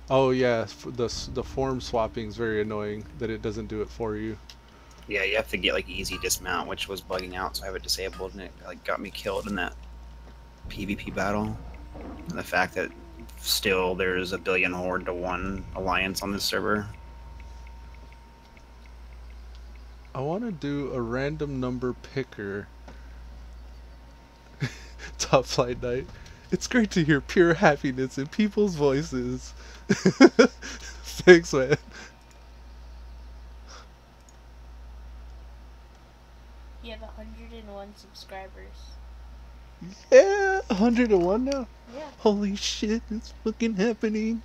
Oh yeah, the form swapping is very annoying that it doesn't do it for you. Yeah, you have to get like easy dismount, which was bugging out, so I have it disabled, and it like got me killed in that PvP battle. And the fact that still there's a billion horde to one alliance on this server. I want to do a random number picker. Top Flight Night. It's great to hear pure happiness in people's voices. Thanks, man. You have 101 subscribers. Yeah, 101 now. Yeah. Holy shit, it's fucking happening.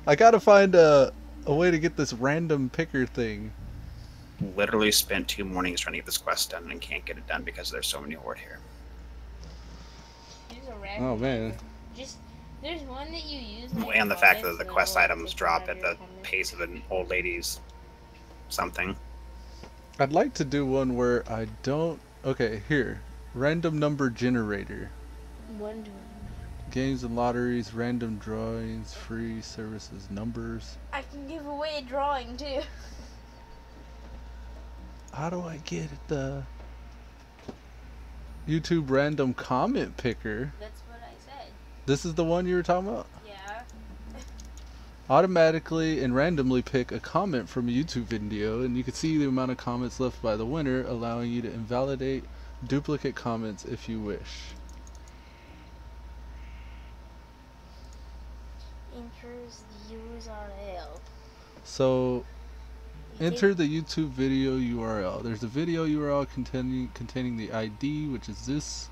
I gotta find a way to get this random picker thing. Literally spent 2 mornings trying to get this quest done and can't get it done because there's so many horde here. Use a random Oh man. number. Just there's one that you use. And the fact that the quest items drop at the pace of an old lady's something. I'd like to do one where I don't... Okay, here. Random number generator. One. Games and lotteries, random drawings, free services, numbers. I can give away a drawing too. How do I get the YouTube random comment picker? That's what I said. This is the one you were talking about? Yeah. Automatically and randomly pick a comment from a YouTube video, and you can see the amount of comments left by the winner, allowing you to invalidate duplicate comments if you wish. Enters the URL. So enter the YouTube video URL. There's a video URL containing the ID, which is this.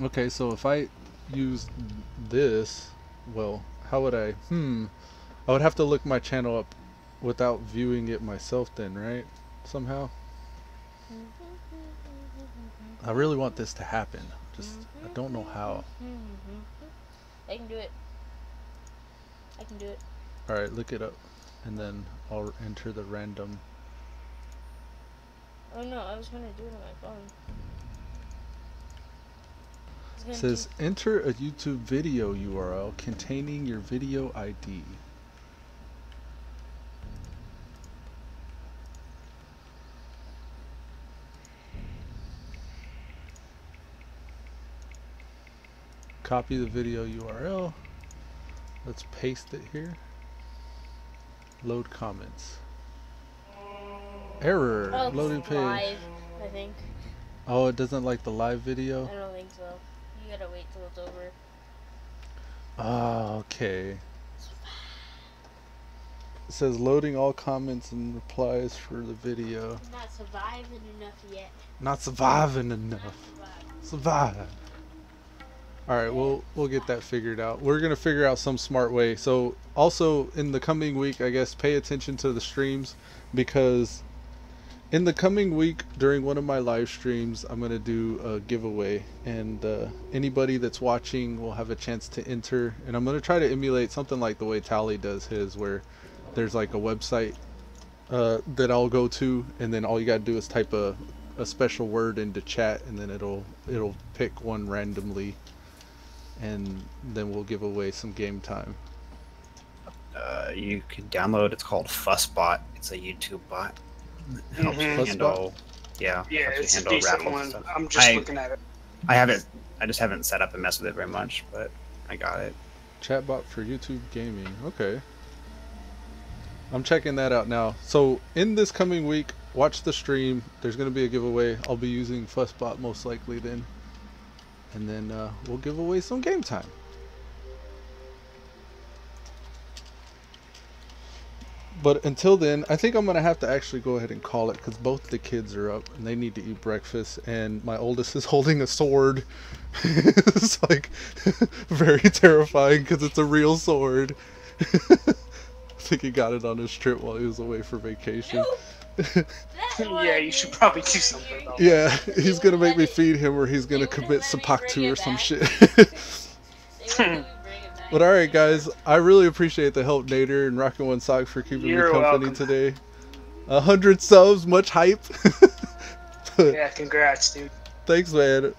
Okay, so if I use this, well, how would I? I would have to look my channel up without viewing it myself then, right? Somehow. I really want this to happen. Just, I don't know how. I can do it. I can do it. Alright, look it up. And then I'll enter the random. Oh no, I was gonna do it on my phone. It says enter a YouTube video URL containing your video ID. Copy the video URL. Let's paste it here. Load comments. Error. Oh, Loading page. live, I think. Oh, it doesn't like the live video? I don't think so. You gotta wait till it's over. Ah, okay. It says loading all comments and replies for the video. Not surviving enough yet. Not surviving enough. Survive. Alright, we'll get that figured out. We're gonna figure out some smart way. So also in the coming week, I guess, pay attention to the streams, because in the coming week during one of my live streams I'm gonna do a giveaway, and anybody that's watching will have a chance to enter, and I'm gonna try to emulate something like the way Tally does his, where there's like a website that I'll go to, and then all you gotta do is type a special word into chat, and then it'll pick one randomly, and then we'll give away some game time. You can download. It's called Fussbot. It's a YouTube bot. It helps you Fussbot? handle. Yeah. Yeah, helps you it's a handle decent raffles and one. stuff. I'm just looking at it. I haven't. I just haven't set up and messed with it very much, but I got it. Chatbot for YouTube gaming. Okay. I'm checking that out now. So in this coming week, watch the stream. There's going to be a giveaway. I'll be using Fussbot most likely then. And then we'll give away some game time. But until then, I think I'm going to have to actually go ahead and call it, because both the kids are up and they need to eat breakfast, and my oldest is holding a sword. It's like very terrifying because it's a real sword. think he got it on his trip while he was away for vacation. That Yeah, you should probably do something about that. Yeah, he's gonna make me feed him or he's gonna commit Sepaktu or some shit. But alright guys, I really appreciate the help, Nader and Rockin' One Sock, for keeping You're me company welcome. today. 100 subs, much hype. Yeah, congrats, dude. Thanks, man.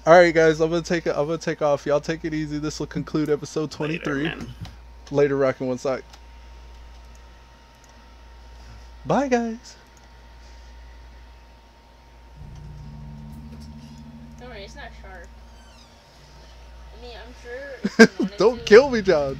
Alright guys, I'm gonna take off. Y'all take it easy. This will conclude episode 23. Later, man. Later, Rockin' One Sock. Bye guys. Don't worry, it's not sharp. I mean, I'm sure. If you wanted Don't to- kill me, John.